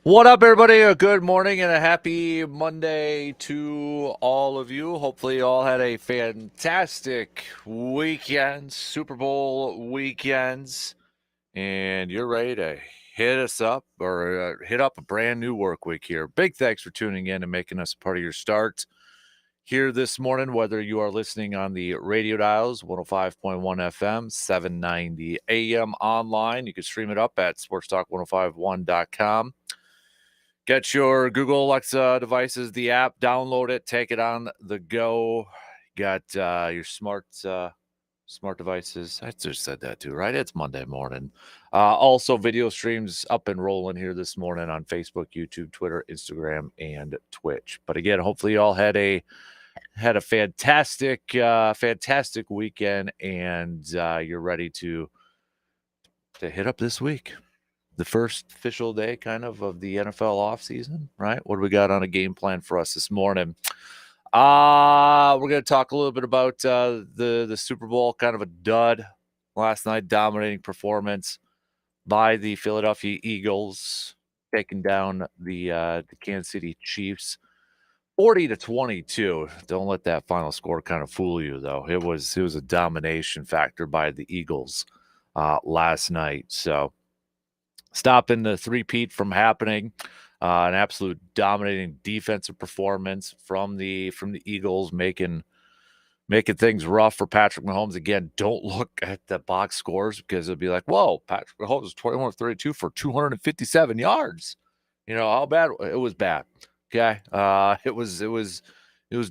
What up, everybody? A good morning and a happy Monday to all of you. Hopefully, you all had a fantastic weekend, Super Bowl weekends, and you're ready to hit us up or hit up a brand new work week here. Big thanks for tuning in and making us a part of your start here this morning, whether you are listening on the radio dials, 105.1 FM, 790 AM online. You can stream it up at sportstalk1051.com. Get your Google Alexa devices, the app, download it, take it on the go. Got your smart devices. I just said that too, right? It's Monday morning. Also, video streams up and rolling here this morning on Facebook, YouTube, Twitter, Instagram, and Twitch. But again, hopefully, you all had a fantastic weekend, and you're ready to hit up this week, the first official day of the NFL offseason, right? What do we got on a game plan for us this morning? We're going to talk a little bit about the Super Bowl, kind of a dud last night, dominating performance by the Philadelphia Eagles, taking down the Kansas City Chiefs 40-22. Don't let that final score kind of fool you, though. It was a domination factor by the Eagles last night. So stopping the three-peat from happening. An absolute dominating defensive performance from the Eagles, making things rough for Patrick Mahomes. Again, don't look at the box scores because it'll be like, whoa, Patrick Mahomes is 21 of 32 for 257 yards. You know how bad it was. Bad. Okay, it was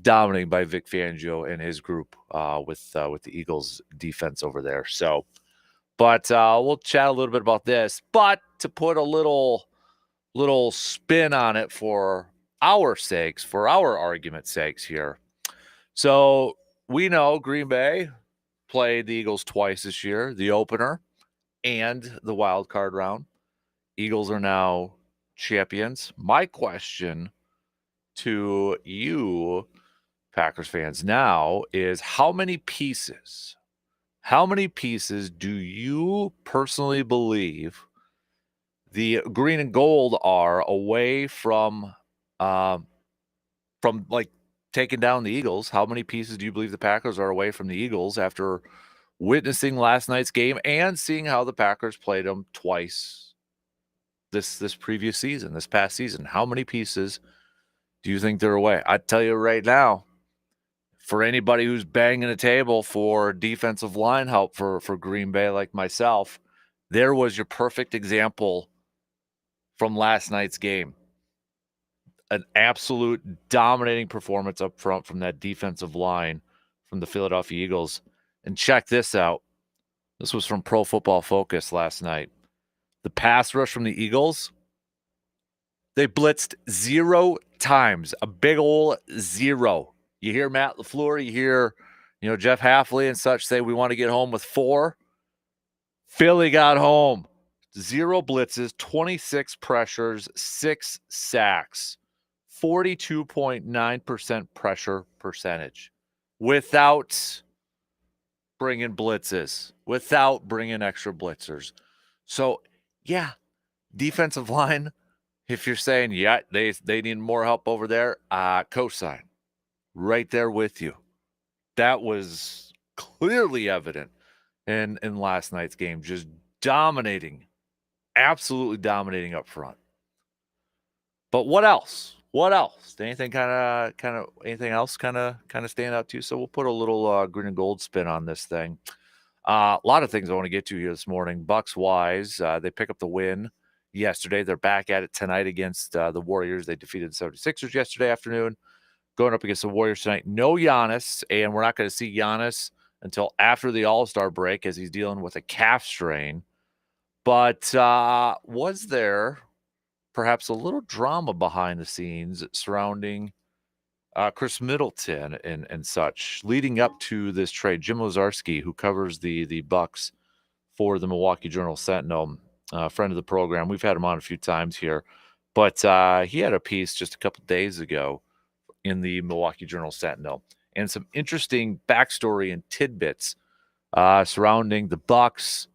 dominating by Vic Fangio and his group with the Eagles defense over there. So. But we'll chat a little bit about this. But to put a little spin on it for our sakes, for our argument's sakes here. So we know Green Bay played the Eagles twice this year, the opener and the wild card round. Eagles are now champions. My question to you, Packers fans, now is how many pieces do you personally believe the green and gold are away from like taking down the Eagles? How many pieces do you believe the Packers are away from the Eagles after witnessing last night's game and seeing how the Packers played them twice this previous season, this past season? How many pieces do you think they're away? I tell you right now, for anybody who's banging the table for defensive line help for Green Bay like myself, there was your perfect example from last night's game. An absolute dominating performance up front from that defensive line from the Philadelphia Eagles. And check this out. This was from Pro Football Focus last night. The pass rush from the Eagles, they blitzed 0 times, a big ol' 0. You hear Matt LaFleur, you hear, Jeff Hafley and such say we want to get home with 4. Philly got home. 0 blitzes, 26 pressures, 6 sacks, 42.9% pressure percentage without bringing blitzes, without bringing extra blitzers. So, yeah, defensive line, if you're saying, yeah, they need more help over there, cosign. Right there with you. That was clearly evident in last night's game. Just dominating, absolutely dominating up front. But what else? What else? Anything anything else kind of stand out to you? So we'll put a little green and gold spin on this thing. A lot of things I want to get to here this morning. Bucks wise, they pick up the win yesterday. They're back at it tonight against the Warriors. They defeated the 76ers yesterday afternoon. Going up against the Warriors tonight. No Giannis, and we're not going to see Giannis until after the All-Star break as he's dealing with a calf strain. But was there perhaps a little drama behind the scenes surrounding Chris Middleton and such leading up to this trade? Jim Lazarski, who covers the Bucks for the Milwaukee Journal-Sentinel, friend of the program. We've had him on a few times here. But he had a piece just a couple days ago in the Milwaukee Journal-Sentinel, and some interesting backstory and tidbits surrounding the Bucks,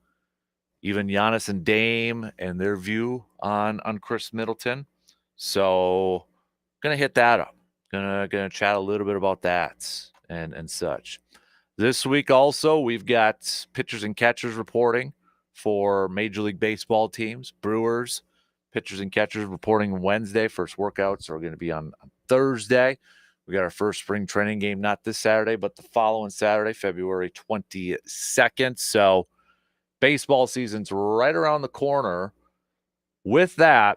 even Giannis and Dame and their view on Chris Middleton. So gonna hit that up. Gonna chat a little bit about that and such. This week also we've got pitchers and catchers reporting for Major League Baseball teams. Brewers pitchers and catchers reporting Wednesday. First workouts are going to be on Thursday. We got our first spring training game not this Saturday, but the following Saturday, February 22nd. So baseball season's right around the corner. With that,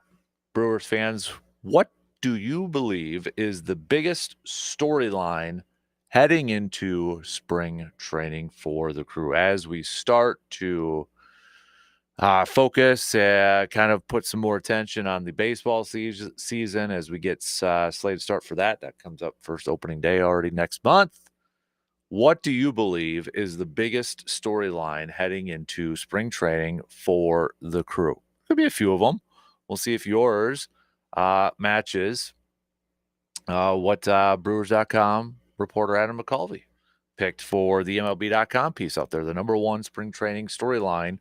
Brewers fans, what do you believe is the biggest storyline heading into spring training for the Crew as we start to focus, kind of put some more attention on the baseball season as we get slated start for that? That comes up first opening day already next month. What do you believe is the biggest storyline heading into spring training for the Crew? Could be a few of them. We'll see if yours matches what Brewers.com reporter Adam McCulvey picked for the MLB.com piece out there. The number one spring training storyline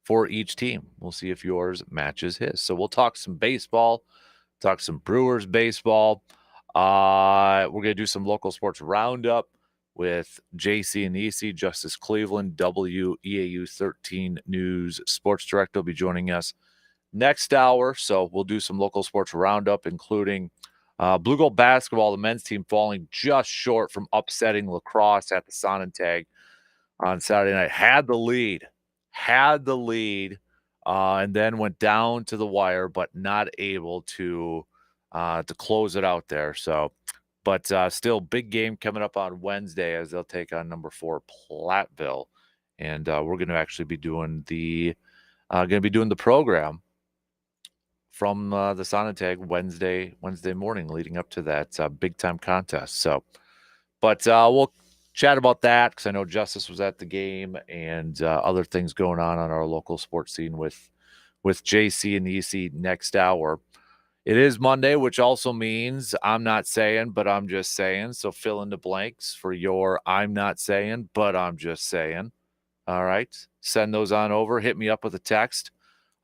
for each team. We'll see if yours matches his. So we'll talk some baseball, talk some Brewers baseball. We're going to do some local sports roundup with JC and EC, Justice Cleveland, WEAU 13 News Sports Director will be joining us next hour. So we'll do some local sports roundup, including Blue Gold basketball, the men's team falling just short from upsetting lacrosse at the Sonnentag on Saturday night. Had the lead, and then went down to the wire, but not able to close it out there. So, but still, big game coming up on Wednesday as they'll take on number 4 Platteville, and we're going to actually be doing the program from the Sonnentag Wednesday morning, leading up to that big time contest. So, but we'll chat about that because I know Justice was at the game and other things going on our local sports scene with JC and EC next hour. It is Monday, which also means I'm not saying, but I'm just saying. So fill in the blanks for your I'm not saying, but I'm just saying. All right. Send those on over. Hit me up with a text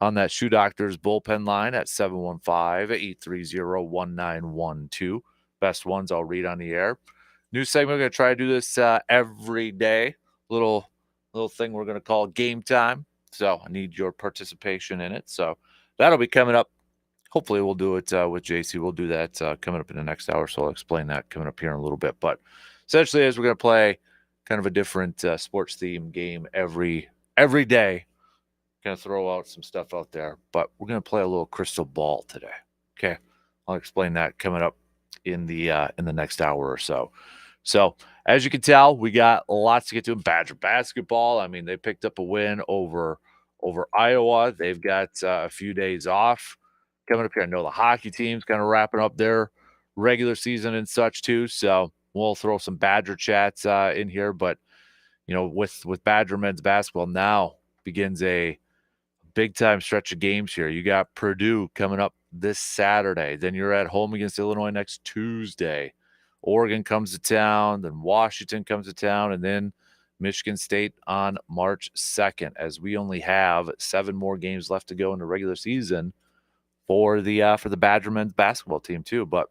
on that Shoe Doctors bullpen line at 715-830-1912. Best ones I'll read on the air. New segment. We're going to try to do this every day. Little thing we're going to call game time. So I need your participation in it. So that'll be coming up. Hopefully we'll do it with JC. We'll do that coming up in the next hour. So I'll explain that coming up here in a little bit. But essentially, as we're going to play kind of a different sports theme game every day. Going to throw out some stuff out there, but we're going to play a little crystal ball today. Okay, I'll explain that coming up in the next hour or so. So as you can tell, we got lots to get to in Badger basketball. I mean, they picked up a win over Iowa. They've got a few days off coming up here. I know the hockey team's kind of wrapping up their regular season and such too. So we'll throw some Badger chats in here. But you know, with Badger men's basketball now begins a big time stretch of games here. You got Purdue coming up this Saturday. Then you're at home against Illinois next Tuesday. Oregon comes to town. Then Washington comes to town. And then Michigan State on March 2nd, as we only have 7 more games left to go in the regular season for the Badger men's basketball team too. But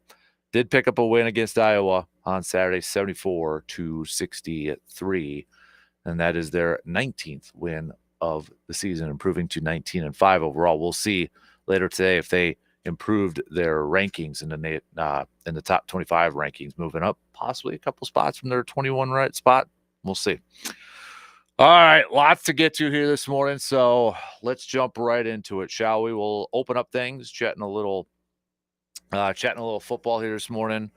did pick up a win against Iowa on Saturday, 74-63. And that is their 19th win of the season, improving to 19-5 overall. We'll see later today if they improved their rankings in the top 25 rankings, moving up possibly a couple spots from their 21 right spot. We'll see. All right, lots to get to here this morning, so let's jump right into it, shall we? We'll open up things, chatting a little football here this morning.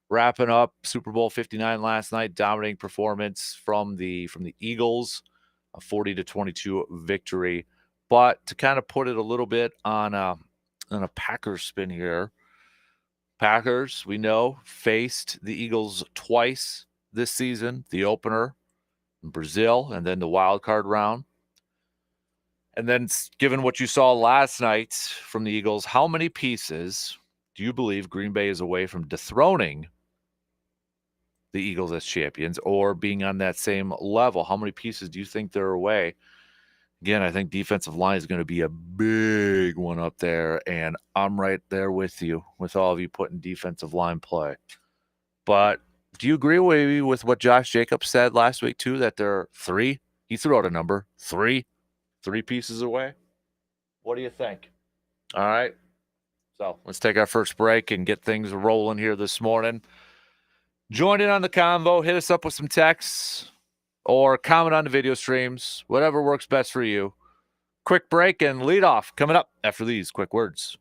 Wrapping up Super Bowl 59 last night, dominating performance from the Eagles, a 40-22 victory. But to kind of put it a little bit on a Packers spin here, Packers, we know, faced the Eagles twice this season, the opener in Brazil and then the wild card round. And then given what you saw last night from the Eagles, how many pieces do you believe Green Bay is away from dethroning the Eagles as champions or being on that same level? How many pieces do you think they're away Again, I think defensive line is going to be a big one up there, and I'm right there with you, with all of you putting defensive line play. But do you agree with what Josh Jacobs said last week, too, that there are three? He threw out a number, three pieces away? What do you think? All right. So let's take our first break and get things rolling here this morning. Join in on the convo. Hit us up with some texts or comment on the video streams, whatever works best for you. Quick break and lead off coming up after these quick words.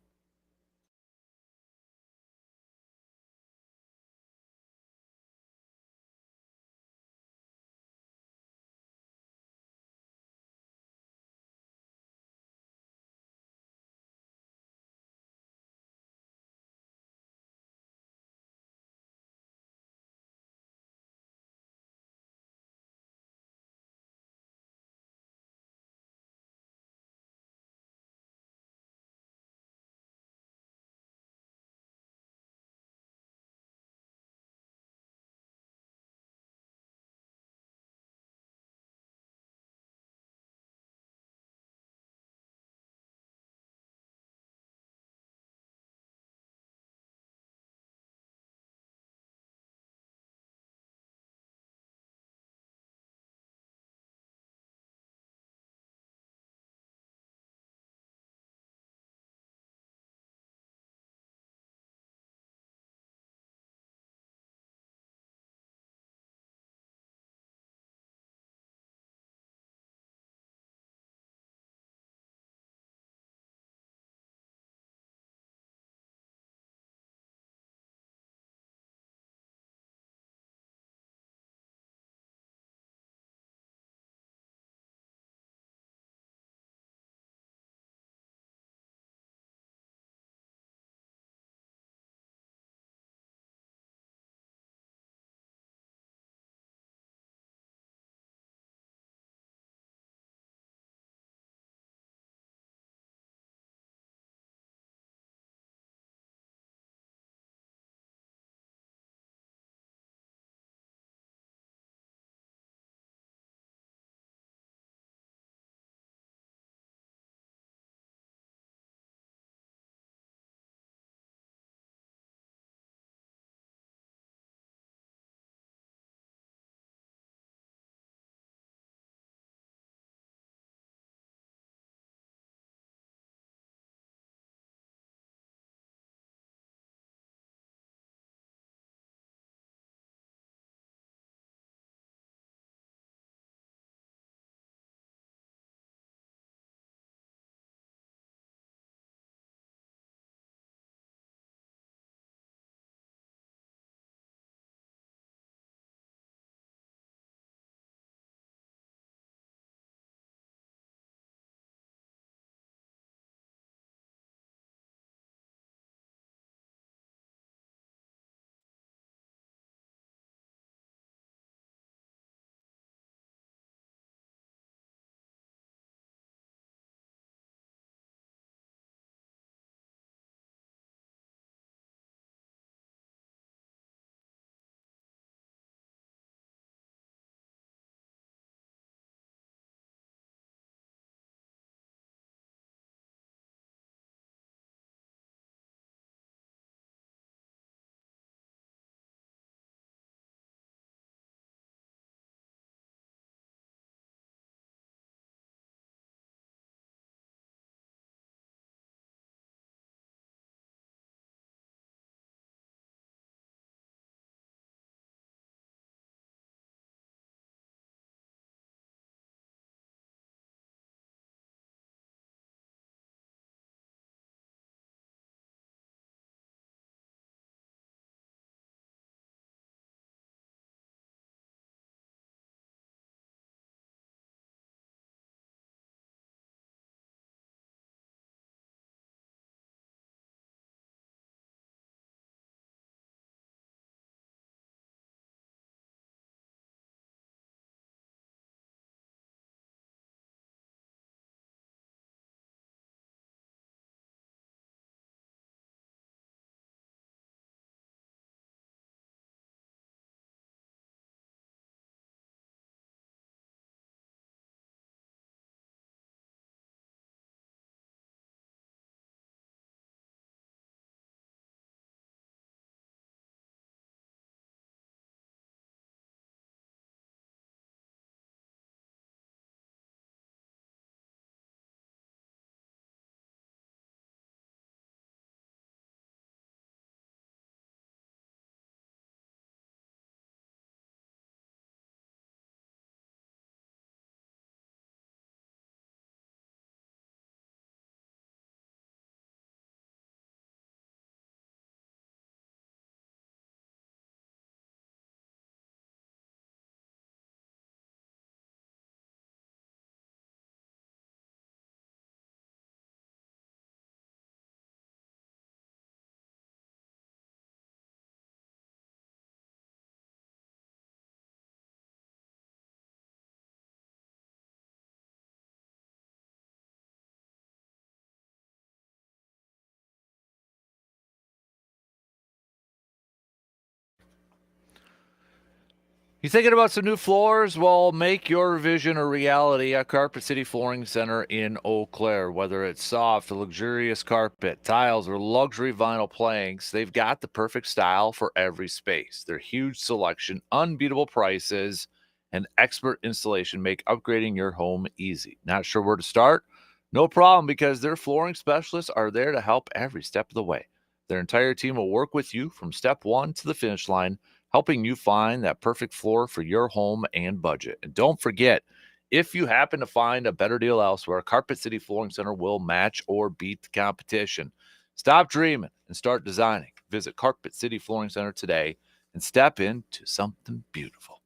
You thinking about some new floors? Well, make your vision a reality at Carpet City Flooring Center in Eau Claire. Whether it's soft or luxurious carpet, tiles, or luxury vinyl planks, they've got the perfect style for every space. Their huge selection, unbeatable prices, and expert installation make upgrading your home easy. Not sure where to start? No problem, because their flooring specialists are there to help every step of the way. Their entire team will work with you from step one to the finish line, helping you find that perfect floor for your home and budget. And don't forget, if you happen to find a better deal elsewhere, Carpet City Flooring Center will match or beat the competition. Stop dreaming and start designing. Visit Carpet City Flooring Center today and step into something beautiful.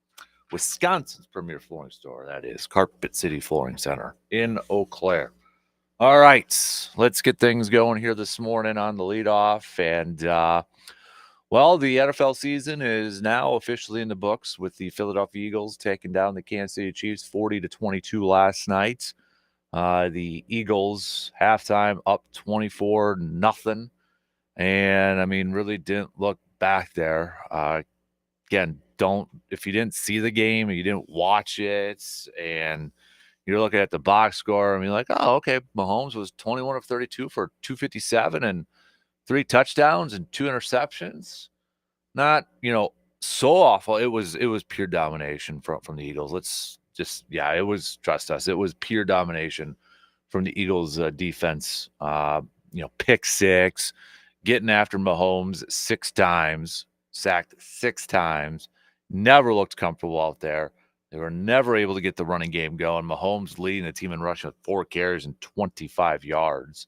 Wisconsin's premier flooring store, that is Carpet City Flooring Center in Eau Claire. All right, let's get things going here this morning on the leadoff. And well, the NFL season is now officially in the books, with the Philadelphia Eagles taking down the Kansas City Chiefs 40-22 last night. The Eagles halftime up 24-0, and I mean, really didn't look back there. Again, if you didn't see the game and you didn't watch it, and you're looking at the box score, I mean, like, oh, okay, Mahomes was 21 of 32 for 257 and 3 touchdowns and 2 interceptions. Not, so awful. It was pure domination from the Eagles. It was, trust us, it was pure domination from the Eagles defense. Pick six, getting after Mahomes 6 times, sacked 6 times, never looked comfortable out there. They were never able to get the running game going. Mahomes leading the team in rushing with 4 carries and 25 yards.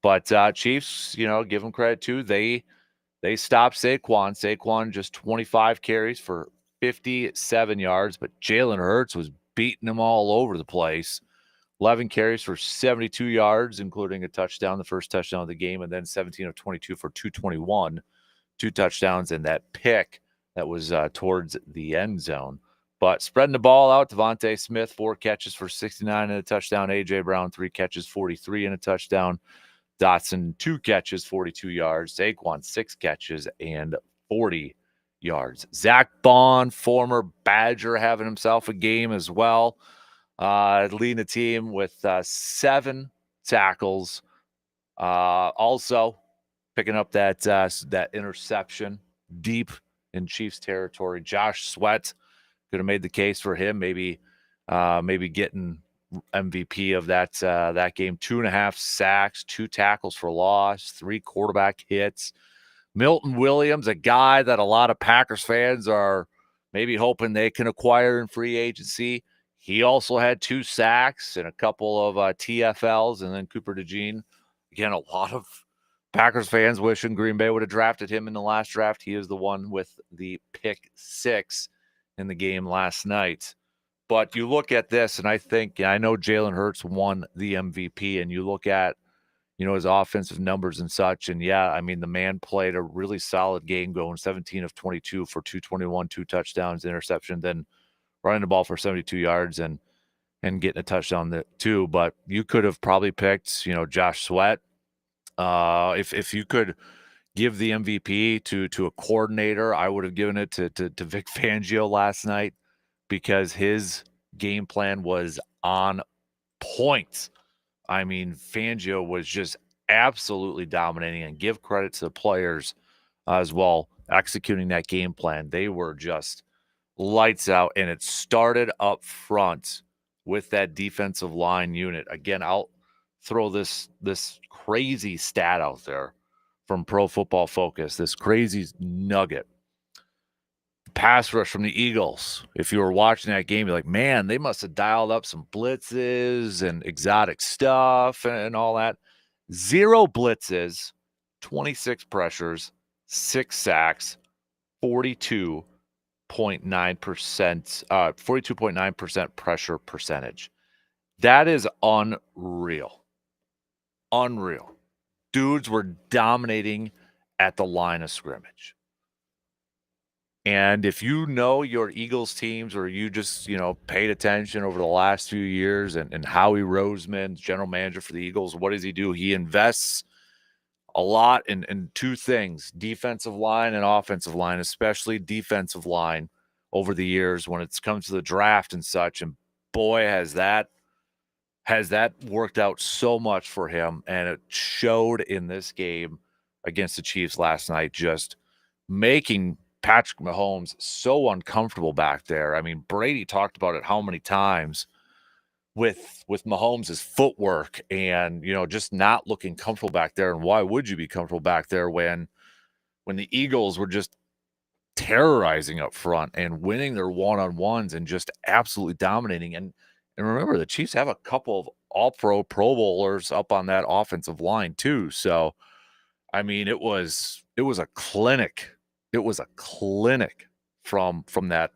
But Chiefs, give them credit too. They stopped Saquon. Saquon just 25 carries for 57 yards, but Jalen Hurts was beating them all over the place. 11 carries for 72 yards, including a touchdown, the first touchdown of the game, and then 17 of 22 for 221, 2 touchdowns, and that pick that was towards the end zone. But spreading the ball out, Devontae Smith, 4 catches for 69 and a touchdown. A.J. Brown, 3 catches, 43 and a touchdown. Dotson, 2 catches, 42 yards. Saquon, 6 catches and 40 yards. Zach Bond, former Badger, having himself a game as well. Leading the team with 7 tackles. Also picking up that interception deep in Chiefs territory. Josh Sweat could have made the case for him, maybe getting MVP of that game. 2.5 sacks, 2 tackles for loss, 3 quarterback hits. Milton Williams, a guy that a lot of Packers fans are maybe hoping they can acquire in free agency. He also had 2 sacks and a couple of TFLs, and then Cooper DeJean. Again, a lot of Packers fans wishing Green Bay would have drafted him in the last draft. He is the one with the pick 6 in the game last night. But you look at this, and I know Jalen Hurts won the MVP, and you look at, his offensive numbers and such, and the man played a really solid game, going 17 of 22 for 221, 2 touchdowns, interception, then running the ball for 72 yards and getting a touchdown too. But you could have probably picked, Josh Sweat. If you could give the MVP to a coordinator, I would have given it to Vic Fangio last night, because his game plan was on point. I mean, Fangio was just absolutely dominating, and give credit to the players as well, executing that game plan. They were just lights out, and it started up front with that defensive line unit. Again, I'll throw this crazy stat out there from Pro Football Focus, this crazy nugget. Pass rush from the Eagles. If you were watching that game, you're like, man, they must have dialed up some blitzes and exotic stuff and all that. 0 blitzes, 26 pressures, 6 sacks, 42.9% pressure percentage. That is unreal. Unreal. Dudes were dominating at the line of scrimmage. And if you know your Eagles teams, or you just, paid attention over the last few years, and Howie Roseman, general manager for the Eagles, what does he do? He invests a lot in 2 things: defensive line and offensive line, especially defensive line, over the years when it's come to the draft and such. And boy, has that worked out so much for him. And it showed in this game against the Chiefs last night, just making Patrick Mahomes so uncomfortable back there. I mean, Brady talked about it how many times with Mahomes' footwork and, just not looking comfortable back there. And why would you be comfortable back there when the Eagles were just terrorizing up front and winning their one-on-ones and just absolutely dominating? And remember, the Chiefs have a couple of all-pro Pro Bowlers up on that offensive line too. So, I mean, it was a clinic. It was a clinic from that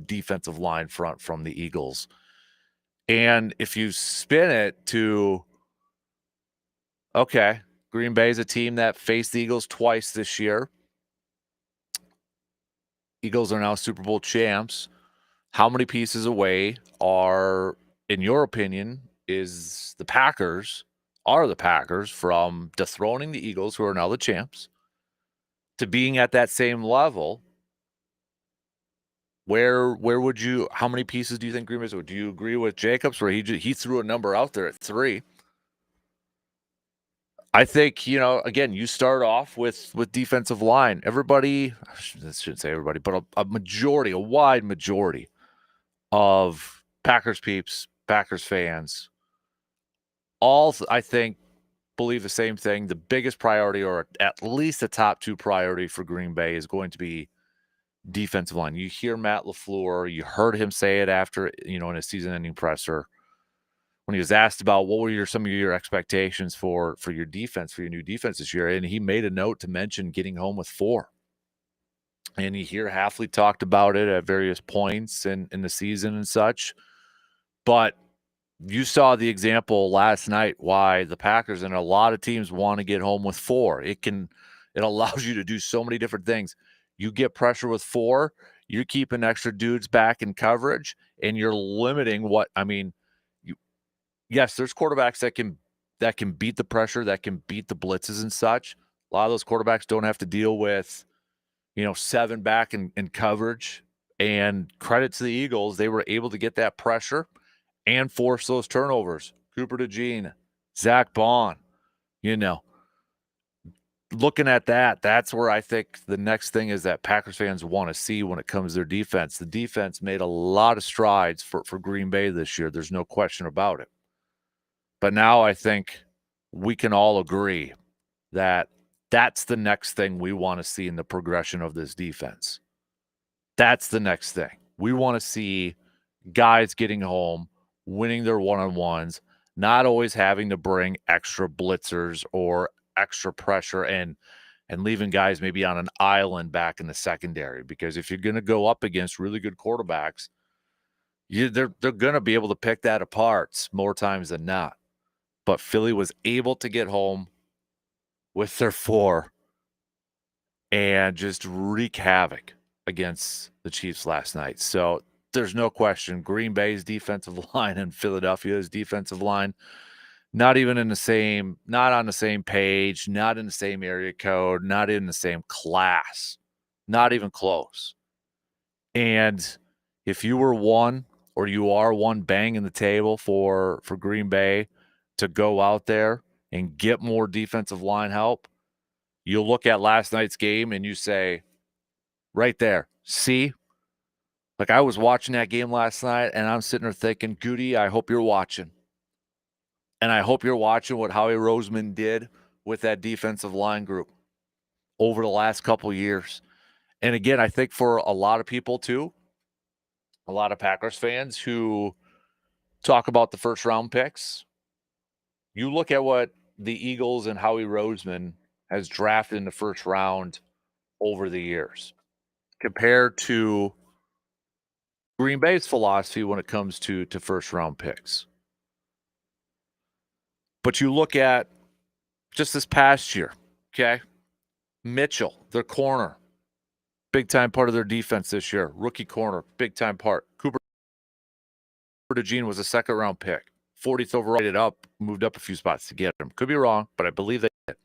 defensive line front from the Eagles. And if you spin it to, okay, Green Bay is a team that faced the Eagles twice this year. Eagles are now Super Bowl champs. How many pieces away are, in your opinion, are the Packers from dethroning the Eagles, who are now the champs, to being at that same level? Where would you? How many pieces do you think Green Bay? Do you agree with Jacobs, where he threw a number out there at 3? I think, again, you start off with defensive line. Everybody, I shouldn't say everybody, but a wide majority of Packers peeps, Packers fans, all, I think, believe the same thing. The biggest priority, or at least the top 2 priority for Green Bay, is going to be defensive line. You hear Matt LaFleur, you heard him say it after, in a season-ending presser, when he was asked about what were some of your expectations for your defense, for your new defense this year, and he made a note to mention getting home with 4. And you hear Hafley talked about it at various points in the season and such. But you saw the example last night why the Packers and a lot of teams want to get home with 4. It allows you to do so many different things. You get pressure with 4, you're keeping extra dudes back in coverage, and you're limiting yes, there's quarterbacks that can beat the pressure, that can beat the blitzes and such. A lot of those quarterbacks don't have to deal with, 7 back in coverage. And credit to the Eagles, they were able to get that pressure and force those turnovers. Cooper DeJean, Zach Bond, looking at that, that's where I think the next thing is that Packers fans want to see when it comes to their defense. The defense made a lot of strides for Green Bay this year. There's no question about it. But now I think we can all agree that that's the next thing we want to see in the progression of this defense. That's the next thing. We want to see guys getting home, winning their one-on-ones, not always having to bring extra blitzers or extra pressure and leaving guys maybe on an island back in the secondary. Because if you're going to go up against really good quarterbacks, they're going to be able to pick that apart more times than not. But Philly was able to get home with their 4 and just wreak havoc against the Chiefs last night. So there's no question Green Bay's defensive line and Philadelphia's defensive line, not on the same page, not in the same area code, not in the same class, not even close. And if you were one, or you are one, banging the table for Green Bay to go out there and get more defensive line help, you'll look at last night's game and you say, right there, see? Like, I was watching that game last night and I'm sitting there thinking, Goody, I hope you're watching. And I hope you're watching what Howie Roseman did with that defensive line group over the last couple years. And again, I think for a lot of people too, a lot of Packers fans who talk about the first round picks, you look at what the Eagles and Howie Roseman has drafted in the first round over the years compared to Green Bay's philosophy when it comes to first round picks. But you look at just this past year, okay? Mitchell, their corner, big time part of their defense this year. Rookie corner, big time part. Cooper DeJean was a second round pick. 40th overall, moved up a few spots to get him. Could be wrong, but I believe they did.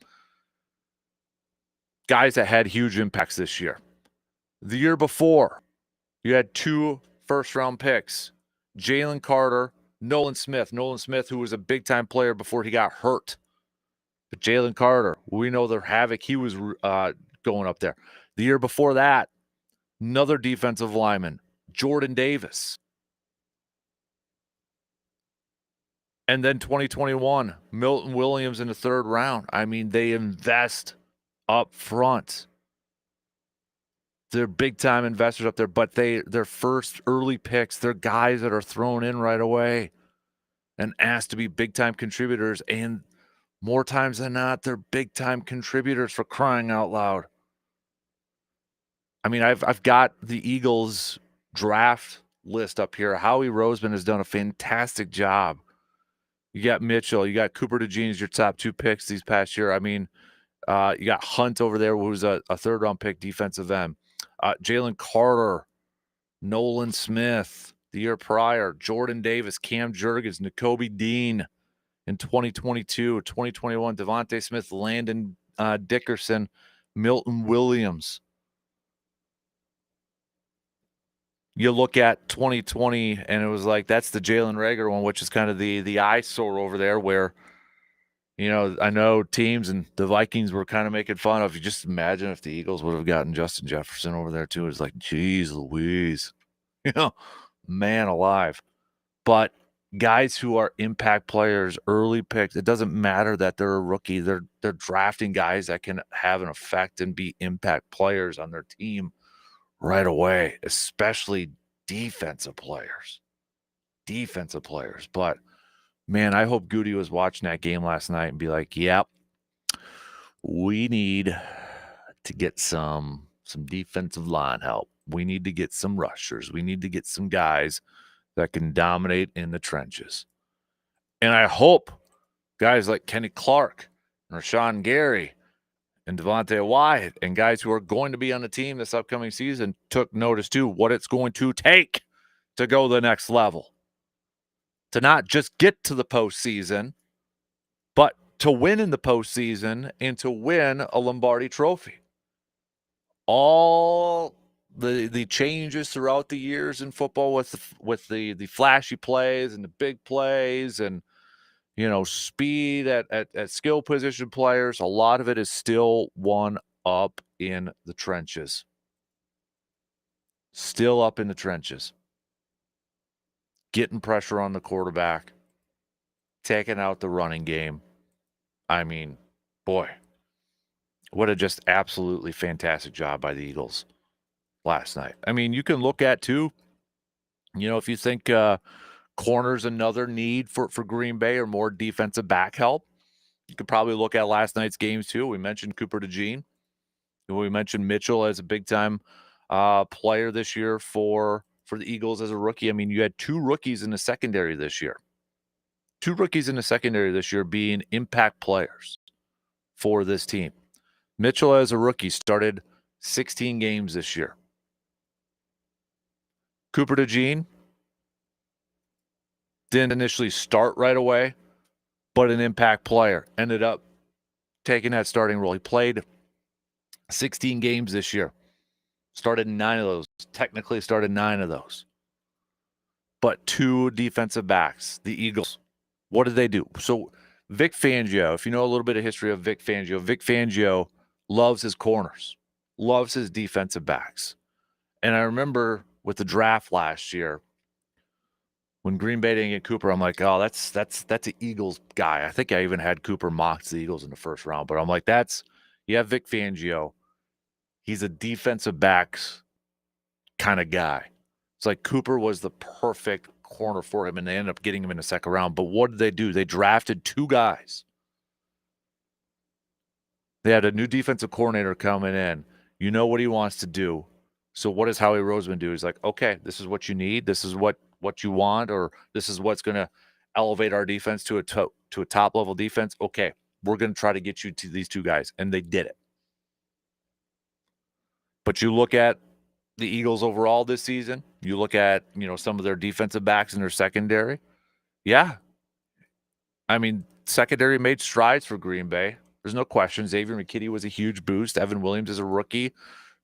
Guys that had huge impacts this year. The year before, You had 2 first-round picks, Jalen Carter, Nolan Smith. Nolan Smith, who was a big-time player before he got hurt. But Jalen Carter, we know the havoc he was going up there. The year before that, another defensive lineman, Jordan Davis. And then 2021, Milton Williams in the 3rd round. I mean, they invest up front. They're big-time investors up there, but their first early picks, they're guys that are thrown in right away and asked to be big-time contributors, and more times than not, they're big-time contributors, for crying out loud. I mean, I've got the Eagles draft list up here. Howie Roseman has done a fantastic job. You got Mitchell, you got Cooper DeJean as your top 2 picks these past year. I mean, you got Hunt over there, who's a 3rd-round pick defensive end. Jalen Carter, Nolan Smith the year prior, Jordan Davis, Cam Jurgens, Nakobe Dean in 2022, 2021, Devontae Smith, Landon Dickerson, Milton Williams. You look at 2020, and it was like, that's the Jalen Reagor one, which is kind of the eyesore over there, where, you know, I know teams and the Vikings were kind of making fun of. You just imagine if the Eagles would have gotten Justin Jefferson over there too. It's like, geez Louise, you know, man alive. But guys who are impact players, early picks, it doesn't matter that they're a rookie. They're drafting guys that can have an effect and be impact players on their team right away, especially defensive players. Defensive players. But man, I hope Goody was watching that game last night and be like, yep, we need to get some defensive line help. We need to get some rushers. We need to get some guys that can dominate in the trenches. And I hope guys like Kenny Clark and Rashawn Gary and Devontae Wyatt and guys who are going to be on the team this upcoming season took notice too, what it's going to take to go the next level. To not just get to the postseason, but to win in the postseason and to win a Lombardi trophy. All the changes throughout the years in football with the flashy plays and the big plays and, you know, speed at skill position players, a lot of it is still won up in the trenches. Still up in the trenches. Getting pressure on the quarterback, taking out the running game. I mean, boy, what a just absolutely fantastic job by the Eagles last night. I mean, you can look at too, you know, if you think corner's another need for Green Bay or more defensive back help, you could probably look at last night's games too. We mentioned Cooper DeJean. We mentioned Mitchell as a big-time player this year for the Eagles as a rookie. I mean, you had 2 rookies in the secondary this year. 2 rookies in the secondary this year being impact players for this team. Mitchell as a rookie started 16 games this year. Cooper DeJean didn't initially start right away, but an impact player. Ended up taking that starting role. He played 16 games this year. Started 9 of those. Technically started 9 of those. But 2 defensive backs, the Eagles. What did they do? So Vic Fangio, if you know a little bit of history of Vic Fangio loves his corners, loves his defensive backs. And I remember with the draft last year, when Green Bay didn't get Cooper, I'm like, oh, that's an Eagles guy. I think I even had Cooper mocked the Eagles in the first round, but I'm like, you have Vic Fangio. He's a defensive backs kind of guy. It's like Cooper was the perfect corner for him, and they ended up getting him in the second round. But what did they do? They drafted 2 guys. They had a new defensive coordinator coming in. You know what he wants to do. So what does Howie Roseman do? He's like, okay, this is what you need. This is what you want, or this is what's going to elevate our defense to a top level defense. Okay, we're going to try to get you to these 2 guys, and they did it. But you look at the Eagles overall this season, you look at, you know, some of their defensive backs in their secondary. Yeah. I mean, secondary made strides for Green Bay. There's no question. Xavier McKinney was a huge boost. Evan Williams as a rookie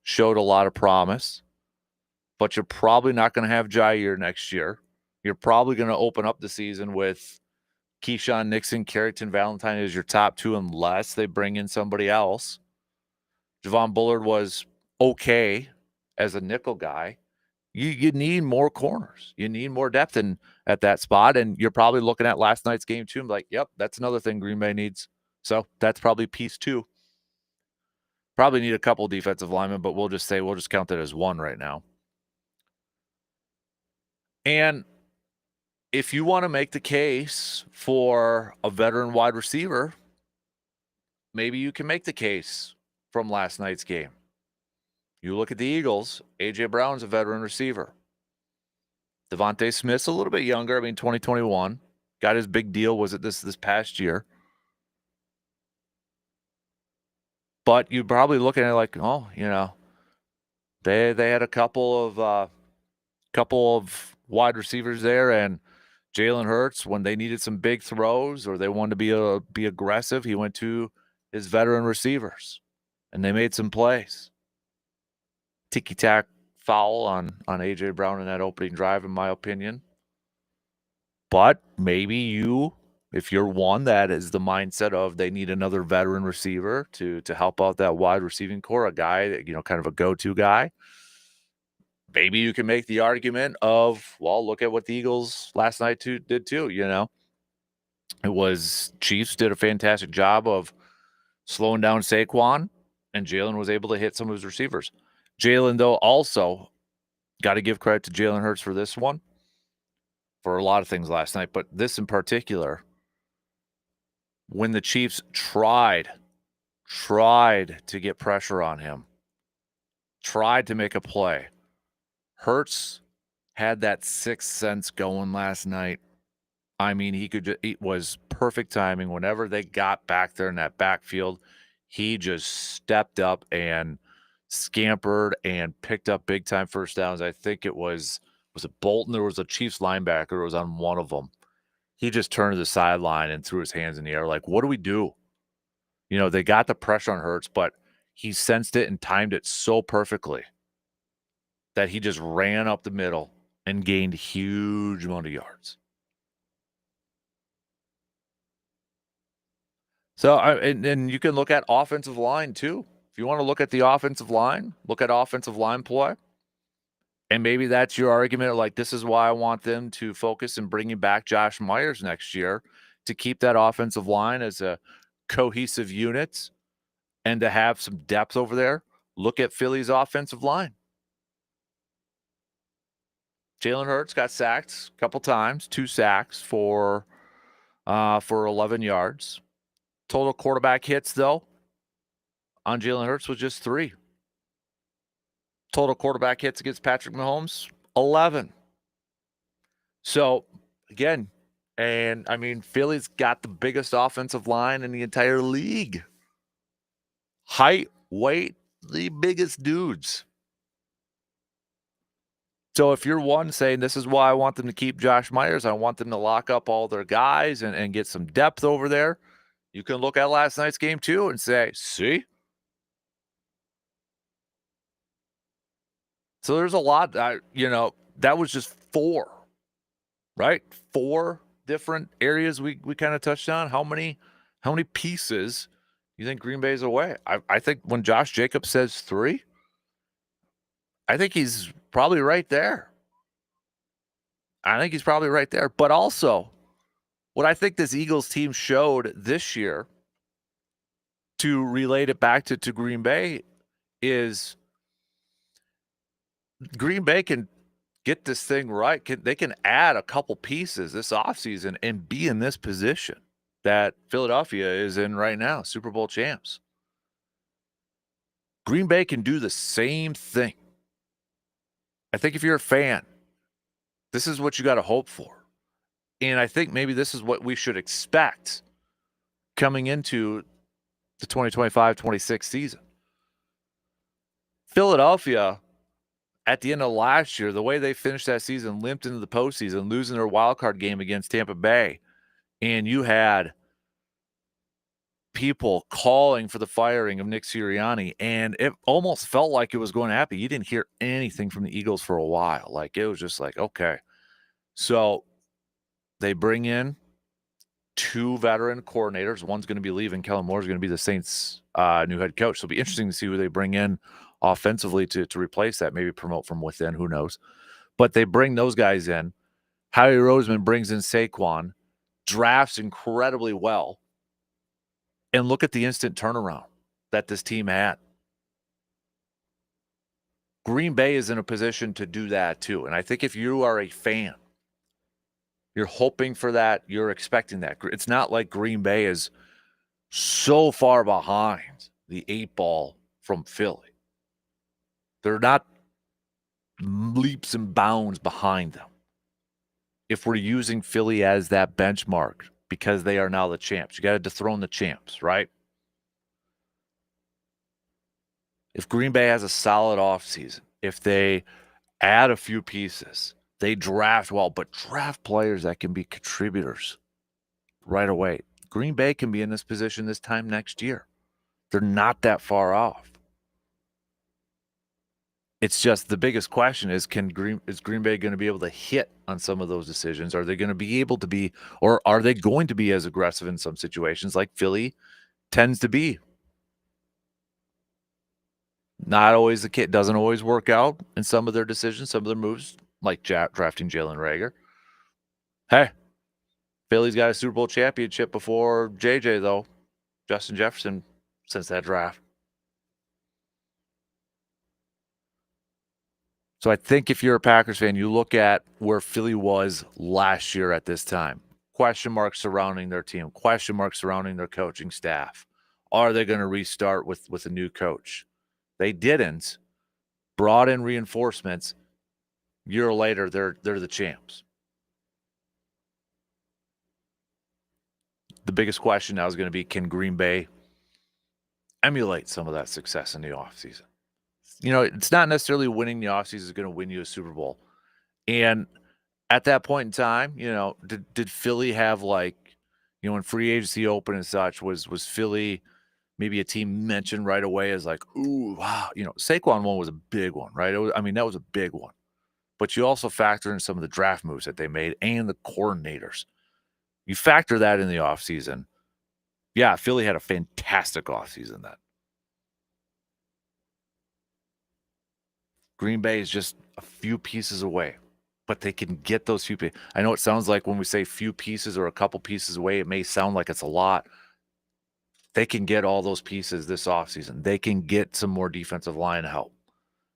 showed a lot of promise. but you're probably not going to have Jair next year. You're probably going to open up the season with Keyshawn Nixon, Carrington Valentine as your top two unless they bring in somebody else. Javon Bullard was okay as a nickel guy. You need more corners. You need more depth at that spot, and you're probably looking at last night's game too and like, yep, that's another thing Green Bay needs. So that's probably piece two. Probably need a couple defensive linemen, but we'll just count that as one right now. And if you want to make the case for a veteran wide receiver, maybe you can make the case from last night's game. You look at the Eagles, A.J. Brown's a veteran receiver. Devontae Smith's a little bit younger. 2021. Got his big deal, was it this past year? But you're probably looking at it like, oh, they had a couple of wide receivers there, and Jalen Hurts, when they needed some big throws or they wanted to be aggressive, he went to his veteran receivers, and they made some plays. Ticky-tack foul on A.J. Brown in that opening drive, in my opinion. But maybe if you're one that is the mindset of they need another veteran receiver to help out that wide receiving core, a guy that, kind of a go-to guy, maybe you can make the argument of, well, look at what the Eagles last night did too. It was Chiefs did a fantastic job of slowing down Saquon, and Jalen was able to hit some of his receivers. Jalen, though, also got to give credit to Jalen Hurts for this one, for a lot of things last night, but this in particular, when the Chiefs tried to get pressure on him, tried to make a play, Hurts had that sixth sense going last night. It was perfect timing. Whenever they got back there in that backfield, he just stepped up and scampered and picked up big time first downs. I think it was it Bolton? There was a Chiefs linebacker who was on one of them. He just turned to the sideline and threw his hands in the air like, what do we do? They got the pressure on Hurts, but he sensed it and timed it so perfectly that he just ran up the middle and gained huge amount of yards. So, and you can look at offensive line too. If you want to look at the offensive line, look at offensive line play. And maybe that's your argument, like, this is why I want them to focus in bringing back Josh Myers next year to keep that offensive line as a cohesive unit and to have some depth over there. Look at Philly's offensive line. Jalen Hurts got sacked a couple times, 2 sacks for 11 yards. Total quarterback hits, though, on Jalen Hurts was just 3. Total quarterback hits against Patrick Mahomes, 11. So, again, Philly's got the biggest offensive line in the entire league. Height, weight, the biggest dudes. So if you're one saying this is why I want them to keep Josh Myers, I want them to lock up all their guys and get some depth over there, you can look at last night's game too and say, see? So there's a lot, that was just 4, right? 4 different areas we kind of touched on. How many pieces you think Green Bay's away? I think when Josh Jacobs says 3, I think he's probably right there. But also, what I think this Eagles team showed this year, to relate it back to Green Bay, is Green Bay can get this thing right. They can add a couple pieces this offseason and be in this position that Philadelphia is in right now, Super Bowl champs. Green Bay can do the same thing. I think if you're a fan, this is what you got to hope for. And I think maybe this is what we should expect coming into the 2025-26 season. Philadelphia, at the end of last year, the way they finished that season, limped into the postseason, losing their wild card game against Tampa Bay. And you had people calling for the firing of Nick Sirianni, and it almost felt like it was going to happen. You didn't hear anything from the Eagles for a while. Like, it was just like, okay. So they bring in 2 veteran coordinators. One's going to be leaving. Kellen Moore's going to be the Saints' new head coach. So it'll be interesting to see who they bring in offensively to replace that, maybe promote from within. Who knows? But they bring those guys in. Howie Roseman brings in Saquon, drafts incredibly well, and look at the instant turnaround that this team had. Green Bay is in a position to do that too. And I think if you are a fan, you're hoping for that, you're expecting that. It's not like Green Bay is so far behind the 8 ball from Philly. They're not leaps and bounds behind them. If we're using Philly as that benchmark because they are now the champs, you got to dethrone the champs, right? If Green Bay has a solid offseason, if they add a few pieces, they draft well, but draft players that can be contributors right away. Green Bay can be in this position this time next year. They're not that far off. It's just the biggest question is is Green Bay going to be able to hit on some of those decisions? Are they going to be able to be, or are they going to be as aggressive in some situations like Philly tends to be? Not always the kid, doesn't always work out in some of their decisions, some of their moves, like drafting Jalen Reagor. Hey, Philly's got a Super Bowl championship before JJ, though. Justin Jefferson, since that draft. So I think if you're a Packers fan, you look at where Philly was last year at this time. Question marks surrounding their team. Question marks surrounding their coaching staff. Are they going to restart with a new coach? They didn't. Brought in reinforcements. Year later, they're the champs. The biggest question now is going to be, can Green Bay emulate some of that success in the offseason? You know, it's not necessarily winning the offseason is going to win you a Super Bowl. And at that point in time, you know, did Philly have, like, you know, when free agency opened and such, was Philly maybe a team mentioned right away as like, ooh, wow, you know, Saquon one was a big one, right? I mean, that was a big one. But you also factor in some of the draft moves that they made and the coordinators. You factor that in the offseason. Yeah, Philly had a fantastic offseason then. Green Bay is just a few pieces away, but they can get those few pieces. I know it sounds like when we say few pieces or a couple pieces away, it may sound like it's a lot. They can get all those pieces this offseason. They can get some more defensive line help.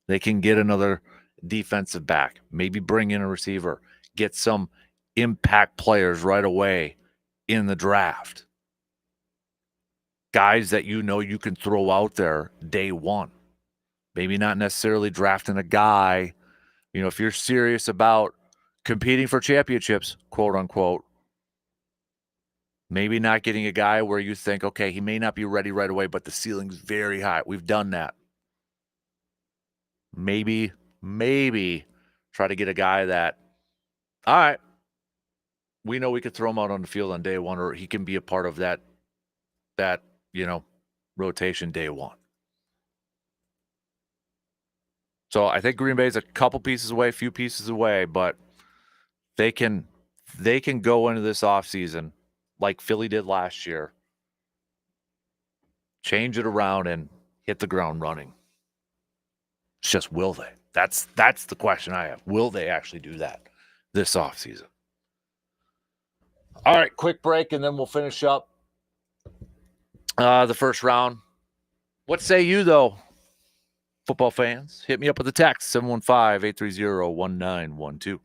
They can get another defensive back, maybe bring in a receiver, get some impact players right away in the draft. Guys that you know you can throw out there day one. Maybe not necessarily drafting a guy. You know, if you're serious about competing for championships, quote unquote, maybe not getting a guy where you think, okay, he may not be ready right away, but the ceiling's very high. We've done that. Maybe try to get a guy that, all right, we know we could throw him out on the field on day one, or he can be a part of that, you know, rotation day one. So I think Green Bay's a couple pieces away, a few pieces away, but they can go into this offseason like Philly did last year, change it around and hit the ground running. It's just, will they? That's the question I have. Will they actually do that this offseason? All right, quick break, and then we'll finish up the first round. What say you, though, football fans? Hit me up with a text, 715-830-1912.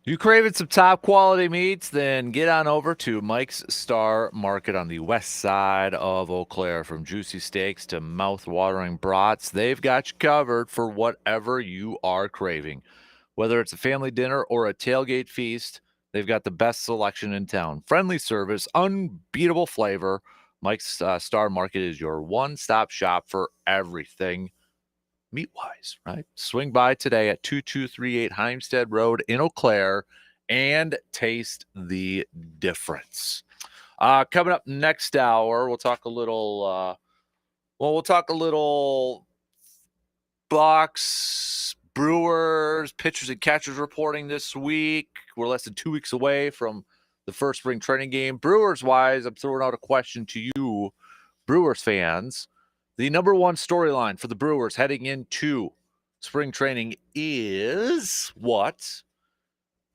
You craving some top quality meats? Then get on over to Mike's Star Market on the west side of Eau Claire. From juicy steaks to mouth-watering brats, they've got you covered for whatever you are craving. Whether it's a family dinner or a tailgate feast, they've got the best selection in town. Friendly service, unbeatable flavor. Mike's Star Market is your one-stop shop for everything meat-wise, right? Swing by today at 2238 Heimstead Road in Eau Claire and taste the difference. Coming up next hour, we'll talk a little Bucks, Brewers, pitchers and catchers reporting this week. We're less than 2 weeks away from the first spring training game. Brewers-wise, I'm throwing out a question to you, Brewers fans. The number one storyline for the Brewers heading into spring training is what?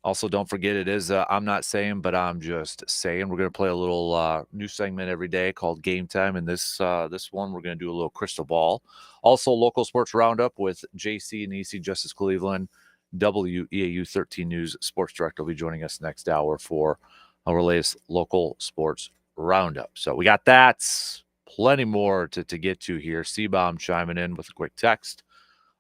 Also, don't forget it is I'm not saying, but I'm just saying. We're going to play a little new segment every day called Game Time, and this one we're going to do a little crystal ball. Also, local sports roundup with JC and EC Justice Cleveland, WEAU 13 News sports director will be joining us next hour for our latest local sports roundup. So we got that. Plenty more to get to here. C-Bomb chiming in with a quick text.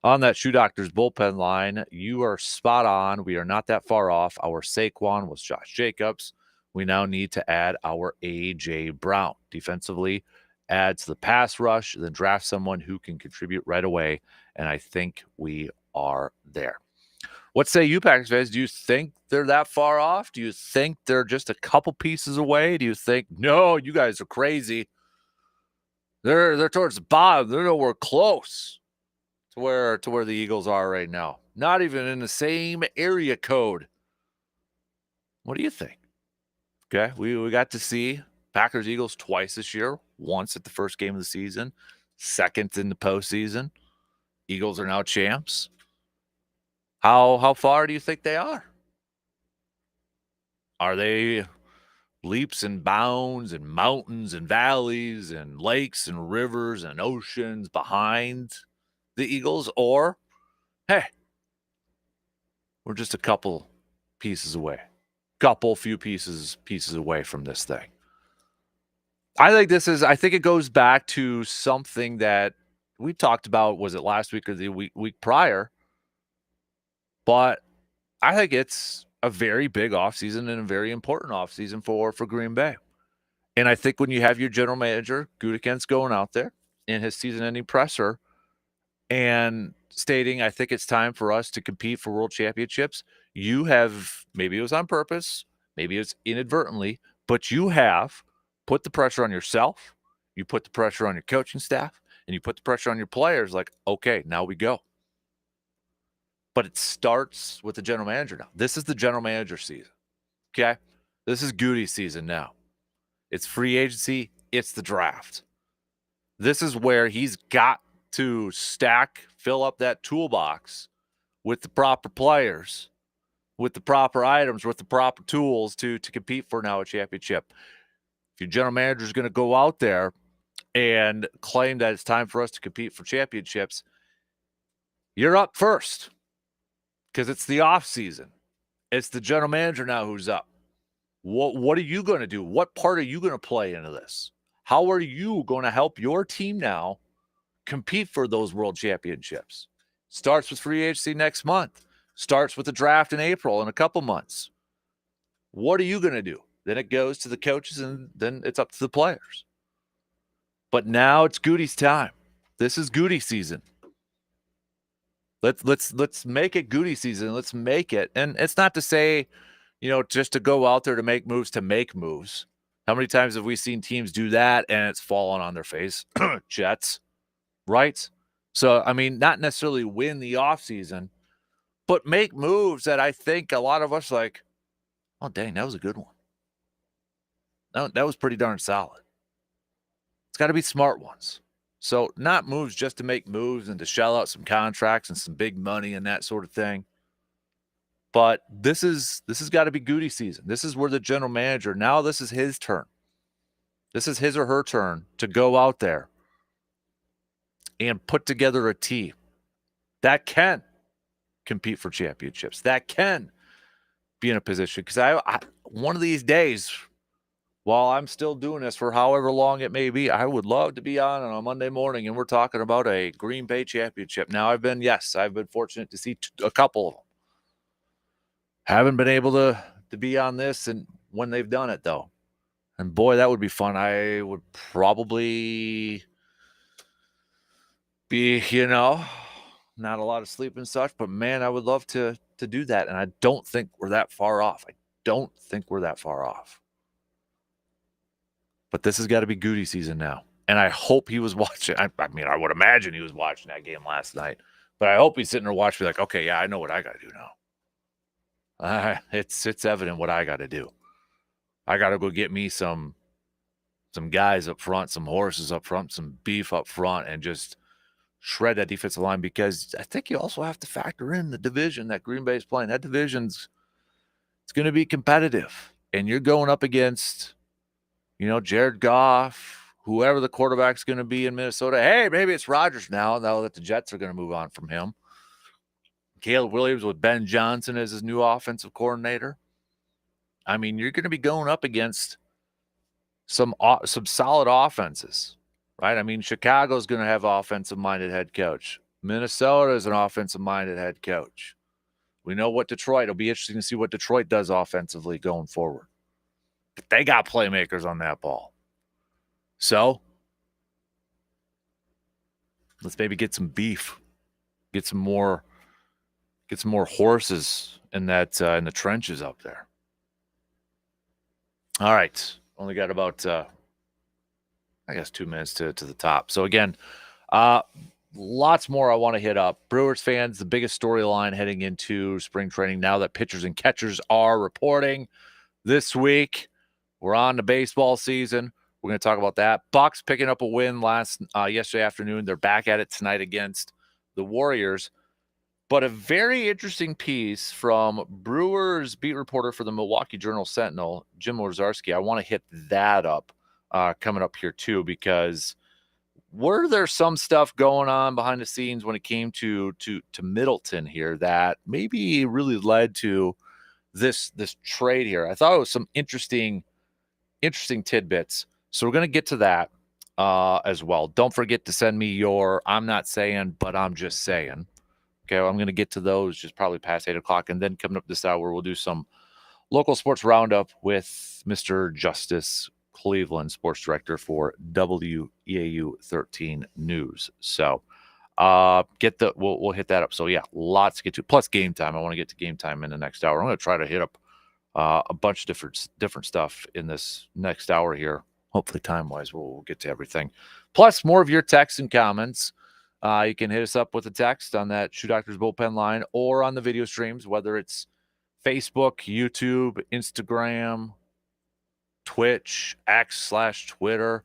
On that Shoe Doctor's bullpen line, you are spot on. We are not that far off. Our Saquon was Josh Jacobs. We now need to add our A.J. Brown. Defensively, add to the pass rush, then draft someone who can contribute right away, and I think we are there. What say you, Packers fans? Do you think they're that far off? Do you think they're just a couple pieces away? Do you think, no, you guys are crazy? They're towards the bottom. They're nowhere close to where the Eagles are right now. Not even in the same area code. What do you think? Okay, we got to see Packers Eagles twice this year. Once at the first game of the season, second in the postseason. Eagles are now champs. How far do you think they are? Are they leaps and bounds and mountains and valleys and lakes and rivers and oceans behind the Eagles? Or, hey, we're just a couple pieces away. Few pieces away from this thing. I think it goes back to something that we talked about, was it last week or the week prior? But I think it's a very big offseason and a very important offseason for Green Bay. And I think when you have your general manager, Gutekunst, going out there in his season-ending presser and stating, I think it's time for us to compete for world championships, you have, maybe it was on purpose, maybe it's inadvertently, but you have put the pressure on yourself, you put the pressure on your coaching staff, and you put the pressure on your players like, okay, now we go. But it starts with the general manager now. This is the general manager season, okay? This is Goody season now. It's free agency. It's the draft. This is where he's got to fill up that toolbox with the proper players, with the proper items, with the proper tools to compete for now a championship. If your general manager is going to go out there and claim that it's time for us to compete for championships, you're up first because it's the off season. It's the general manager now who's up. What are you going to do? What part are you going to play into this? How are you going to help your team now compete for those world championships? Starts with free agency next month. Starts with the draft in April in a couple months. What are you going to do? Then it goes to the coaches, and then it's up to the players. But now it's Goody's time. This is Goody season. Let's make it Goody season. Let's make it. And it's not to say, just to go out there to make moves. How many times have we seen teams do that and it's fallen on their face? Jets, right? So, I mean, not necessarily win the offseason, but make moves that I think a lot of us like, oh, dang, that was a good one. That was pretty darn solid. It's got to be smart ones. So not moves just to make moves and to shell out some contracts and some big money and that sort of thing. But this has got to be Goody season. This is where the general manager, now this is his turn. This is his or her turn to go out there and put together a team that can compete for championships, that can be in a position because I one of these days, while I'm still doing this for however long it may be, I would love to be on a Monday morning and we're talking about a Green Bay championship. Now, I've been fortunate to see a couple of them. Haven't been able to be on this and when they've done it though. And boy, that would be fun. I would probably be, not a lot of sleep and such, but man, I would love to do that. And I don't think we're that far off. I don't think we're that far off. But this has got to be Goody season now. And I hope he was watching. I mean, I would imagine he was watching that game last night. But I hope he's sitting there watching, like, okay, yeah, I know what I got to do now. It's evident what I got to do. I got to go get me some guys up front, some horses up front, some beef up front, and just shred that defensive line because I think you also have to factor in the division that Green Bay is playing. That division's it's going to be competitive, and you're going up against, Jared Goff, whoever the quarterback's going to be in Minnesota. Hey, maybe it's Rodgers now that the Jets are going to move on from him. Caleb Williams with Ben Johnson as his new offensive coordinator. I mean, you're going to be going up against some solid offenses, right? I mean, Chicago's going to have offensive-minded head coach. Minnesota is an offensive-minded head coach. We know what Detroit. It'll be interesting to see what Detroit does offensively going forward. But they got playmakers on that ball. So let's maybe get some beef, get some more horses in that in the trenches up there. All right, only got about 2 minutes to the top. So again, lots more I want to hit up. Brewers fans, the biggest storyline heading into spring training now that pitchers and catchers are reporting this week. We're on the baseball season. We're going to talk about that. Bucks picking up a win yesterday afternoon. They're back at it tonight against the Warriors. But a very interesting piece from Brewers beat reporter for the Milwaukee Journal-Sentinel, Jim Wazarski. I want to hit that up coming up here too, because were there some stuff going on behind the scenes when it came to Middleton here that maybe really led to this trade here? I thought it was some interesting tidbits. So we're going to get to that as well. Don't forget to send me your I'm not saying, but I'm just saying. Okay, well, I'm going to get to those just probably past 8 o'clock. And then coming up this hour, we'll do some local sports roundup with Mr. Justice Cleveland, sports director for WEAU 13 News. So we'll hit that up. So yeah, lots to get to. Plus game time. I want to get to game time in the next hour. I'm going to try to hit up a bunch of different stuff in this next hour here. Hopefully time-wise, we'll get to everything. Plus more of your texts and comments. You can hit us up with a text on that Shoe Doctors Bullpen line or on the video streams, whether it's Facebook, YouTube, Instagram, Twitch, X/Twitter.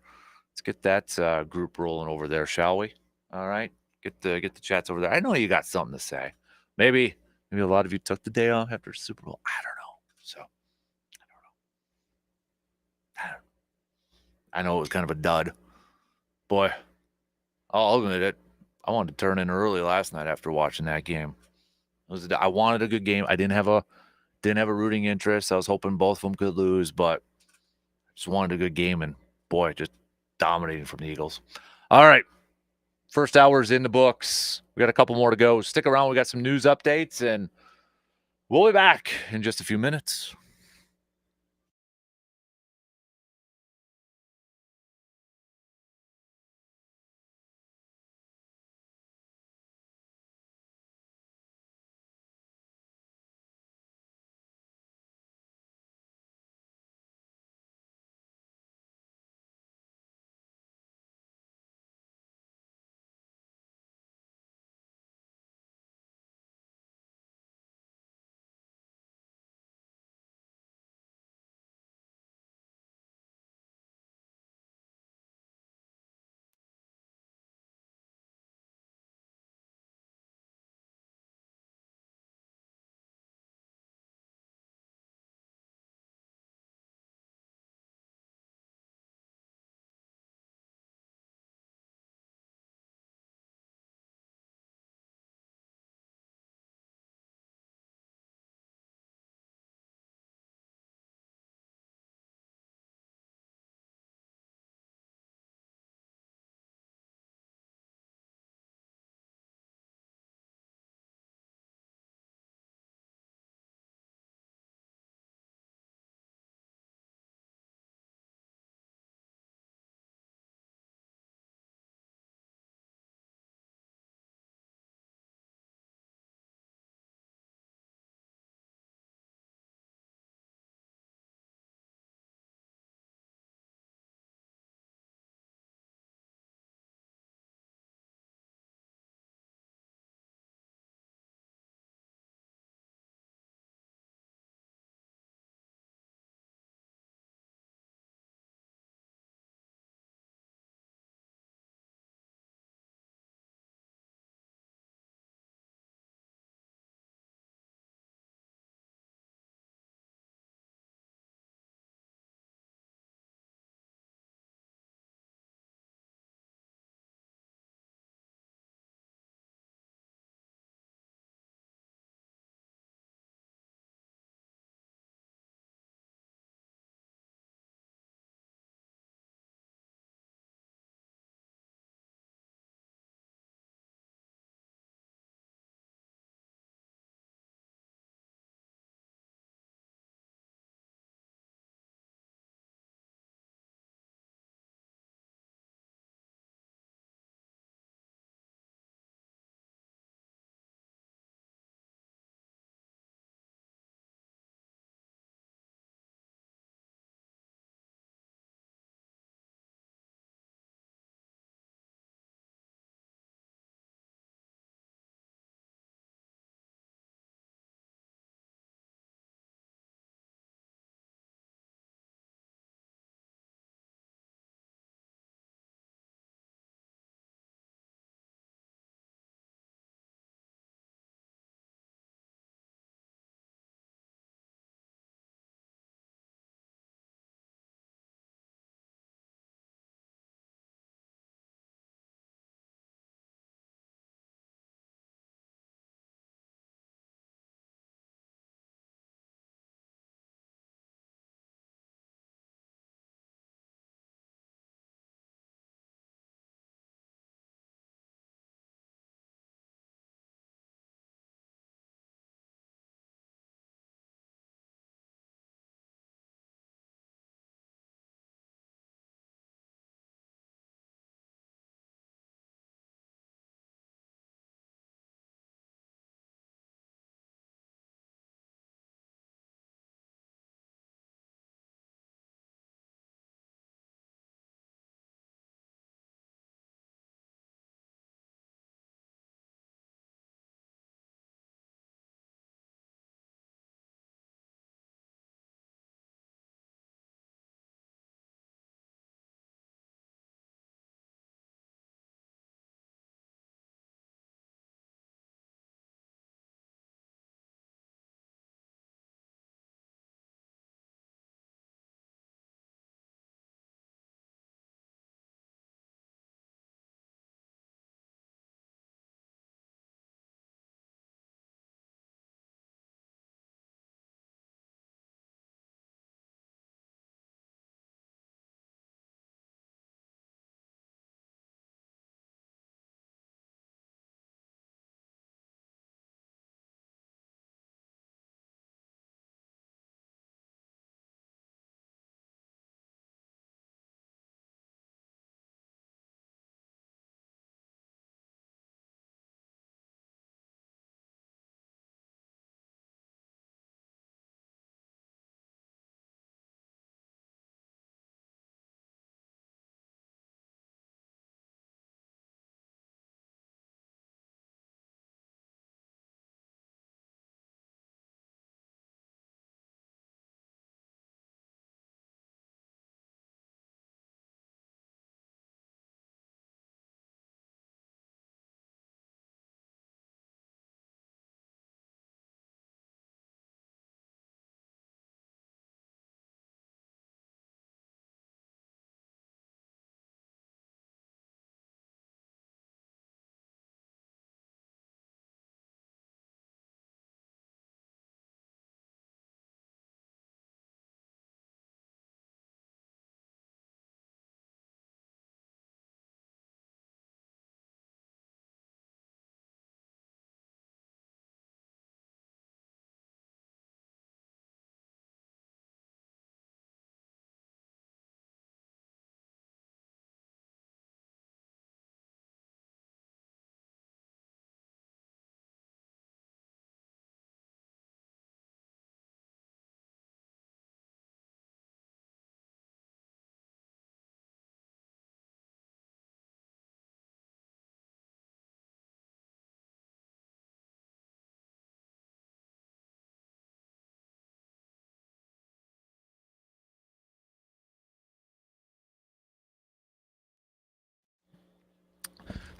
Let's get that group rolling over there, shall we? All right, get the chats over there. I know you got something to say. Maybe a lot of you took the day off after Super Bowl. I don't know. So I know it was kind of a dud. Boy, I'll admit it. I wanted to turn in early last night after watching that game. I wanted a good game. I didn't have a rooting interest. I was hoping both of them could lose, but I just wanted a good game. And boy, just dominating from the Eagles. All right, first hour is in the books. We got a couple more to go. Stick around. We got some news updates, and we'll be back in just a few minutes.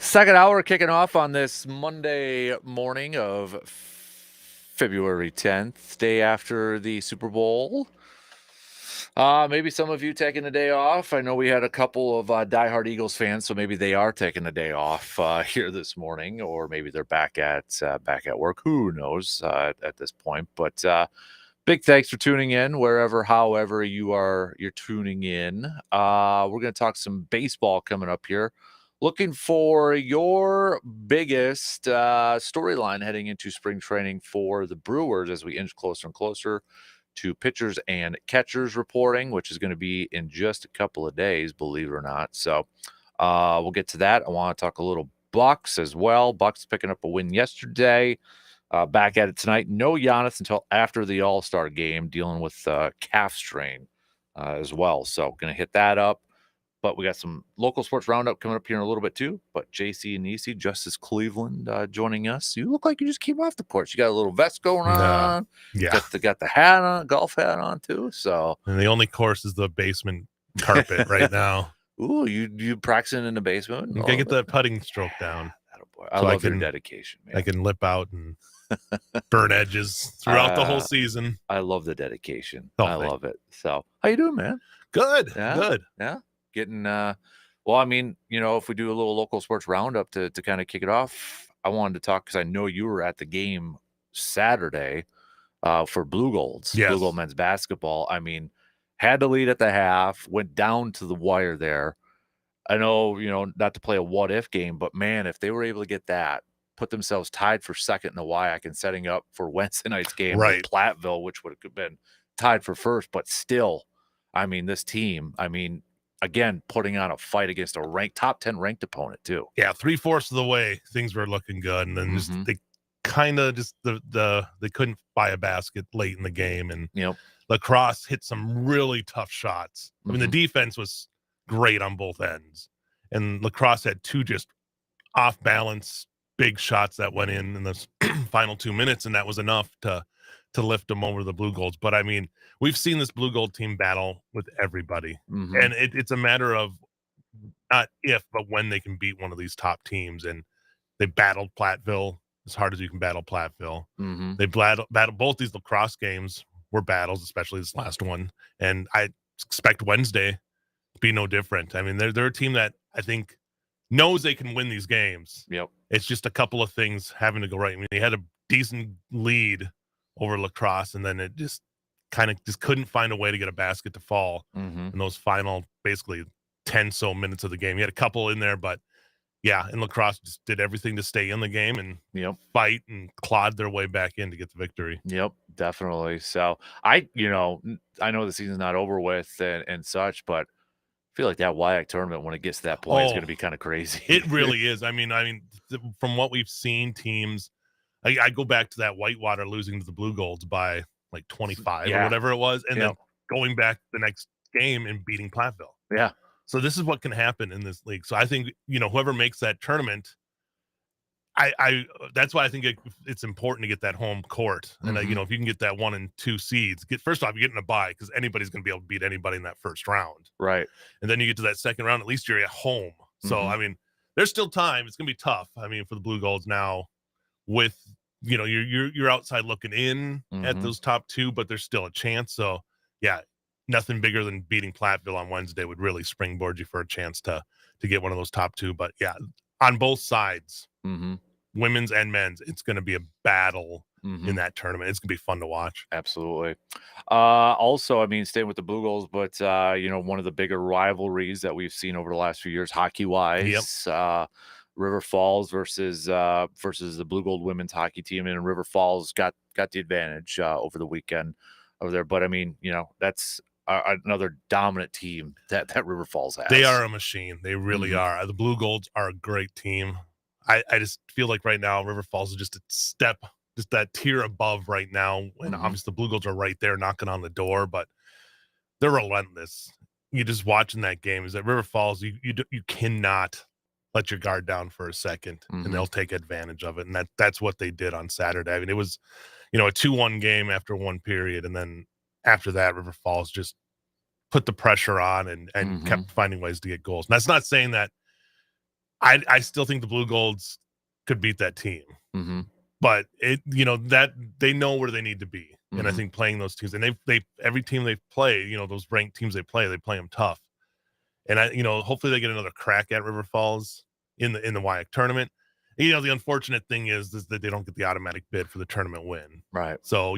Second hour kicking off on this Monday morning of February 10th, day after the Super Bowl. Maybe some of you taking the day off. I know we had a couple of diehard Eagles fans, so maybe they are taking the day off here this morning, or maybe they're back at work. Who knows at this point? But big thanks for tuning in however you're tuning in. We're going to talk some baseball coming up here. Looking for your biggest storyline heading into spring training for the Brewers as we inch closer and closer to pitchers and catchers reporting, which is going to be in just a couple of days, believe it or not. So we'll get to that. I want to talk a little Bucks as well. Bucks picking up a win yesterday. Back at it tonight. No Giannis until after the All-Star game, dealing with calf strain as well. So going to hit that up. But we got some local sports roundup coming up here in a little bit too. But JC and Nisi, Justice Cleveland, joining us. You look like you just came off the course. You got a little vest going on. Yeah. Got the hat on, golf hat on too. So. And the only course is the basement carpet right now. Ooh, you practicing in the basement? You gotta get that putting stroke down. I love your dedication, man. I can lip out and burn edges throughout the whole season. I love the dedication. Oh, I love it. So, how you doing, man? Good. Yeah? Good. Yeah. Getting well, I mean, if we do a little local sports roundup to kind of kick it off, I wanted to talk because I know you were at the game Saturday for Blue Golds, yes. Blue Gold men's basketball. I mean, had to lead at the half, went down to the wire there. I know, not to play a what if game, but man, if they were able to get that, put themselves tied for second in the WIAC and setting up for Wednesday night's game with Platteville, which would have been tied for first, but still, I mean, this team, again, putting on a fight against a top 10 ranked opponent too. Yeah, 3/4 of the way things were looking good, and then they kind of they couldn't buy a basket late in the game, and Lacrosse hit some really tough shots. I mean, the defense was great on both ends, and Lacrosse had two just off balance big shots that went in the final 2 minutes, and that was enough to lift them over the Blue Golds. But I mean, we've seen this Blue Gold team battle with everybody, and it's a matter of not if, but when they can beat one of these top teams. And they battled Platteville as hard as you can battle Platteville. They battled both these Lacrosse games were battles, especially this last one. And I expect Wednesday to be no different. I mean, they're a team that I think knows they can win these games. Yep. It's just a couple of things having to go right. I mean, they had a decent lead over Lacrosse, and then it just couldn't find a way to get a basket to fall in those final basically 10 so minutes of the game. You had a couple in there, but yeah, and Lacrosse just did everything to stay in the game and fight and clawed their way back in to get the victory. Yep, definitely. So I know the season's not over with and such, but I feel like that WIAC tournament, when it gets to that point, is going to be kind of crazy. It really is. I mean, from what we've seen, teams, I go back to that Whitewater losing to the Blue Golds by like 25 or whatever it was, and then going back the next game and beating Platteville. Yeah. So this is what can happen in this league. So I think, whoever makes that tournament, I that's why I think it's important to get that home court. And, if you can get that 1 and 2 seeds, first off, you're getting a bye because anybody's going to be able to beat anybody in that first round. Right. And then you get to that second round, at least you're at home. So, I mean, there's still time. It's going to be tough. I mean, for the Blue Golds now with, you're outside looking in at those top two, but there's still a chance. So, yeah, nothing bigger than beating Platteville on Wednesday would really springboard you for a chance to get one of those top two. But, yeah, on both sides, women's and men's, it's going to be a battle in that tournament. It's going to be fun to watch. Absolutely. Also, I mean, staying with the Blue Golds, but, one of the bigger rivalries that we've seen over the last few years, hockey-wise, River Falls versus the Blue Gold women's hockey team, and River Falls got the advantage over the weekend over there. But I mean, that's another dominant team that River Falls has. They are a machine. They really are. The Blue Golds are a great team. I just feel like right now River Falls is just a step, just that tier above right now. And obviously the Blue Golds are right there knocking on the door, but they're relentless. You just watching that game is that River Falls, you cannot let your guard down for a second, and they'll take advantage of it. And that's what they did on Saturday. I mean, it was, a 2-1 game after one period. And then after that, River Falls just put the pressure on and kept finding ways to get goals. And that's not saying that I still think the Blue Golds could beat that team. But that they know where they need to be. And I think playing those teams, and they every team they play, those ranked teams they play them tough. And hopefully they get another crack at River Falls in the WIAC tournament. The unfortunate thing is that they don't get the automatic bid for the tournament win. Right. So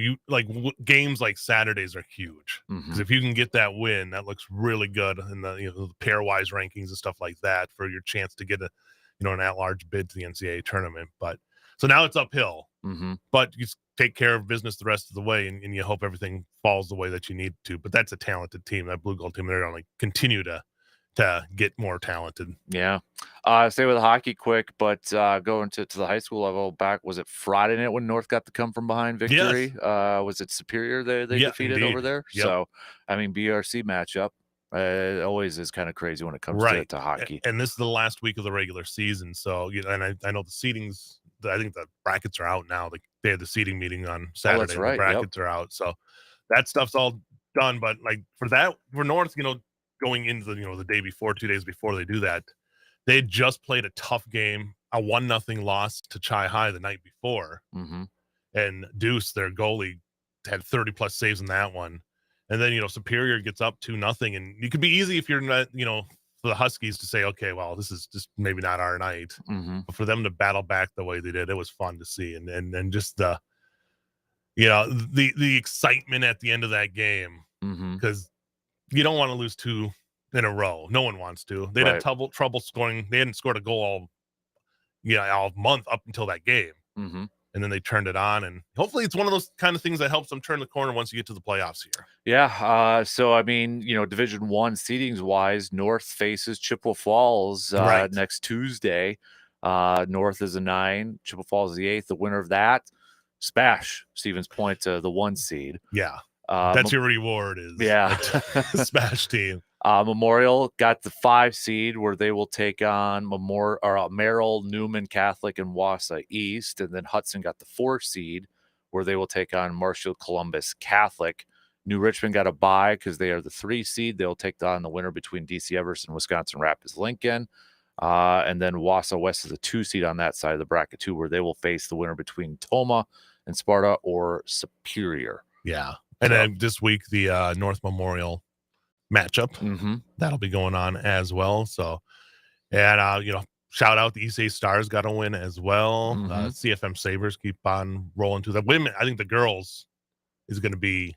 games like Saturdays are huge, because if you can get that win, that looks really good in the pairwise rankings and stuff like that for your chance to get an at-large bid to the NCAA tournament. But so now it's uphill, but you take care of business the rest of the way, and you hope everything falls the way that you need to. But that's a talented team, that Blue Gold team. They're going to continue to get more talented. Yeah. Stay with hockey quick, but going to the high school level, back, was it Friday night when North got the come from behind victory? Yes. Was it Superior they defeated indeed. Over there? Yep. So, I mean, BRC matchup. It always is kind of crazy when it comes to hockey. And this is the last week of the regular season. So, and I know the seedings, I think the brackets are out now. They had the seeding meeting on Saturday. That's right. The brackets are out. So that stuff's all done. But for North, going into the day before, 2 days before they do that, they had just played a tough game, a 1-0 loss to Chi High the night before. And Deuce, their goalie, had 30+ saves in that one. And then, Superior gets up 2-0, and it could be easy if you're not, for the Huskies to say, okay, well, this is just maybe not our night. But for them to battle back the way they did, it was fun to see. And just the excitement at the end of that game, because you don't want to lose 2 in a row. No one wants to. They'd have trouble scoring. They hadn't scored a goal all month up until that game. And then they turned it on, and hopefully it's one of those kind of things that helps them turn the corner once you get to the playoffs here. Yeah. So, I mean, Division I seedings wise, North faces Chippewa Falls next Tuesday. North is a 9, Chippewa Falls is the 8th. The winner of that, Spash, Stevens Point, the 1 seed. Yeah. That's your reward is Spash team. Memorial got the 5 seed where they will take on Merrill, Newman Catholic, and Wausau East. And then Hudson got the 4 seed where they will take on Marshall Columbus Catholic. New Richmond got a bye because they are the 3 seed. They'll take on the winner between DC Everest and Wisconsin Rapids Lincoln. And then Wausau West is a 2 seed on that side of the bracket too, where they will face the winner between Toma and Sparta or Superior. Yeah. And then this week, the North Memorial matchup that'll be going on as well. So, and shout out the East Bay Stars got a win as well. CFM Sabres keep on rolling to the women. I think the girls is going to be,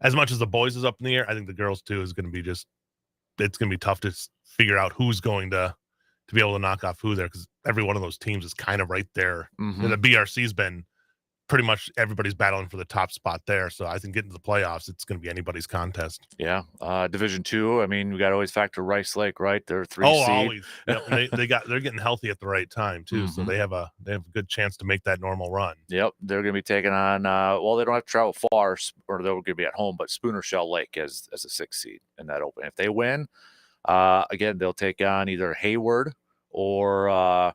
as much as the boys is up in the air, I think the girls too is going to be it's going to be tough to figure out who's going to be able to knock off who there, because every one of those teams is kind of right there. And the BRC's been pretty much everybody's battling for the top spot there. So I think getting to the playoffs, it's going to be anybody's contest. Yeah. Division II, I mean, we got to always factor Rice Lake, right? They're 3 seed. Always. Yep. They're getting healthy at the right time too. So they have a good chance to make that normal run. Yep. They're going to be taking on, they don't have to travel far, or they're going to be at home, but Spooner Shell Lake as a 6 seed in that open. If they win, again, they'll take on either Hayward or,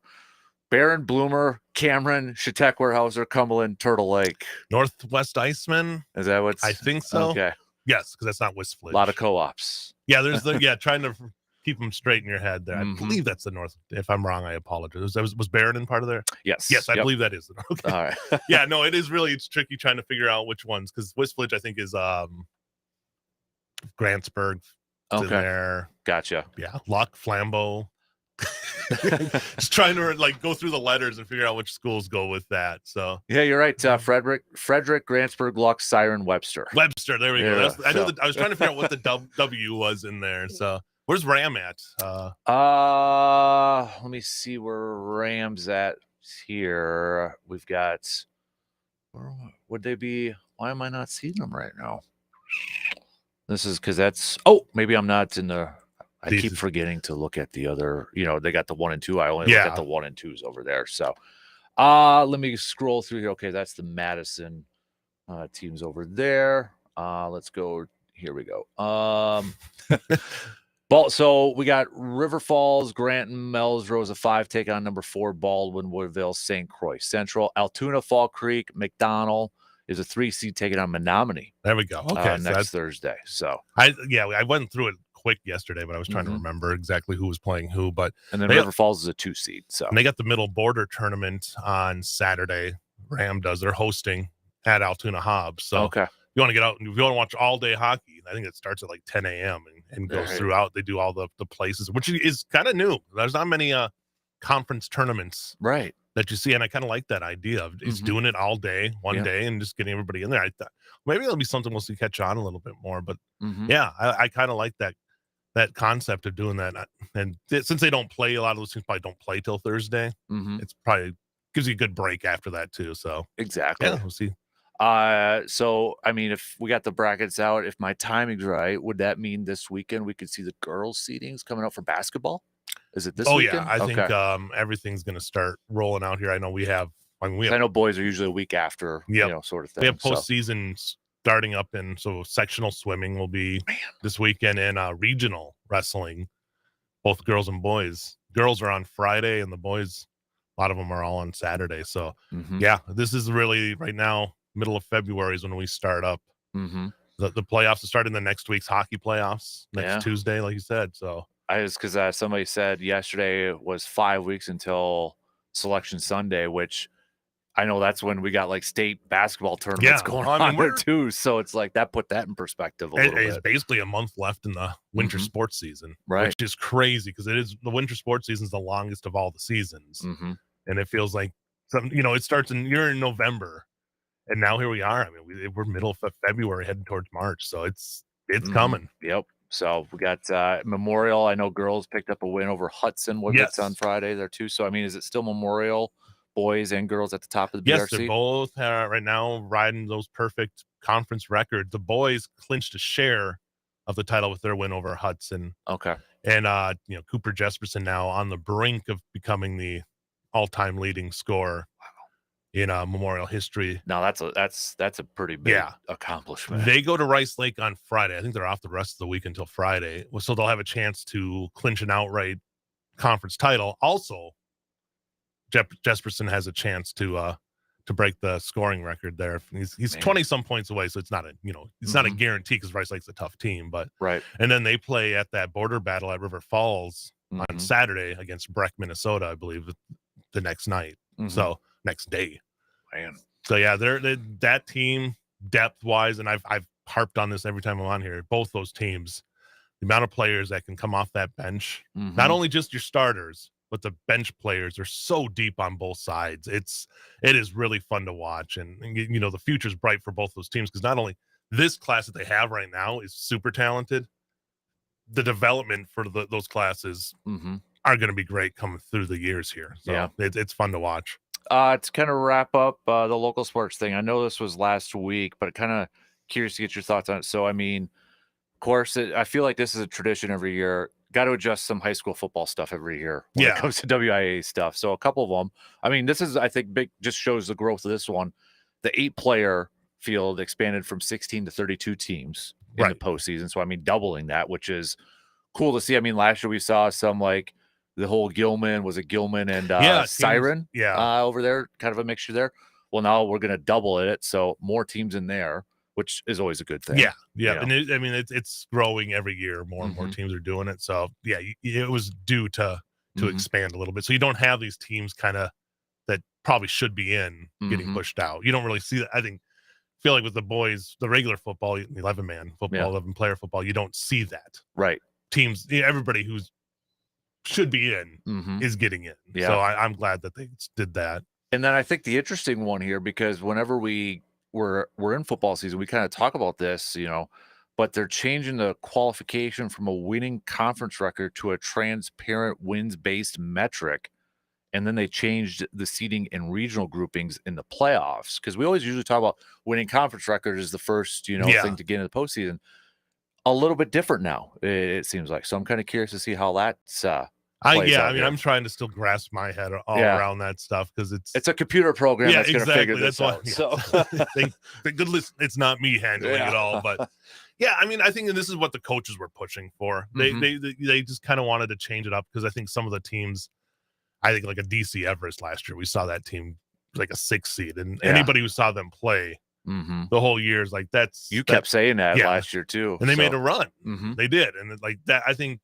Barron, Bloomer, Cameron, Chautauqua, Weyerhaeuser, Cumberland, Turtle Lake. Northwest Iceman? Is that what's... I think so. Okay. Yes, because that's not Wisfledge. A lot of co-ops. Yeah, there's trying to keep them straight in your head there. I believe that's the North. If I'm wrong, I apologize. Was Barron in part of there? Yes. Yes, I believe that is. Okay. All right. Yeah, no, it's tricky trying to figure out which ones, because Wisfledge, I think, is Grantsburg in there. Gotcha. Yeah, Luck, Flambeau. Just trying to go through the letters and figure out which schools go with that. So yeah, you're right. Frederick, Grantsburg, Lux, Siren, Webster. There we go. I was trying to figure out what the W was in there. So where's Ram at? Let me see where Ram's at here. We've got, where would they be? Why am I not seeing them right now? This is because maybe I'm not in the. I keep forgetting to look at the other, they got the 1 and 2. I only look at the 1 and 2s over there. So let me scroll through here. Okay, that's the Madison teams over there. Let's go. Here we go. So we got River Falls, Granton, Melrose, a 5 take on number 4, Baldwin, Woodville, St. Croix Central, Altoona, Fall Creek, McDonald is a 3 seed taking on Menominee. There we go. Okay, next Thursday. So I went through it quick yesterday, but I was trying to remember exactly who was playing who. But and then River Falls is a 2 seed. So and they got the Middle Border tournament on Saturday. Ram does. They're hosting at Altoona Hobbs. So okay. You want to get out and if you want to watch all day hockey, I think it starts at like 10 a.m. and goes throughout. They do all the places, which is kind of new. There's not many conference tournaments that you see, and I kind of like that idea of it's doing it all day, one day, and just getting everybody in there. I thought maybe it'll be something we'll see catch on a little bit more, but I kind of like that concept of doing that. And since they don't play, a lot of those teams probably don't play till Thursday. It's probably gives you a good break after that too. So exactly, yeah, we'll see. So I mean, if we got the brackets out, if my timing's right, would that mean this weekend we could see the girls' seedings coming out for basketball? Is it this weekend? Yeah, I think everything's going to start rolling out here. I know we have. I know boys are usually a week after, sort of thing. We have postseason starting up, and so sectional swimming will be this weekend, and regional wrestling, both girls and boys. Girls are on Friday, and the boys, a lot of them are all on Saturday. So this is really right now. Middle of February is when we start up. The playoffs will start in the next week's hockey playoffs next Tuesday, like you said. So because somebody said yesterday it was 5 weeks until Selection Sunday, which I know that's when we got like state basketball tournaments going on there too. So it's like that put that in perspective a little bit. It's basically a month left in the winter sports season, which is crazy because it is the winter sports season is the longest of all the seasons, and it feels like it starts you're in November. And now here we are. I mean, we're middle of February heading towards March. So it's coming. Yep. So we got Memorial. I know girls picked up a win over Hudson Woodward's on Friday there too. So, I mean, is it still Memorial boys and girls at the top of the BRC? Yes, they're both right now riding those perfect conference records. The boys clinched a share of the title with their win over Hudson. Okay. And, Cooper Jesperson now on the brink of becoming the all-time leading scorer in Memorial history. Now that's a pretty big accomplishment. They go to Rice Lake on Friday. I think they're off the rest of the week until Friday. So they'll have a chance to clinch an outright conference title. Also, Jesperson has a chance to break the scoring record there. He's 20 some points away, so it's not it's not a guarantee because Rice Lake's a tough team. But and then they play at that border battle at River Falls on Saturday against Breck, Minnesota, I believe, the next night. So next day, man. So yeah, they're that team depth wise, and I've harped on this every time I'm on here. Both those teams, the amount of players that can come off that bench, not only just your starters, but the bench players are so deep on both sides. It is really fun to watch, and the future's bright for both those teams because not only this class that they have right now is super talented, the development for those classes are going to be great coming through the years here. So it's fun to watch. To kind of wrap up the local sports thing, I know this was last week, but kind of curious to get your thoughts on it. So, I mean, of course, I feel like this is a tradition every year. Got to adjust some high school football stuff every year when it comes to WIA stuff. So a couple of them. I mean, this is, I think, big, just shows the growth of this one. The 8-player field expanded from 16 to 32 teams in the postseason. So, I mean, doubling that, which is cool to see. I mean, last year we saw some like the whole Gilman and Siren over there, kind of a mixture there. Well, now we're going to double it. So more teams in there, which is always a good thing. Yeah. And it's growing every year. More and more teams are doing it. So yeah, it was due to expand a little bit. So you don't have these teams kind of that probably should be in getting pushed out. You don't really see that. I feel like with the boys, the regular football, 11-man football, 11-player football, you don't see that. Right. Teams, everybody who's should be in is getting in. So I'm glad that they did that. And then I think the interesting one here, because whenever we're in football season, we kind of talk about this, but they're changing the qualification from a winning conference record to a transparent wins-based metric. And then they changed the seeding and regional groupings in the playoffs. Because we always usually talk about winning conference record is the first, thing to get into the postseason. A little bit different now, it seems like. So I'm kind of curious to see how that's I'm trying to still grasp my head all around that stuff because it's a computer program that's going to figure this out. So it's not me handling it all, but I think this is what the coaches were pushing for. They just kind of wanted to change it up because I think some of the teams, I think like a DC Everest last year, we saw that team like a 6 seed, and anybody who saw them play the whole year. Is like you kept saying that last year too, and they made a run. They did, and like that. I think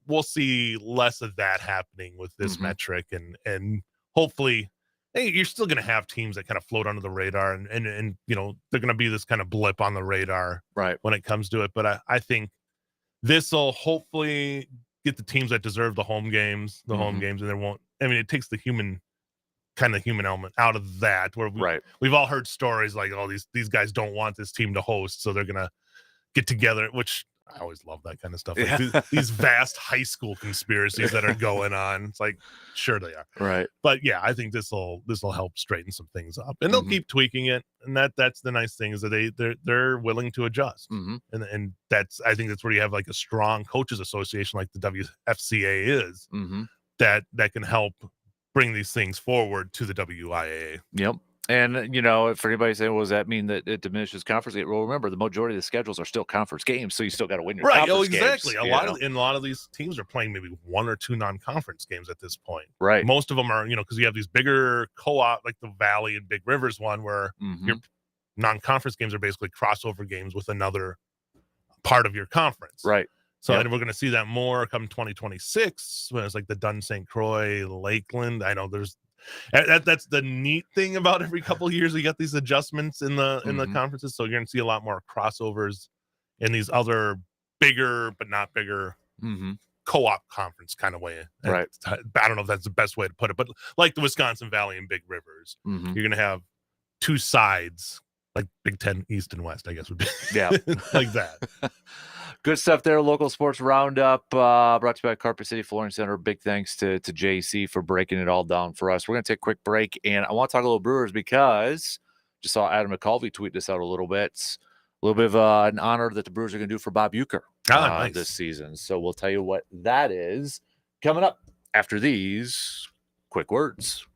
we'll see less of that happening with this metric, and hopefully. Hey, you're still going to have teams that kind of float under the radar, and you know they're going to be this kind of blip on the radar, right, when it comes to it. But I think this will hopefully get the teams that deserve the home games, and there won't. I mean, it takes the human element out of that. Where we've all heard stories like, oh, these guys don't want this team to host, so they're going to get together, which. I always love that kind of stuff. Like these vast high school conspiracies that are going on. It's like, sure they are. Right. But yeah, I think this will help straighten some things up, and they'll keep tweaking it. And that's the nice thing is that they're willing to adjust. And that's, I think that's where you have like a strong coaches association like the WFCA is that can help bring these things forward to the WIAA. Yep. And, you know, for anybody saying, well, does that mean that it diminishes conference games? Well, remember, the majority of the schedules are still conference games, so you still got to win your conference exactly. games. A lot of these teams are playing maybe 1 or 2 non-conference games at this point. Right. Most of them are, you know, because you have these bigger co-op, like the Valley and Big Rivers one, where your non-conference games are basically crossover games with another part of your conference. Right. So we're going to see that more come 2026 when it's like the Dunn St. Croix, Lakeland. I know that's the neat thing about every couple of years. You got these adjustments in the conferences, so you're going to see a lot more crossovers in these other bigger but not bigger co-op conference kind of way. Right. I don't know if that's the best way to put it, but like the Wisconsin Valley and Big Rivers, you're going to have 2 sides, like Big Ten East and West, I guess would be like that. Good stuff there. Local Sports Roundup brought to you by Carpet City Flooring Center. Big thanks to JC for breaking it all down for us. We're going to take a quick break, and I want to talk a little Brewers because just saw Adam McCulvey tweet this out a little bit. It's a little bit of an honor that the Brewers are going to do for Bob Uecker nice. This season. So we'll tell you what that is coming up after these quick words.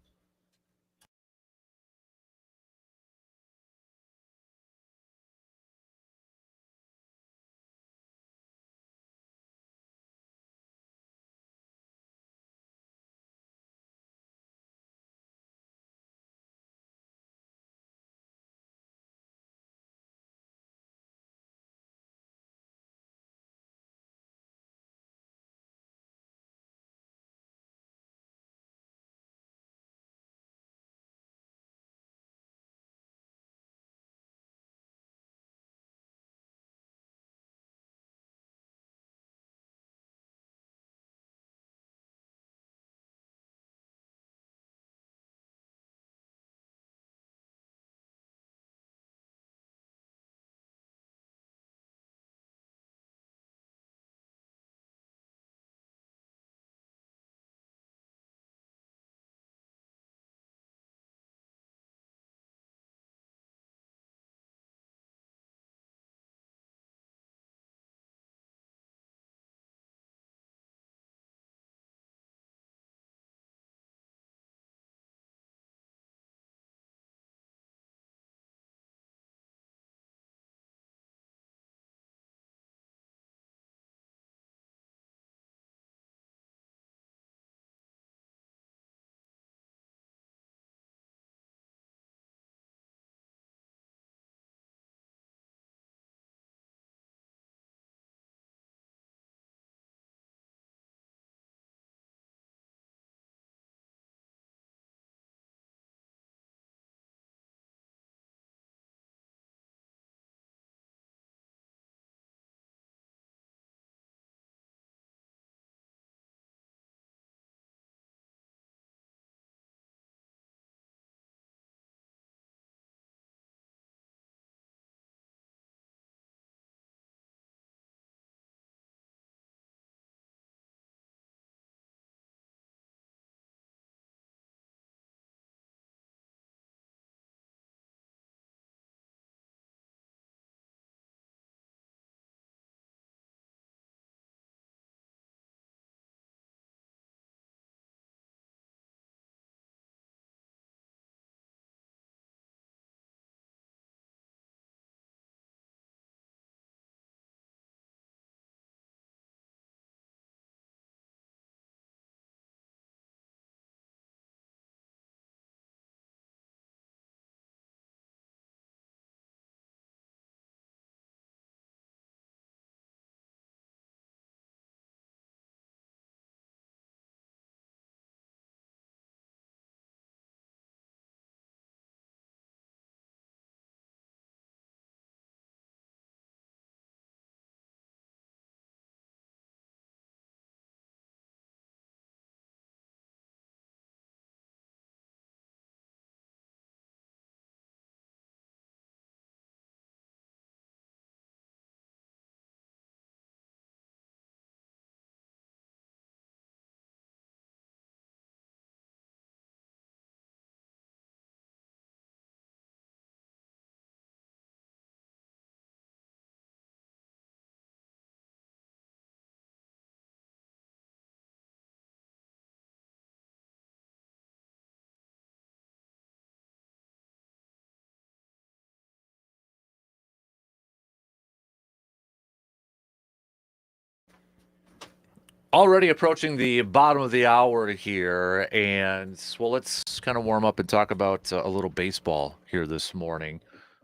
Already approaching the bottom of the hour here, and well, let's kind of warm up and talk about a little baseball here this morning.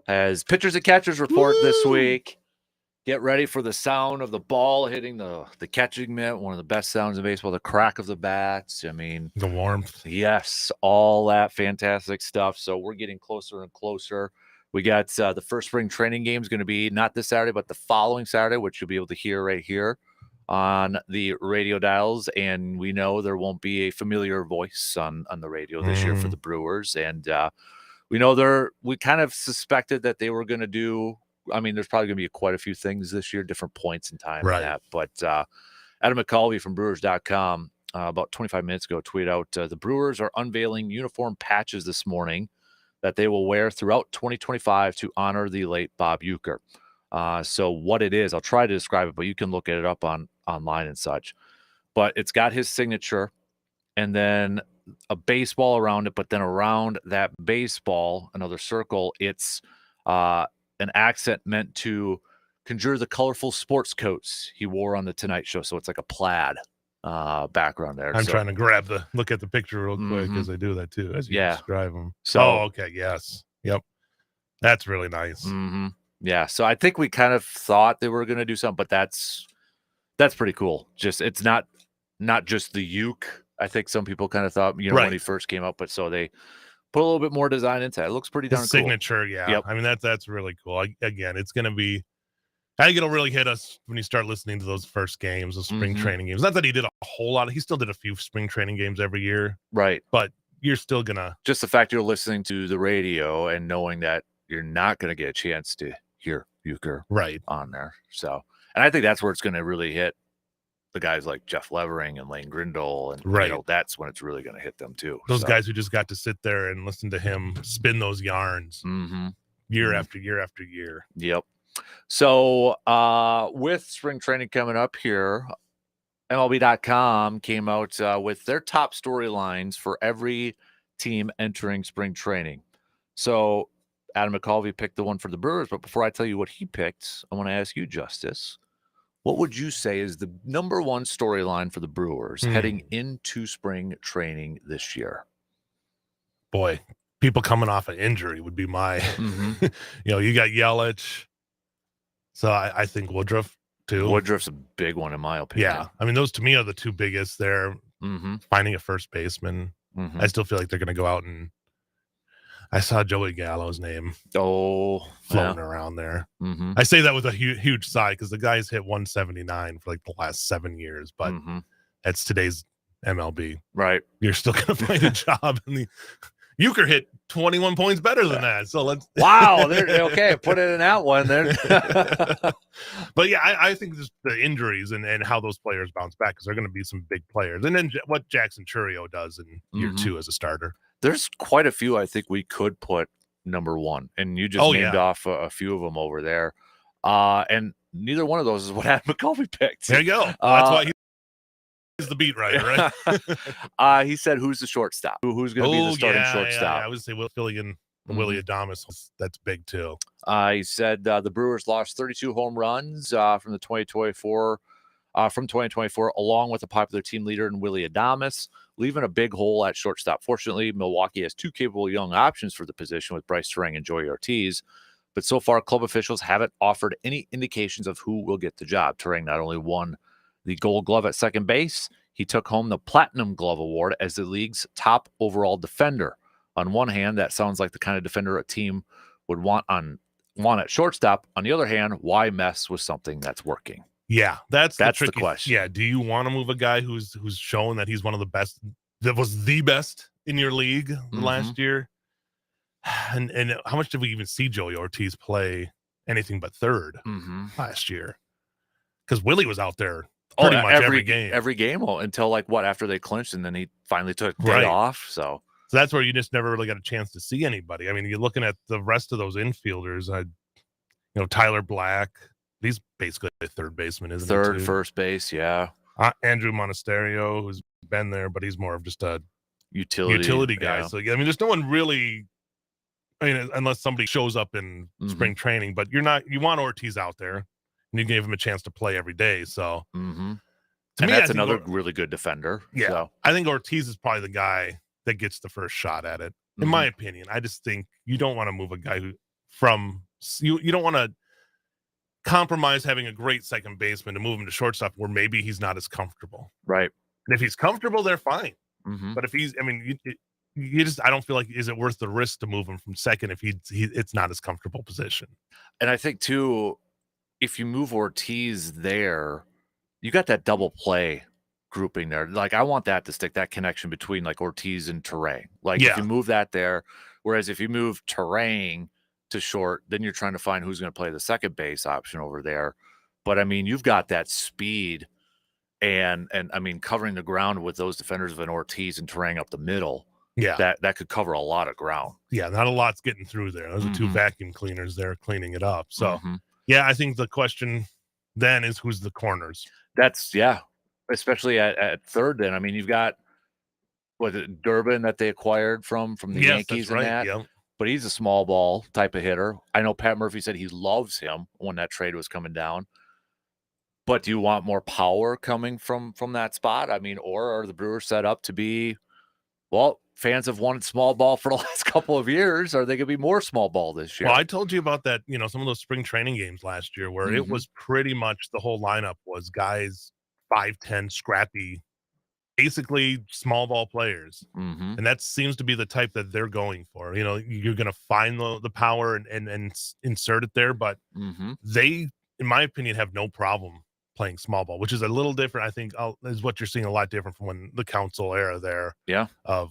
As pitchers and catchers report this week, get ready for the sound of the ball hitting the catching mitt, one of the best sounds in baseball, the crack of the bats. I mean, the warmth. Yes, all that fantastic stuff. So we're getting closer and closer. We got the first spring training game is going to be not this Saturday, but the following Saturday, which you'll be able to hear right here on the radio dials. And we know there won't be a familiar voice on the radio this year for the Brewers. And we know we kind of suspected that they were going to do, I mean, there's probably going to be quite a few things this year, different points in time. Right. In that. But Adam McCulvey from Brewers.com about 25 minutes ago tweeted out the Brewers are unveiling uniform patches this morning that they will wear throughout 2025 to honor the late Bob Uecker. So what it is, I'll try to describe it, but you can look it up online and such. But it's got his signature and then a baseball around it, but then around that baseball, another circle, it's an accent meant to conjure the colorful sports coats he wore on the Tonight Show. So it's like a plaid background there. I'm trying to look at the picture real quick because I do that too as you describe them. So okay, yes. Yep. That's really nice. Yeah, so I think we kind of thought they were going to do something, but that's pretty cool. Just it's not just the uke. I think some people kind of thought, when he first came up, but so they put a little bit more design into it. It looks pretty darn cool. Signature, yeah. Yep. I mean that's really cool. Again, it's going to be. I think it'll really hit us when you start listening to those first games, those spring training games. Not that he did a whole lot. He still did a few spring training games every year. Right. But you're still going to. Just the fact you're listening to the radio and knowing that you're not going to get a chance to hear Uecker on there. So, and I think that's where it's going to really hit the guys like Jeff Levering and Lane Grindle. And that's when it's really going to hit them too. Those guys who just got to sit there and listen to him spin those yarns year after year after year. Yep. So with spring training coming up here, MLB.com came out with their top storylines for every team entering spring training. So Adam McCulvey picked the one for the Brewers, but before I tell you what he picked, I want to ask you, Justice, what would you say is the number one storyline for the Brewers heading into spring training this year? Boy, people coming off an injury would be my, you got Yelich. So I think Woodruff too. Woodruff's a big one in my opinion. Yeah. I mean, those to me are the two biggest there. Finding a first baseman. I still feel like they're going to go out and I saw Joey Gallo's name floating around there. I say that with a huge sigh because the guy's hit 179 for like the last 7 years, but that's today's MLB. Right. You're still going to find a job in the Uecker hit 21 points better than that. So let's wow. Okay, put it in that one there. But yeah, I think just the injuries and how those players bounce back because they're going to be some big players. And then what Jackson Churio does in year 2 as a starter. There's quite a few I think we could put number one, and you just named off a few of them over there. And neither one of those is what Adam McCulvey picked. There you go. That's why he's the beat writer, right? He said, "Who's the shortstop? Who's going to be the starting shortstop?" Yeah. I would say Willie and Willie Adames. That's big too. He said the Brewers lost 32 home runs from 2024, along with a popular team leader in Willie Adames, leaving a big hole at shortstop. Fortunately, Milwaukee has two capable young options for the position with Bryce Turang and Joey Ortiz. But so far, club officials haven't offered any indications of who will get the job. Turang not only won the Gold Glove at second base, he took home the Platinum Glove Award as the league's top overall defender. On one hand, that sounds like the kind of defender a team would want at shortstop. On the other hand, why mess with something that's working? Yeah, that's the question. Yeah, do you want to move a guy who's shown that he's one of the best, that was the best in your league last year? And how much did we even see Joey Ortiz play anything but third last year? Because Willie was out there pretty much every game. Every game until after they clinched, and then he finally took a day off. So that's where you just never really got a chance to see anybody. I mean, you're looking at the rest of those infielders. Tyler Black. He's basically a third baseman, isn't he? Third, first base, yeah. Andrew Monasterio, who's been there, but he's more of just a utility guy. Yeah. So, I mean, there's no one really, unless somebody shows up in spring training, but you want Ortiz out there, and you gave him a chance to play every day. So And that's another really good defender. Yeah. So. I think Ortiz is probably the guy that gets the first shot at it, in my opinion. I just think you don't want to move a guy who you don't want to compromise having a great second baseman to move him to shortstop where maybe he's not as comfortable. Right. And if he's comfortable, they're fine. But if he's, I mean, you just, I don't feel like, is it worth the risk to move him from second if it's not his comfortable position? And I think too, if you move Ortiz there, you got that double play grouping there. Like, I want that to stick, that connection between like Ortiz and Terang. Like, if you move that there, whereas if you move Terang to short, then you're trying to find who's going to play the second base option over there. But I mean, you've got that speed and I mean, covering the ground with those defenders of an Ortiz and Terang up the middle. Yeah, that could cover a lot of ground. Yeah, not a lot's getting through there. Those are two vacuum cleaners there cleaning it up. So yeah, I think the question then is who's the corners. That's especially at third. Then I mean, you've got Durbin that they acquired from the Yankees and that. Yep. But he's a small ball type of hitter. I know Pat Murphy said he loves him when that trade was coming down. But do you want more power coming from that spot? I mean, or are the Brewers set up to be, well, fans have wanted small ball for the last couple of years. Are they going to be more small ball this year? Well, I told you about that, some of those spring training games last year where it was pretty much the whole lineup was guys 5'10", scrappy, basically small ball players. And that seems to be the type that they're going for. You're going to find the power and insert it there, but they, in my opinion, have no problem playing small ball, which is a little different. I think is what you're seeing a lot different from when the Council era there. Yeah. Of,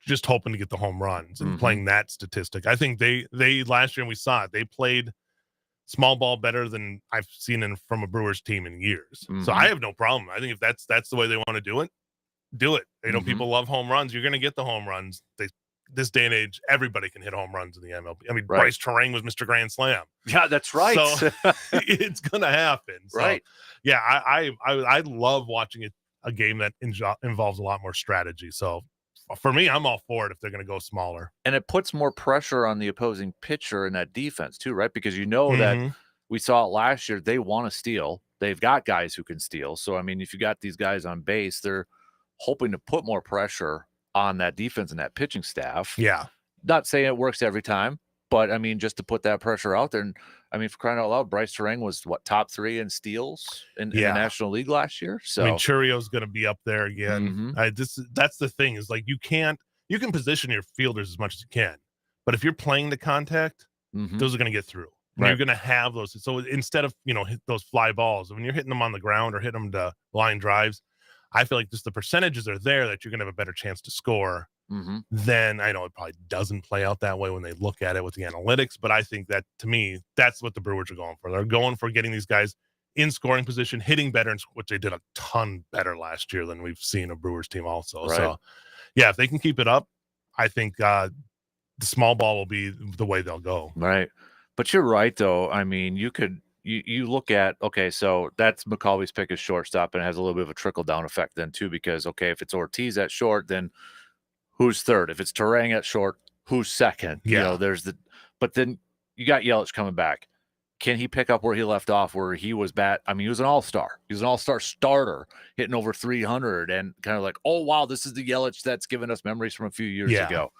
just hoping to get the home runs and playing that statistic. I think they last year, and we saw it, they played small ball better than I've seen from a Brewers team in years. So I have no problem. I think if that's the way they want to do it, do it. People love home runs. You're going to get the home runs. This day and age, everybody can hit home runs in the MLB. I mean, Bryce Terang was Mr. Grand Slam. Yeah, that's right. So it's going to happen. So, right. Yeah, I love watching a game that involves a lot more strategy. So for me, I'm all for it if they're going to go smaller. And it puts more pressure on the opposing pitcher in that defense too, right? Because that we saw it last year. They want to steal. They've got guys who can steal. So, I mean, if you got these guys on base, they're hoping to put more pressure on that defense and that pitching staff. Yeah. Not saying it works every time, but I mean, just to put that pressure out there. And I mean, for crying out loud, Bryce Terang was top 3 in steals in the National League last year. So I mean, Churio's going to be up there again. That's the thing is, like, you can position your fielders as much as you can, but if you're playing the contact, those are going to get through. Right. You're going to have those. So instead of, hit those fly balls, when you're hitting them on the ground or hitting them to line drives, I feel like just the percentages are there that you're going to have a better chance to score. Then I know it probably doesn't play out that way when they look at it with the analytics, but I think that, to me, that's what the Brewers are going for. They're going for getting these guys in scoring position, hitting better, which they did a ton better last year than we've seen a Brewers team also. Right. So, yeah, if they can keep it up, I think the small ball will be the way they'll go. Right. But you're right, though. I mean, you look at, okay, so that's McCauley's pick as shortstop, and it has a little bit of a trickle-down effect then, too, because, okay, if it's Ortiz at short, then who's third? If it's Terang at short, who's second? Yeah. But then you got Yelich coming back. Can he pick up where he left off, where he was I mean, he was an all-star. He was an all-star starter, hitting over 300, and kind of like, oh, wow, this is the Yelich that's given us memories from a few years ago.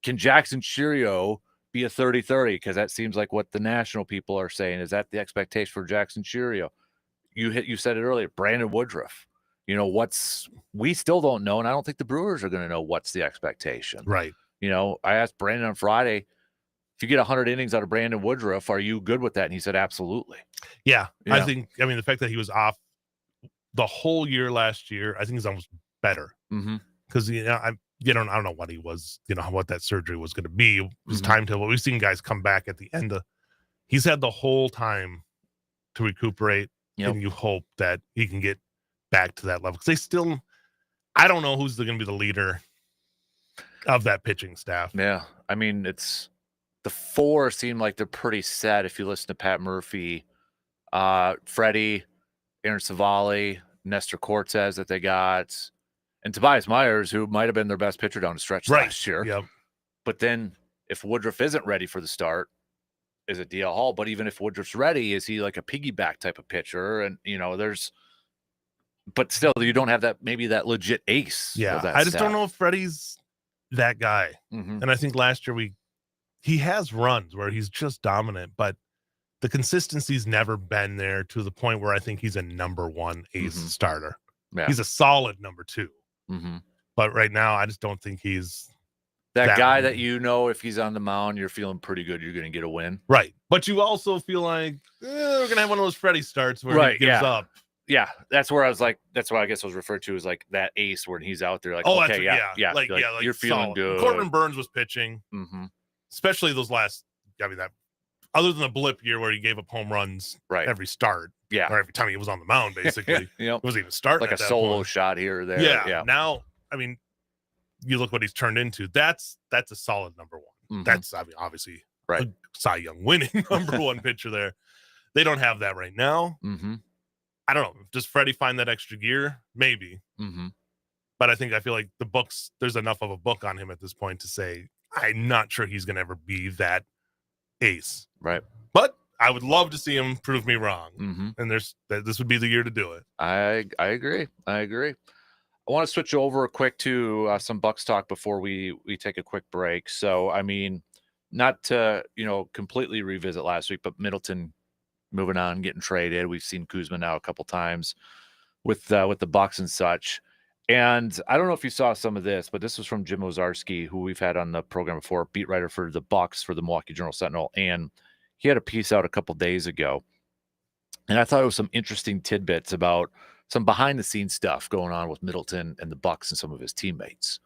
Can Jackson Chourio be a 30-30? Because that seems like what the national people are saying. Is that the expectation for Jackson Chourio? You said it earlier, Brandon Woodruff. We still don't know, and I don't think the Brewers are going to know what's the expectation. Right. I asked Brandon on Friday, if you get 100 innings out of Brandon Woodruff, are you good with that? And he said, absolutely. Yeah. I think, the fact that he was off the whole year last year, I think is almost better. Because, I don't know what he was, what that surgery was going to be. It was timetable. We've seen guys come back at the end he's had the whole time to recuperate. And you hope that he can get back to that level. Because I don't know who's going to be the leader of that pitching staff. Yeah. I mean, the 4 seem like they're pretty set. If you listen to Pat Murphy, Freddie, Aaron Savali, Nestor Cortez that they got, and Tobias Myers, who might have been their best pitcher down the stretch last year. Yep. But then if Woodruff isn't ready for the start, is it DL Hall? But even if Woodruff's ready, is he like a piggyback type of pitcher? And, but still, you don't have that legit ace. Yeah, of that I just staff. don't know if Freddie's that guy. And I think last year he has runs where he's just dominant, but the consistency's never been there to the point where I think he's a number one ace starter. Yeah. He's a solid number two. But right now, I just don't think he's that guy that, if he's on the mound, you're feeling pretty good. You're going to get a win. Right. But you also feel like we're going to have one of those Freddie starts where he gives up. Yeah. That's where I was like, that's what I guess I was referred to as like that ace when he's out there. Like, oh, okay, yeah. Like you're feeling solid. good. Corbin Burns was pitching, especially those last, that other than the blip year where he gave up home runs every start. Yeah. Or every time he was on the mound, basically. It wasn't even starting. Like a solo shot here or there. Yeah. Now, I mean, you look what he's turned into. That's a solid number one. That's, I mean, obviously a Cy Young winning number one pitcher there. They don't have that right now. I don't know. Does Freddie find that extra gear? Maybe. But I feel like the books, there's enough of a book on him at this point to say, I'm not sure he's going to ever be that ace. Right. But I would love to see him prove me wrong. And this would be the year to do it. I agree. I want to switch over quick to some Bucks talk before we take a quick break. So, I mean, not to, completely revisit last week, but Middleton moving on, getting traded. We've seen Kuzma now a couple times with the Bucks and such. And I don't know if you saw some of this, but this was from Jim Ozarski, who we've had on the program before, beat writer for the Bucks for the Milwaukee Journal-Sentinel. And he had a piece out a couple days ago. And I thought it was some interesting tidbits about some behind-the-scenes stuff going on with Middleton and the Bucks and some of his teammates.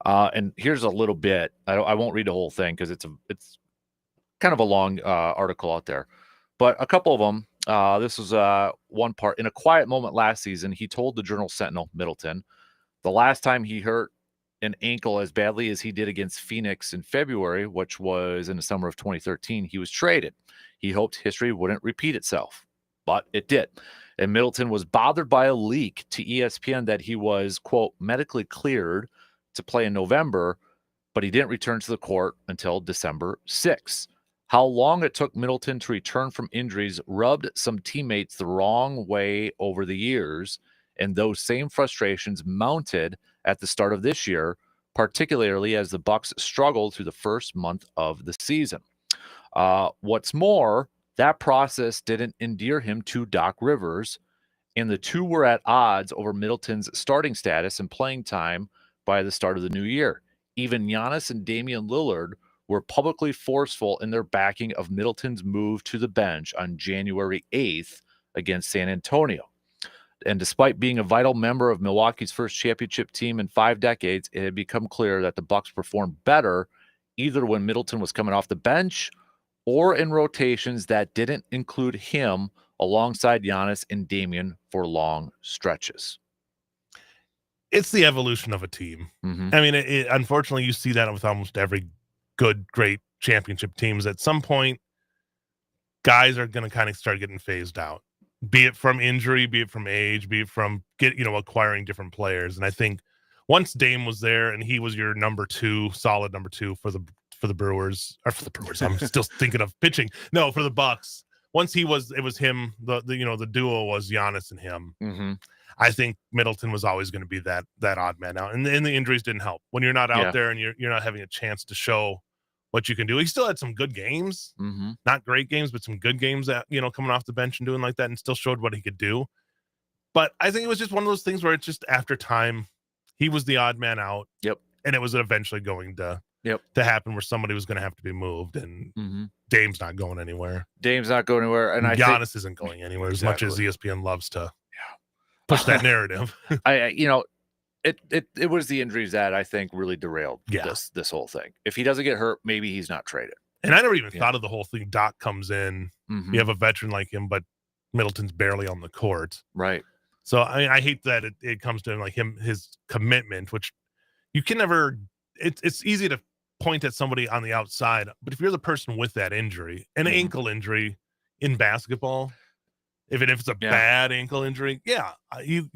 And here's a little bit. I won't read the whole thing because it's kind of a long article out there. But a couple of them, this was one part. In a quiet moment last season, he told the Journal-Sentinel, Middleton, the last time he hurt an ankle as badly as he did against Phoenix in February, which was in the summer of 2013, he was traded. He hoped history wouldn't repeat itself, but it did. And Middleton was bothered by a leak to ESPN that he was, quote, medically cleared to play in November, but he didn't return to the court until December 6th. How long it took Middleton to return from injuries rubbed some teammates the wrong way over the years, and those same frustrations mounted at the start of this year, particularly as the Bucks struggled through the first month of the season. What's more, that process didn't endear him to Doc Rivers, and the two were at odds over Middleton's starting status and playing time by the start of the new year. Even Giannis and Damian Lillard were publicly forceful in their backing of Middleton's move to the bench on January 8th against San Antonio. And despite being a vital member of Milwaukee's first championship team in 5 decades, it had become clear that the Bucks performed better either when Middleton was coming off the bench or in rotations that didn't include him alongside Giannis and Damian for long stretches. It's the evolution of a team. I mean, unfortunately, you see that with almost every good, great championship teams. At some point, guys are going to kind of start getting phased out, be it from injury, be it from age, be it from acquiring different players. And I think once Dame was there and he was your number two, solid number two for the Brewers, or for the Brewers, I'm still thinking of pitching. No, for the Bucks. Once it was him. The duo was Giannis and him. I think Middleton was always going to be that odd man out, and the injuries didn't help. When you're not out there and you're not having a chance to show what you can do. He still had some good games, not great games, but some good games that coming off the bench and doing like that, and still showed what he could do. But I think it was just one of those things where it's just after time, he was the odd man out. Yep, and it was eventually going to happen where somebody was going to have to be moved, and Dame's not going anywhere. And Giannis isn't going anywhere as much as ESPN loves to push that narrative. It was the injuries that I think really derailed this whole thing. If he doesn't get hurt, maybe he's not traded. And I never even thought of the whole thing. Doc comes in, you have a veteran like him, but Middleton's barely on the court. Right. So I hate that it comes to him, like his commitment, which you can never, it's easy to point at somebody on the outside, but if you're the person with that injury, an ankle injury in basketball, if it's a bad ankle injury, you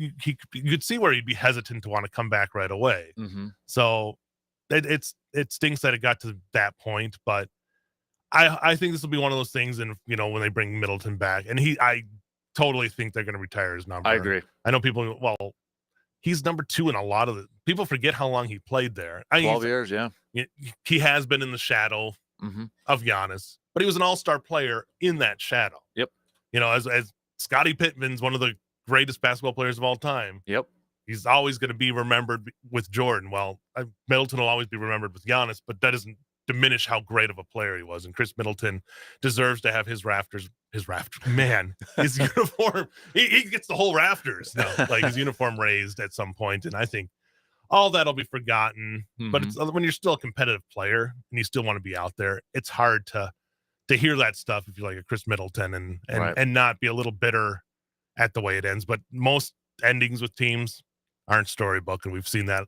could see where he'd be hesitant to want to come back right away. So it stinks that it got to that point, but I think this will be one of those things, and when they bring Middleton back, and I totally think they're going to retire his number. I agree. I know people, well, he's number 2 in a lot of the people forget how long he played there. 12 years, yeah. He has been in the shadow of Giannis, but he was an all-star player in that shadow. Yep. You know, as Scottie Pitten's one of the greatest basketball players of all time. Yep. He's always going to be remembered with Jordan. Well, Middleton will always be remembered with Giannis, but that doesn't diminish how great of a player he was. And Chris Middleton deserves to have his man, his uniform. He gets the whole rafters now, like his uniform raised at some point. And I think all that'll be forgotten. But it's when you're still a competitive player and you still want to be out there, it's hard to hear that stuff if you're like a Chris Middleton and not be a little bitter at the way it ends. But most endings with teams aren't storybook, and we've seen that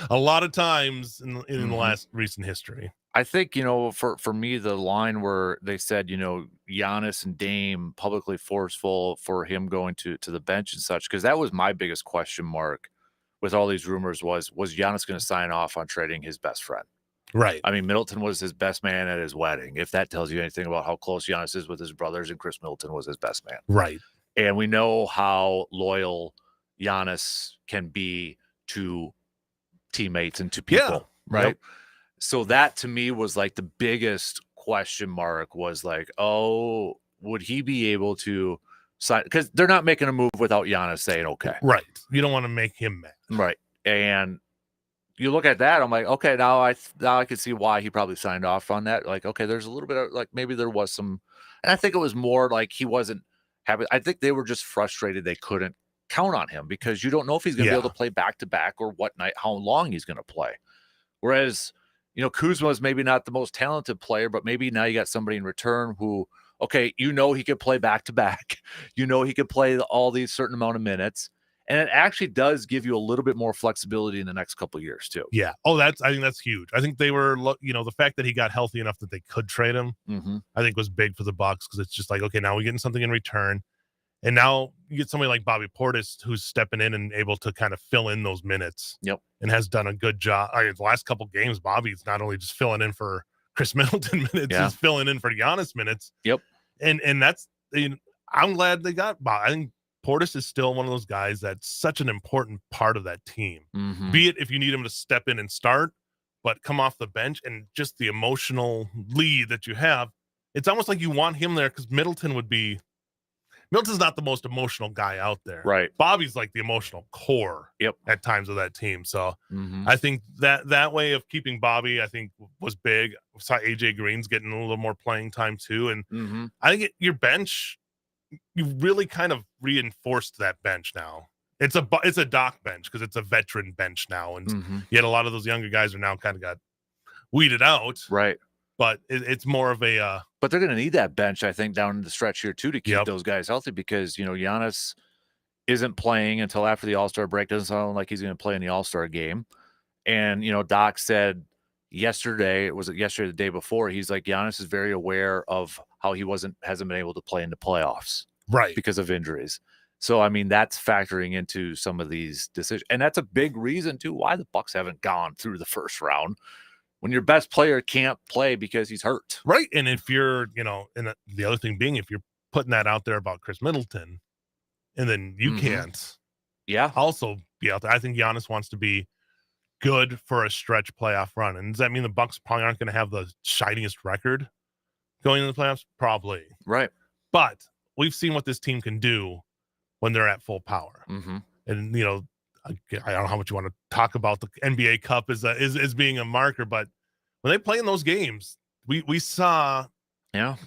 a lot of times in the last recent history. I think, you know, for me, the line where they said, you know, Giannis and Dame publicly forceful for him going to the bench and such, because that was my biggest question mark with all these rumors was Giannis going to sign off on trading his best friend? Right. I mean, Middleton was his best man at his wedding, if that tells you anything about how close Giannis is with his brothers, and Chris Middleton was his best man. Right. And we know how loyal Giannis can be to teammates and to people, right? Yep. So that to me was like the biggest question mark was like, oh, would he be able to sign? Because they're not making a move without Giannis saying okay. Right. You don't want to make him mad. Right. And you look at that, I'm like, okay, now I can see why he probably signed off on that. Like, okay, there's a little bit of like maybe there was some, and I think it was more like he wasn't happy. I think they were just frustrated they couldn't count on him because you don't know if he's going to be able to play back to back or what night, how long he's going to play. Whereas, you know, Kuzma is maybe not the most talented player, but maybe now you got somebody in return who, okay, you know, he could play back to back. You know, he could play all these certain amount of minutes. And it actually does give you a little bit more flexibility in the next couple of years too. Yeah. Oh, I think that's huge. I think they were, you know, the fact that he got healthy enough that they could trade him, I think was big for the Bucks because it's just like, okay, now we're getting something in return. And now you get somebody like Bobby Portis who's stepping in and able to kind of fill in those minutes. Yep. And has done a good job. I mean, the last couple games, Bobby's not only just filling in for Chris Middleton minutes, he's filling in for Giannis minutes. Yep. And that's, you know, I'm glad they got Bob. I think Portis is still one of those guys that's such an important part of that team. Be it if you need him to step in and start, but come off the bench and just the emotional lead that you have. It's almost like you want him there because Middleton's not the most emotional guy out there. Right. Bobby's like the emotional core at times of that team. So I think that way of keeping Bobby, I think, was big. We saw AJ Green's getting a little more playing time too. And I think your bench, you really kind of reinforced that bench now. It's a dock bench because it's a veteran bench now. And yet a lot of those younger guys are now kind of got weeded out. Right. But it's more of a but they're going to need that bench, I think, down the stretch here too to keep those guys healthy because, you know, Giannis isn't playing until after the All-Star break. Doesn't sound like he's going to play in the All-Star game. And, you know, Doc said yesterday, the day before, he's like, Giannis is very aware of how he hasn't been able to play in the playoffs. Right. Because of injuries. So, I mean, that's factoring into some of these decisions. And that's a big reason too why the Bucks haven't gone through the first round. When your best player can't play because he's hurt. Right. And if you're, you know, and the other thing being, if you're putting that out there about Chris Middleton and then you can't also be out there. I think Giannis wants to be good for a stretch playoff run. And does that mean the Bucks probably aren't going to have the shiniest record going into the playoffs? Probably. Right. But we've seen what this team can do when they're at full power. And, you know, I don't know how much you want to talk about the NBA Cup as being a marker, but when they play in those games, we saw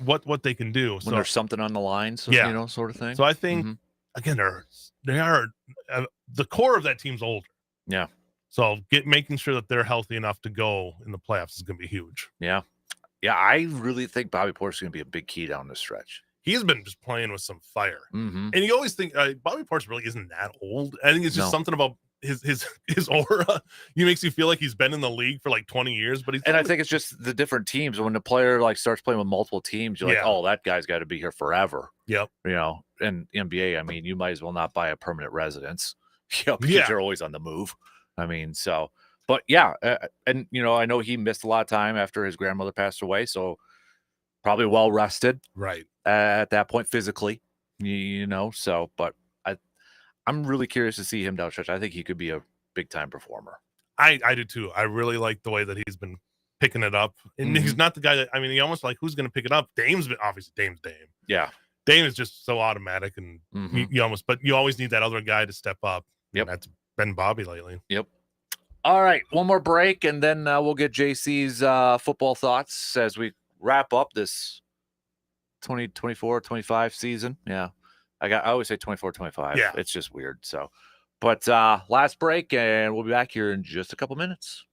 what they can do. When there's something on the line, so, you know, sort of thing. So I think again, they are the core of that team's older. Yeah. So making sure that they're healthy enough to go in the playoffs is going to be huge. Yeah. Yeah, I really think Bobby Portis is going to be a big key down the stretch. He's been just playing with some fire. And you always think Bobby Portis really isn't that old. I think it's just something about his aura. He makes you feel like he's been in the league for like 20 years. But I think it's just the different teams. When the player like starts playing with multiple teams, you're like, oh, that guy's got to be here forever. Yep. You know, and NBA, I mean, you might as well not buy a permanent residence. Because you're always on the move. I mean, so, but and you know, I know he missed a lot of time after his grandmother passed away, so probably well rested. Right. At that point physically. So, but I'm really curious to see him down stretch. I think he could be a big time performer. I do too. I really like the way that he's been picking it up. And he's not the guy that, he almost like, who's going to pick it up? Dame's Dame. Yeah. Dame is just so automatic, and but you always need that other guy to step up. Yep. And that's been Bobby lately. Yep. All right. One more break, and then we'll get JC's football thoughts as we wrap up this 2024-25 season. Yeah. I always say 24-25. Yeah. It's just weird. So, but last break, and we'll be back here in just a couple minutes.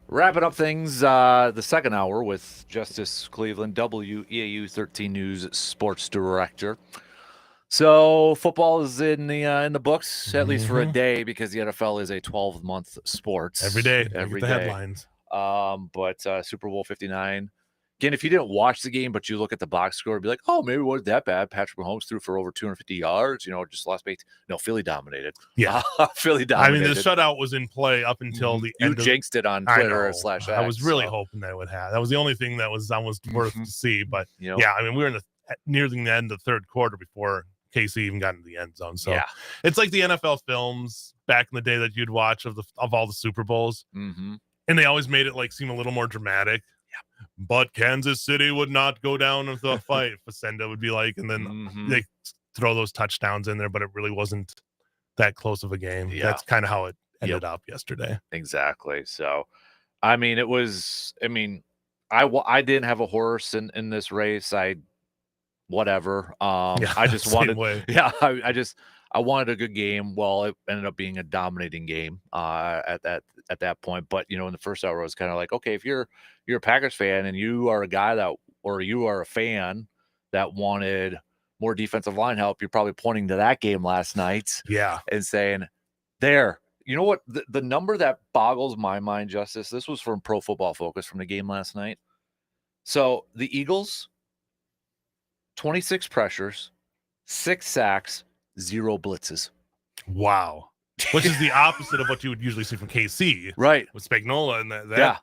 Wrapping up things, the second hour with Justice Cleveland, WEAU 13 News sports director. So football is in the books, at least for a day, because the NFL is a 12-month sport. Every day, every the day. headlines. But Super Bowl 59. Again, if you didn't watch the game, but you look at the box score, be like, oh, maybe it wasn't that bad. Patrick Mahomes threw for over 250 yards. Just lost bait. No, Philly dominated. Yeah, Philly dominated. The shutout was in play up until the end. You jinxed it on Twitter / X. I was really hoping that it would have. That was the only thing that was almost worth to see. But we were near the end of the third quarter before KC even got into the end zone. So it's like the NFL films back in the day that you'd watch of all the Super Bowls, and they always made it seem a little more dramatic. But Kansas City would not go down with a fight. Facenda would be like, and then they throw those touchdowns in there, but it really wasn't that close of a game. Yeah. That's kind of how it ended up yesterday. Exactly. So, I mean, I didn't have a horse in this race. Whatever. I just wanted, I wanted a good game. Well, it ended up being a dominating game at that point. But in the first hour, I was kind of like, okay, if you're a Packers fan and you are a guy or you are a fan that wanted more defensive line help, you're probably pointing to that game last night, and saying, there. You know what? The number that boggles my mind, Justice. This was from Pro Football Focus from the game last night. So the Eagles, 26 pressures, 6 sacks, 0 blitzes. Wow. Which is the opposite of what you would usually see from KC. Right. With Spagnuolo and that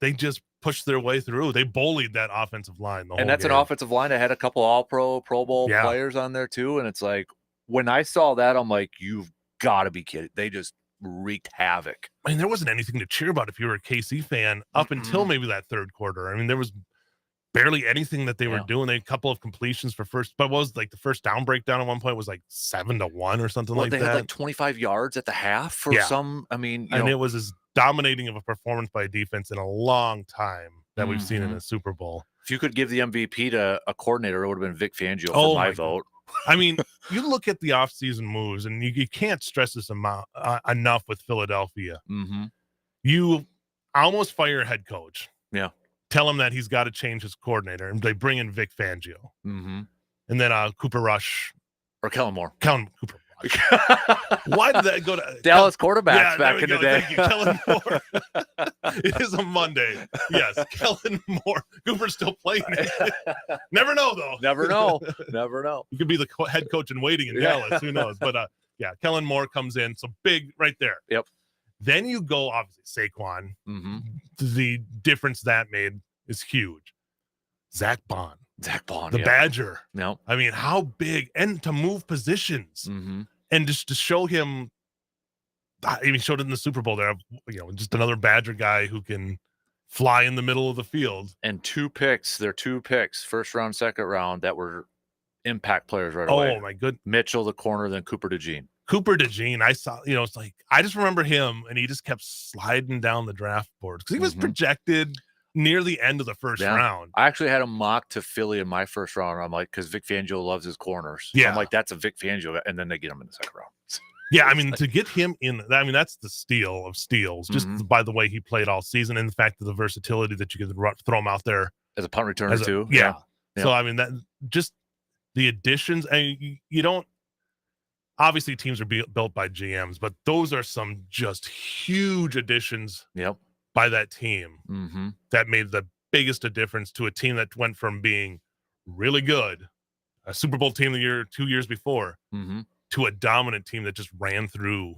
they just pushed their way through. They bullied that offensive line the whole that's game. An offensive line that had a couple All-Pro, Pro Bowl players on there too. And it's like, when I saw that, I'm like, you've got to be kidding. They just wreaked havoc. I mean, there wasn't anything to cheer about if you were a KC fan up until maybe that third quarter. I mean, there was barely anything that they were doing. They had a couple of completions for first, but was like the first down breakdown at one point was like 7-1 or something like that. They had like 25 yards at the half for some. I mean, and it was as dominating of a performance by a defense in a long time that we've seen in a Super Bowl. If you could give the MVP to a coordinator, it would have been Vic Fangio for my vote. I mean, you look at the offseason moves, and you can't stress this amount enough with Philadelphia. You almost fire a head coach. Yeah. Tell him that he's got to change his coordinator, and they bring in Vic Fangio. And then Cooper Rush. Or Kellen Moore. Cooper Rush. Why did that go to Dallas quarterbacks back in the day? Thank you, Kellen Moore. It is a Monday. Yes, Kellen Moore. Cooper's still playing. Never know, though. Never know. He could be the head coach in waiting in Dallas. Who knows? But Kellen Moore comes in. So big right there. Yep. Then you go, obviously, Saquon. The difference that made is huge. Zach Bond. The Badger. No. I mean, how big, and to move positions. And just to show him, I mean, showed it in the Super Bowl there, just another Badger guy who can fly in the middle of the field. And 2 picks, first round, second round, that were impact players right away. Oh, my goodness. Mitchell, the corner, then Cooper DeJean. I saw, it's like, I just remember him, and he just kept sliding down the draft board because he was projected near the end of the first round. I actually had him mocked to Philly in my first round. I'm like, because Vic Fangio loves his corners. So I'm like, that's a Vic Fangio. And then they get him in the second round. Yeah, I mean, to get him in, I mean, that's the steal of steals, just by the way he played all season and the fact of the versatility that you could throw him out there. As a punt returner, too. Yeah. So, I mean, that just the additions, and you don't, obviously teams are built by GMs, but those are some just huge additions. By that team that made the biggest difference to a team that went from being really good, a Super Bowl team 2 years before, to a dominant team that just ran through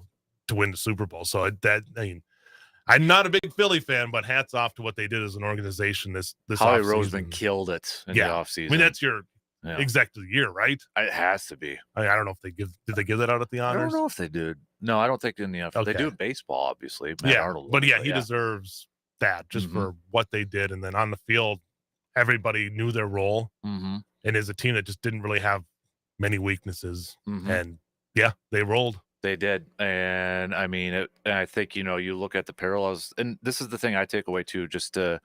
to win the Super Bowl. So I'm not a big Philly fan, but hats off to what they did as an organization this Howie offseason. Roseman killed it in the offseason. I mean, that's your exec of the year, right? It has to be. I don't know if did they give that out at the honors? I don't know if they did. No, I don't think in the NFL. They do in baseball, obviously. Matt Arnold, but he deserves that just for what they did. And then on the field, everybody knew their role. And is a team that just didn't really have many weaknesses. And they rolled. They did. And I mean, I think, you look at the parallels, and this is the thing I take away too, just to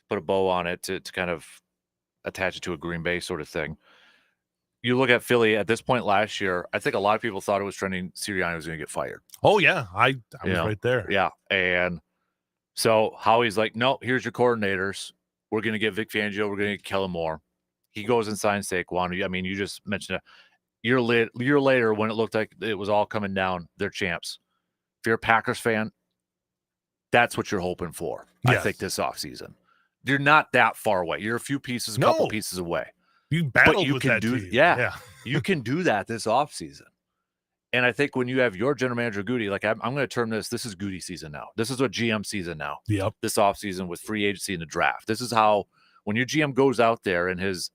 put a bow on it, to kind of attach it to a Green Bay sort of thing. You look at Philly at this point last year, I think a lot of people thought it was trending Sirianni was going to get fired. Oh, yeah. I was right there. Yeah. And so Howie's like, no, here's your coordinators. We're going to get Vic Fangio. We're going to get Kellen Moore. He goes and signs Saquon. I mean, you just mentioned it. Year later, when it looked like it was all coming down, they're champs. If you're a Packers fan, that's what you're hoping for, I think, this offseason. You're not that far away. You're a few pieces, a couple pieces away. You battled with that team. You can do that this offseason. And I think when you have your general manager, Goody, like I'm going to term this is Goody season now. This is what GM season now. Yep. This offseason with free agency and the draft. This is how, when your GM goes out there in his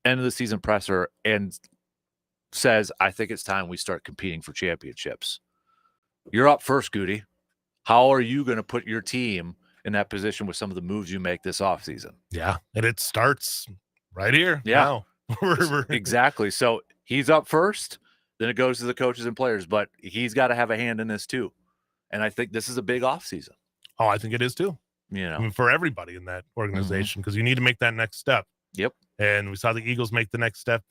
end of the season presser and says, I think it's time we start competing for championships. You're up first, Goody. How are you going to put your team in that position with some of the moves you make this offseason. Yeah, and it starts right here. Yeah, now. Exactly. So he's up first, then it goes to the coaches and players, but he's got to have a hand in this too. And I think this is a big offseason. Oh, I think it is too. I mean, for everybody in that organization, because you need to make that next step. Yep. And we saw the Eagles make the next step.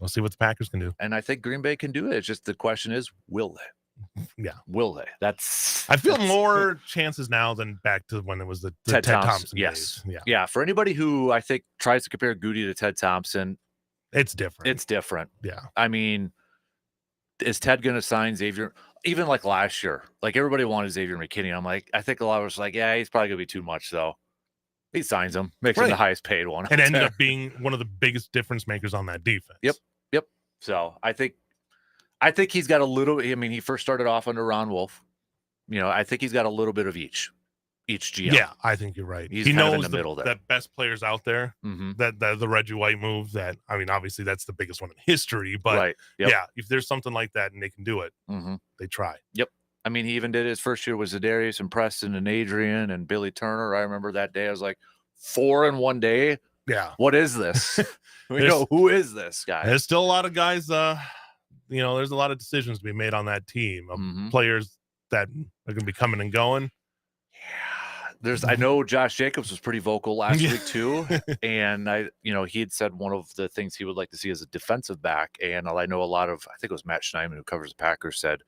We'll see what the Packers can do. And I think Green Bay can do it. It's just the question is, will they? Yeah. Will they? I feel more chances now than back to when it was the Ted Thompson yes. days. Yeah. For anybody who I think tries to compare Goody to Ted Thompson, it's different. It's different. Yeah. I mean, is Ted going to sign Xavier? Even like last year, like everybody wanted Xavier McKinney. I'm like, I think a lot of us like, yeah, he's probably going to be too much though. He signs him, makes him the highest paid one. And ended up being one of the biggest difference makers on that defense. Yep. So I think he's got a little, I mean, he first started off under Ron Wolf. I think he's got a little bit of each GM. Yeah, I think you're right. He knows in the middle there. That best players out there, that the Reggie White move, that, I mean, obviously that's the biggest one in history, but yeah, if there's something like that and they can do it, they try. Yep. I mean, he even did his first year with Za'Darius and Preston and Adrian and Billy Turner. I remember that day. I was like, 4 in one day? Yeah. What is this? Who is this guy? There's still a lot of guys, there's a lot of decisions to be made on that team of players that are going to be coming and going. Yeah. I know Josh Jacobs was pretty vocal last week too. And he had said one of the things he would like to see as a defensive back. And I know I think it was Matt Schneidman who covers the Packers said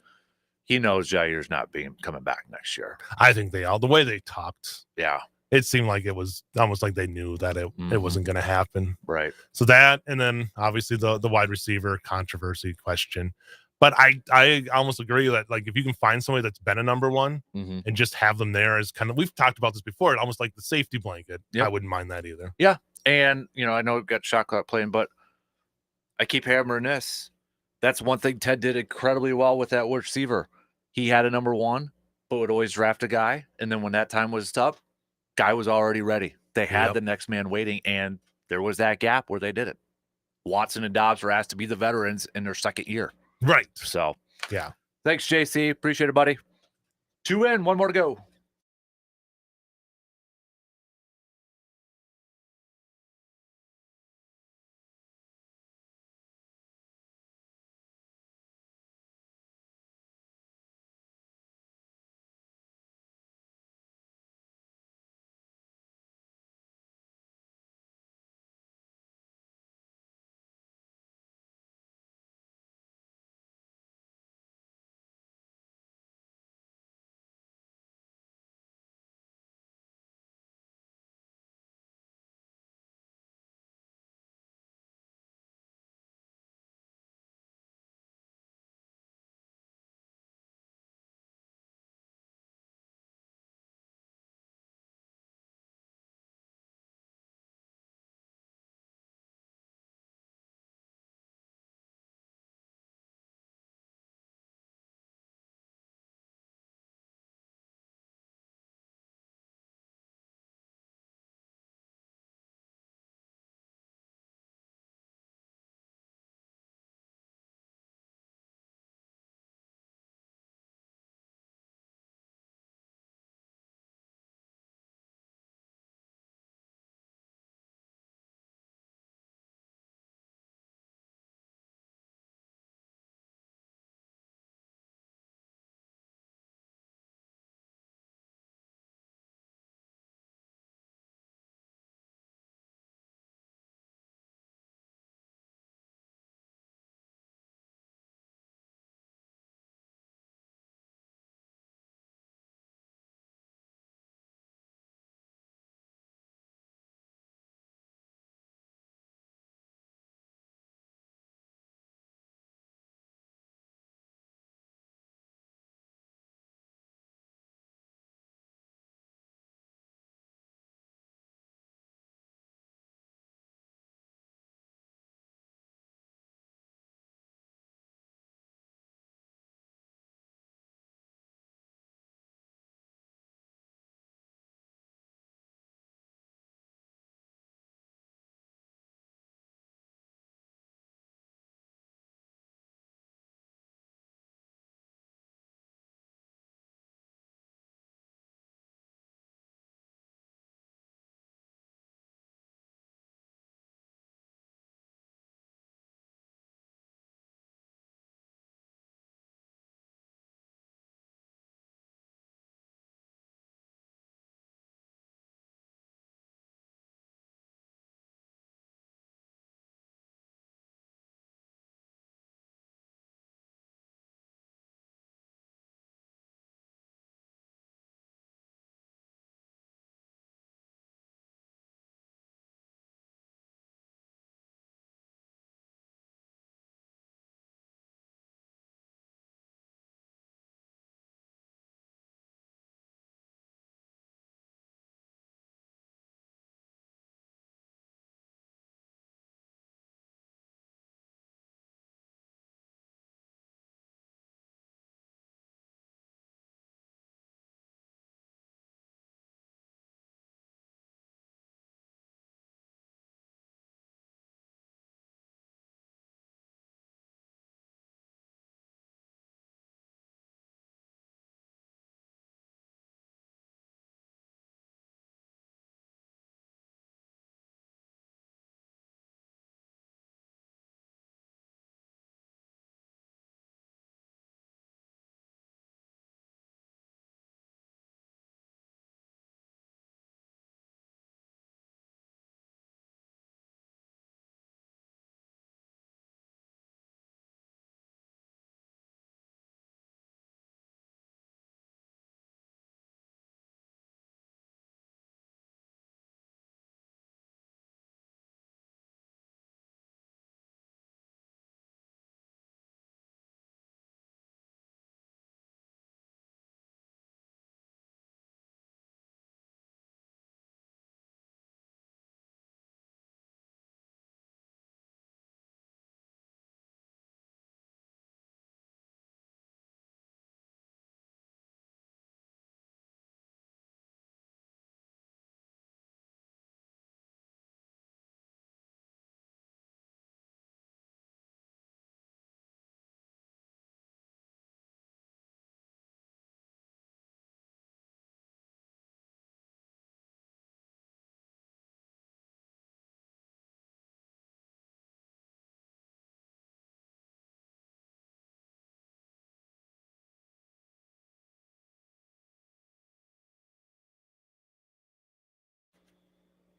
he knows Jair's not coming back next year. I think the way they talked. Yeah. It seemed like it was almost like they knew that it wasn't going to happen. Right. So that, and then obviously the wide receiver controversy question. But I almost agree that, like, if you can find somebody that's been a number one and just have them there as kind of, we've talked about this before, almost like the safety blanket. I wouldn't mind that either. Yeah. And, I know we've got shot clock playing, but I keep hammering this. That's one thing Ted did incredibly well with that receiver. He had a number one, but would always draft a guy. And then when that time was up, guy was already ready. They had the next man waiting, and there was that gap where they did it. Watson and Dobbs were asked to be the veterans in their second year. Right. So, yeah. Thanks, JC. Appreciate it, buddy. 2 in, 1 more to go.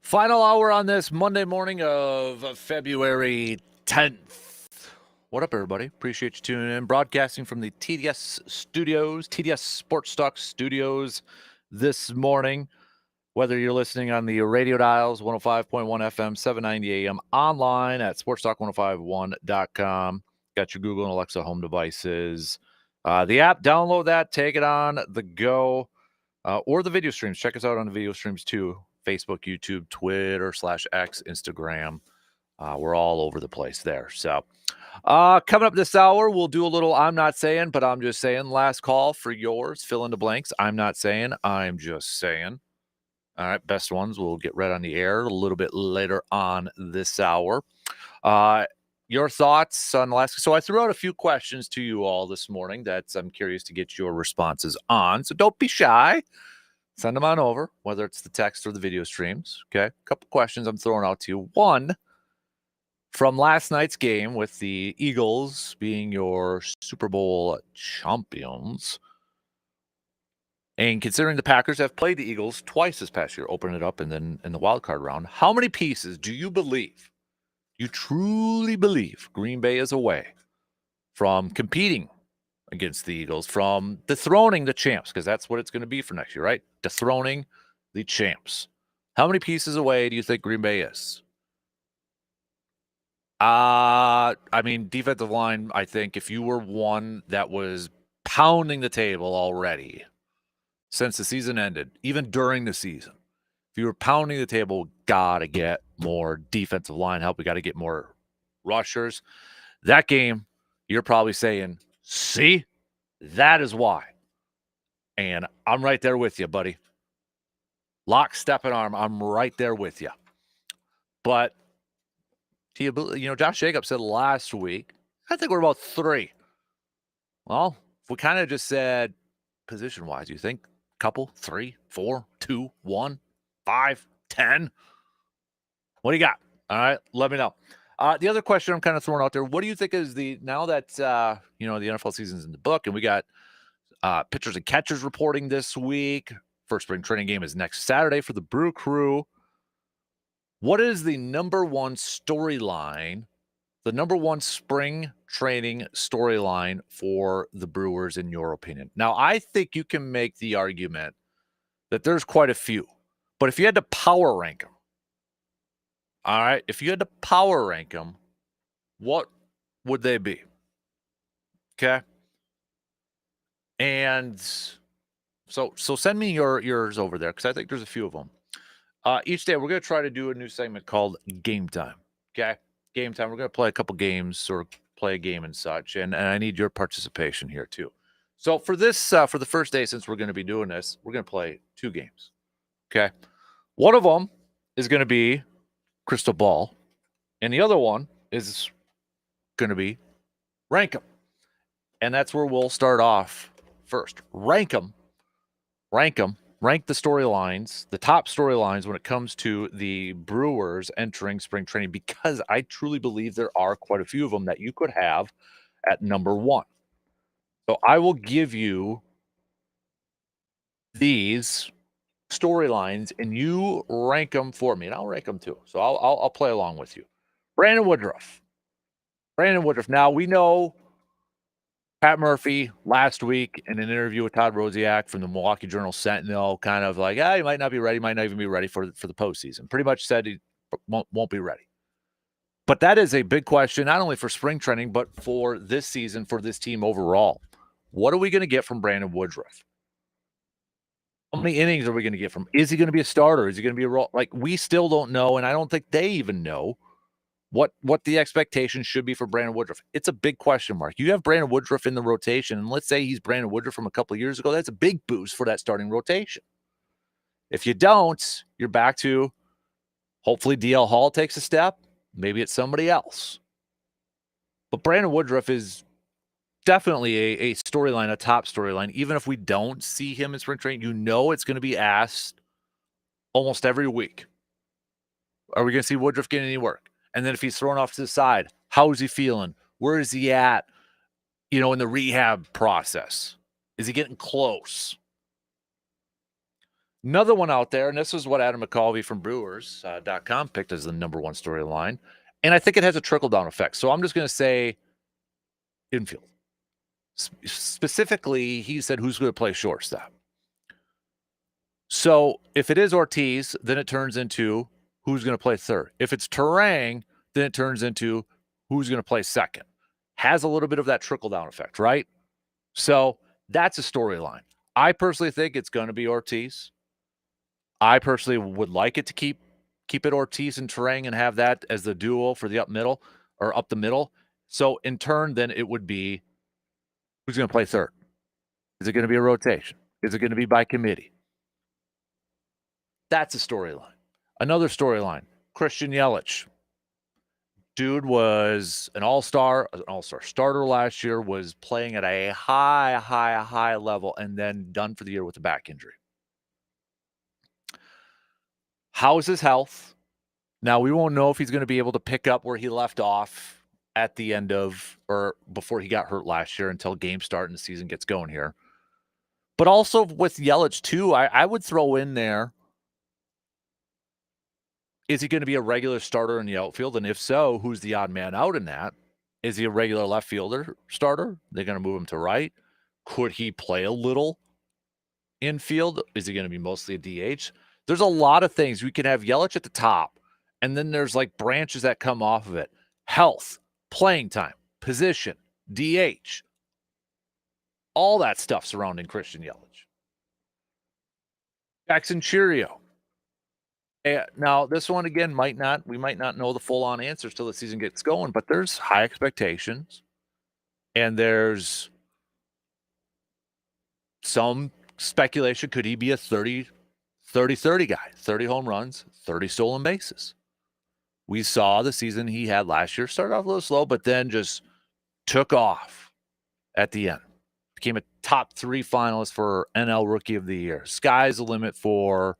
Final hour on this Monday morning of February 10th. What up, everybody? Appreciate you tuning in. Broadcasting from the TDS studios, TDS Sports Talk studios this morning. Whether you're listening on the radio dials, 105.1 FM, 790 AM, online at sportstalk1051.com. Got your Google and Alexa home devices. The app, download that, take it on the go, or the video streams. Check us out on the video streams too. Facebook, YouTube, Twitter /X, Instagram. We're all over the place there. So coming up this hour, we'll do a little I'm not saying, but I'm just saying. Last call for yours. Fill in the blanks. I'm not saying. I'm just saying. All right. Best ones will get read on the air a little bit later on this hour. Your thoughts on the last. So I threw out a few questions to you all this morning that I'm curious to get your responses on. So don't be shy. Send them on over, whether it's the text or the video streams. Okay. A couple questions I'm throwing out to you. One, from last night's game with the Eagles being your Super Bowl champions, and considering the Packers have played the Eagles twice this past year, opening it up and then in the wild card round, how many pieces do you believe, you truly believe, Green Bay is away from competing against the Eagles, from dethroning the champs, because that's what it's going to be for next year, right? Dethroning the champs. How many pieces away do you think Green Bay is? I mean, defensive line, I think if you were one that was pounding the table already since the season ended, even during the season, if you were pounding the table, got to get more defensive line help. We got to get more rushers. That game, you're probably saying, see, that is why. And I'm right there with you, buddy. Lock, step, and arm. I'm right there with you. But, Josh Jacobs said last week, I think we're about 3. Well, if we kind of just said position-wise, you think couple, 3, 4, 2, 1, 5, 10? What do you got? All right, let me know. The other question I'm kind of throwing out there, what do you think is now that, the NFL season's in the book and we got pitchers and catchers reporting this week. First spring training game is next Saturday for the Brew Crew. What is the number one storyline, the number one spring training storyline for the Brewers, in your opinion? Now, I think you can make the argument that there's quite a few. But if you had to power rank them, all right, if you had to power rank them, what would they be? Okay. And so send me yours over there, because I think there's a few of them. Each day we're going to try to do a new segment called Game Time. Okay, Game Time. We're going to play a couple games or play a game and such, and I need your participation here too. So for this, for the first day, since we're going to be doing this, we're going to play 2 games. Okay, one of them is going to be Crystal Ball, and the other one is going to be Rank 'em, and that's where we'll start off. First, rank the storylines, the top storylines when it comes to the Brewers entering spring training, because I truly believe there are quite a few of them that you could have at number 1. So I will give you these storylines and you rank them for me, and I'll rank them too. So I'll play along with you. Brandon Woodruff. Now we know Pat Murphy last week in an interview with Todd Rosiak from the Milwaukee Journal-Sentinel, kind of like, he might not be ready, might not even be ready for the postseason. Pretty much said he won't be ready. But that is a big question, not only for spring training, but for this season, for this team overall. What are we going to get from Brandon Woodruff? How many innings are we going to get from? Is he going to be a starter? Is he going to be a role? Like, we still don't know, and I don't think they even know what the expectation should be for Brandon Woodruff. It's a big question mark. You have Brandon Woodruff in the rotation, and let's say he's Brandon Woodruff from a couple of years ago. That's a big boost for that starting rotation. If you don't, you're back to hopefully DL Hall takes a step. Maybe it's somebody else. But Brandon Woodruff is definitely a storyline, a top storyline. Even if we don't see him in spring training, it's going to be asked almost every week. Are we going to see Woodruff getting any work? And then if he's thrown off to the side, how is he feeling? Where is he at, in the rehab process? Is he getting close? Another one out there, and this is what Adam McCalvey from Brewers.com picked as the number one storyline, and I think it has a trickle-down effect. So I'm just going to say infield. Specifically, he said who's going to play shortstop. So if it is Ortiz, then it turns into who's going to play third. If it's Terang, then it turns into who's going to play second. Has a little bit of that trickle-down effect, right? So that's a storyline. I personally think it's going to be Ortiz. I personally would like it to keep it Ortiz and Terang and have that as the duo for the up the middle. So in turn, then it would be who's going to play third? Is it going to be a rotation? Is it going to be by committee? That's a storyline. Another storyline, Christian Yelich. Dude was an all-star starter last year, was playing at a high level, and then done for the year with a back injury. How's his health? Now, we won't know if he's going to be able to pick up where he left off at the end of or before he got hurt last year until games start and the season gets going here. But also with Yelich, too, I would throw in there, is he going to be a regular starter in the outfield? And if so, who's the odd man out in that? Is he a regular left fielder starter? They're going to move him to right. Could he play a little infield? Is he going to be mostly a DH? There's a lot of things. We can have Yelich at the top, and then there's like branches that come off of it. Health, playing time, position, DH. All that stuff surrounding Christian Yelich. Jackson Cheerio. Now, this one, again, we might not know the full-on answers till the season gets going, but there's high expectations, and there's some speculation. Could he be a 30 guy, 30 home runs, 30 stolen bases? We saw the season he had last year, started off a little slow, but then just took off at the end. Became a top 3 finalist for NL Rookie of the Year. Sky's the limit for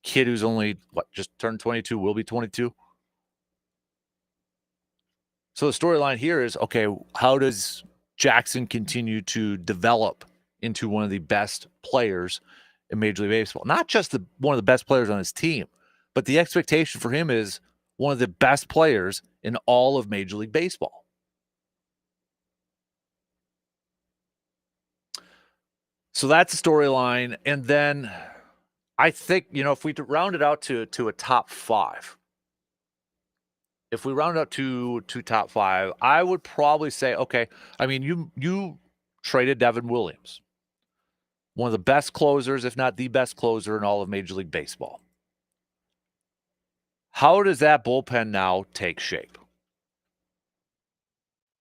kid who's only, just turned 22, will be 22. So the storyline here is, okay, how does Jackson continue to develop into one of the best players in Major League Baseball? Not just one of the best players on his team, but the expectation for him is one of the best players in all of Major League Baseball. So that's the storyline. And then I think, if we round it out to a top 5, if we round out to top 5, I would probably say, okay, I mean, you traded Devin Williams, one of the best closers, if not the best closer in all of Major League Baseball. How does that bullpen now take shape?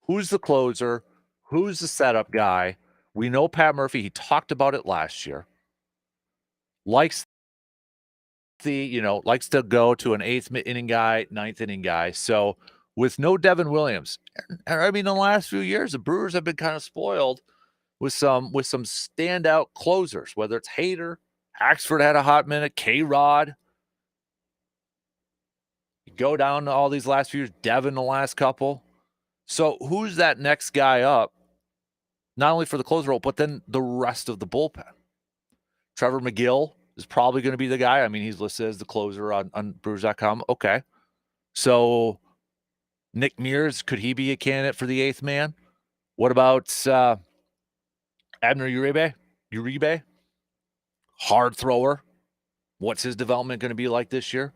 Who's the closer? Who's the setup guy? We know Pat Murphy, he talked about it last year, likes to go to an 8th inning guy, 9th inning guy. So with no Devin Williams, I mean, in the last few years, the Brewers have been kind of spoiled with some standout closers, whether it's Hader, Axford had a hot minute, K-Rod. You go down to all these last few years, Devin the last couple. So who's that next guy up, not only for the closer role, but then the rest of the bullpen? Trevor McGill is probably going to be the guy. I mean, he's listed as the closer on Brewers.com. Okay. So Nick Mears, could he be a candidate for the 8th man? What about Abner Uribe? Hard thrower. What's his development going to be like this year?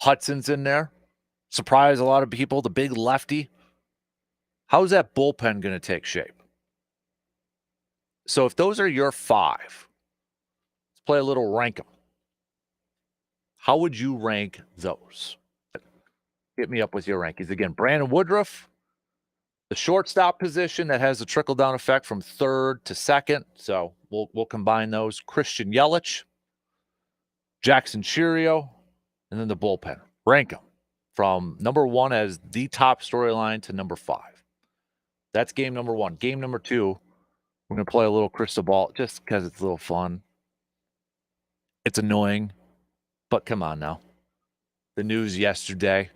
Hudson's in there. Surprise a lot of people. The big lefty. How's that bullpen going to take shape? So if those are your 5, let's play a little rank them. How would you rank those? Hit me up with your rankings. Again, Brandon Woodruff, the shortstop position that has a trickle-down effect from 3rd to 2nd. So we'll combine those. Christian Yelich, Jackson Cheerio, and then the bullpen. Rank them from number 1 as the top storyline to number 5. That's game number 1. Game number 2, we're going to play a little crystal ball just because it's a little fun. It's annoying, but come on now. The news yesterday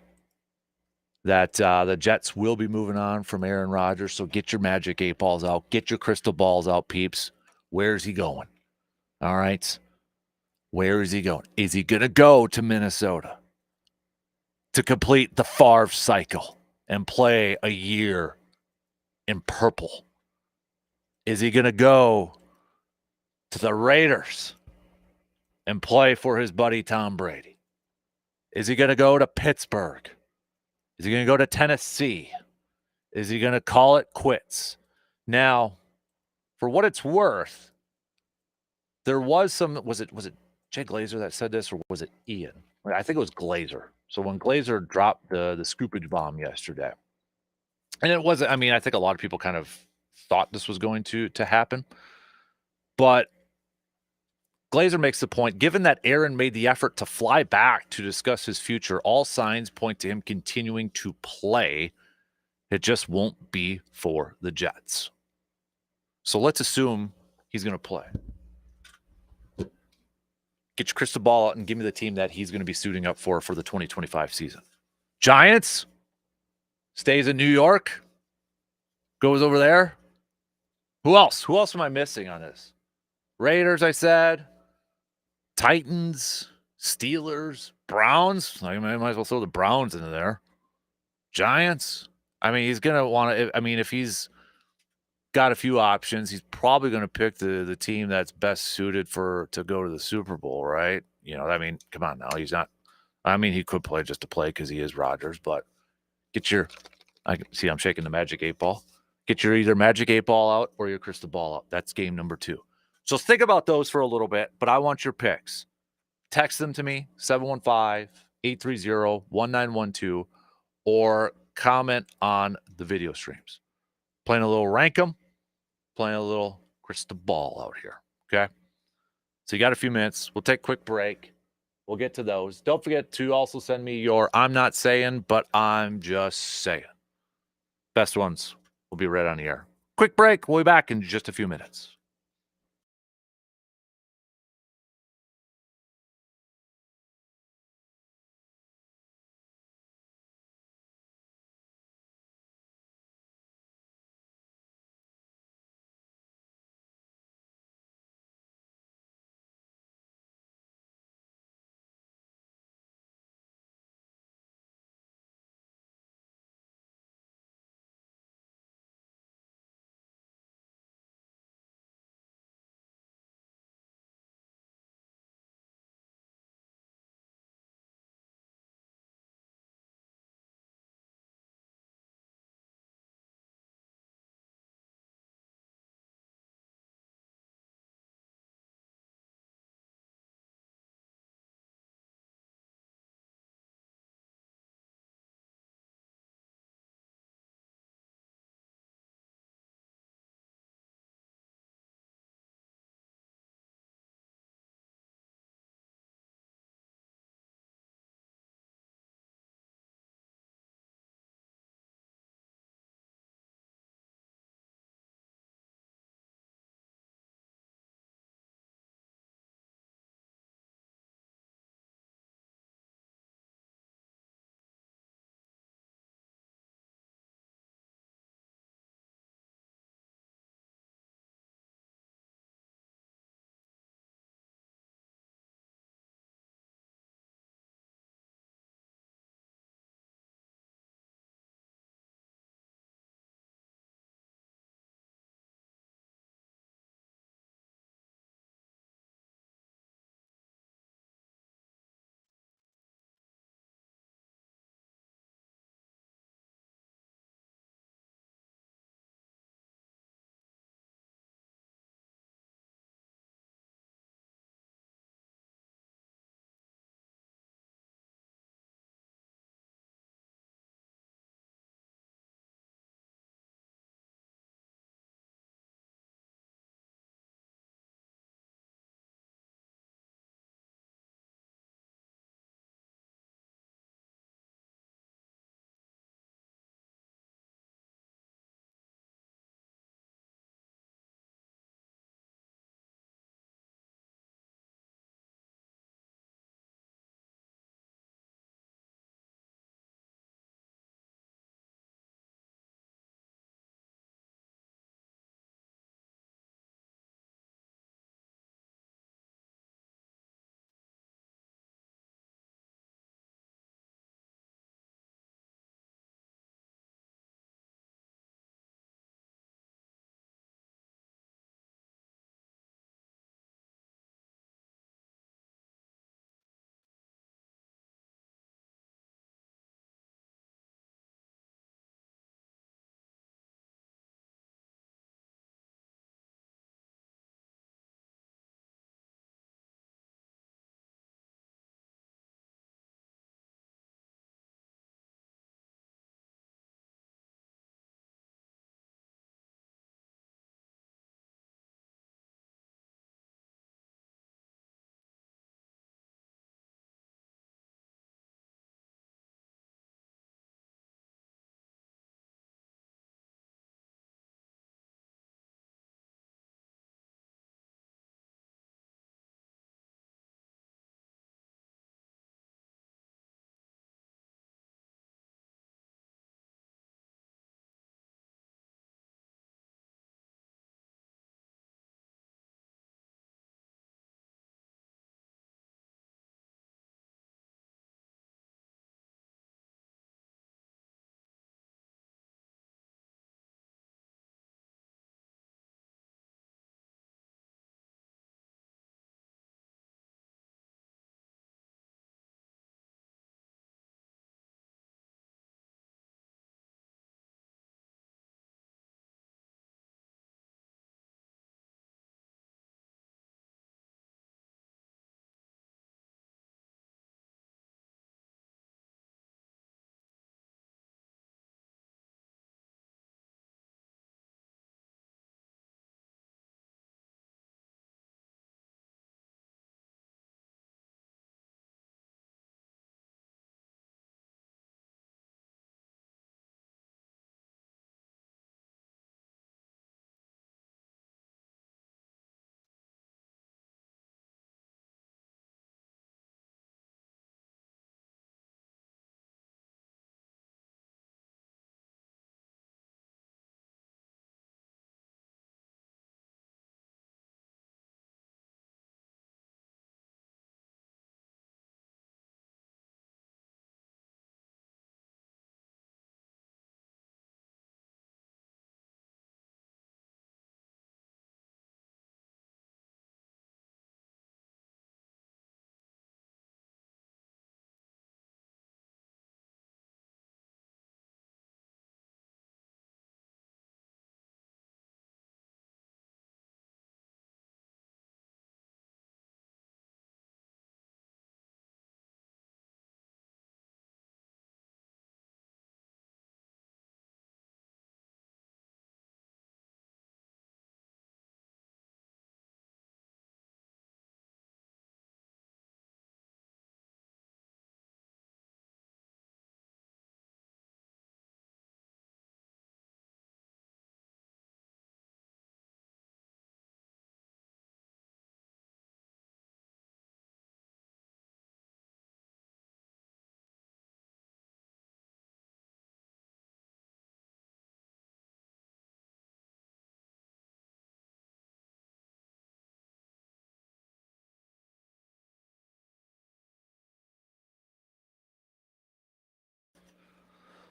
that the Jets will be moving on from Aaron Rodgers, so get your magic 8 balls out. Get your crystal balls out, peeps. Where's he going? All right. Where is he going? Is he going to go to Minnesota to complete the Favre cycle and play a year in purple? Is he going to go to the Raiders and play for his buddy Tom Brady? Is he going to go to Pittsburgh? Is he going to go to Tennessee? Is he going to call it quits? Now, for what it's worth, there was some, was it Jay Glazer that said this, or was it Ian? I think it was Glazer. So when Glazer dropped the scoopage bomb yesterday, and it wasn't, I mean, I think a lot of people kind of thought this was going to happen, but Glazer makes the point, given that Aaron made the effort to fly back to discuss his future, all signs point to him continuing to play. It just won't be for the Jets. So let's assume he's going to play. Get your crystal ball out and give me the team that he's going to be suiting up for the 2025 season. Giants? Stays in New York? Goes over there? Who else? Who else am I missing on this? Raiders, I said. Titans, Steelers, Browns. I might as well throw the Browns into there. Giants. I mean, he's going to want to, I mean, if he's got a few options, he's probably going to pick the team that's best suited to go to the Super Bowl, right? You know, I mean, come on now. He's not, I mean, he could play just to play because he is Rodgers, but get your, I'm shaking the magic 8-ball. Get your either magic 8-ball out or your crystal ball out. That's game number 2. So think about those for a little bit, but I want your picks. Text them to me, 715-830-1912, or comment on the video streams. Playing a little rank 'em, playing a little crystal ball out here, okay? So you got a few minutes. We'll take a quick break. We'll get to those. Don't forget to also send me your I'm not saying, but I'm just saying. Best ones will be right on the air. Quick break. We'll be back in just a few minutes.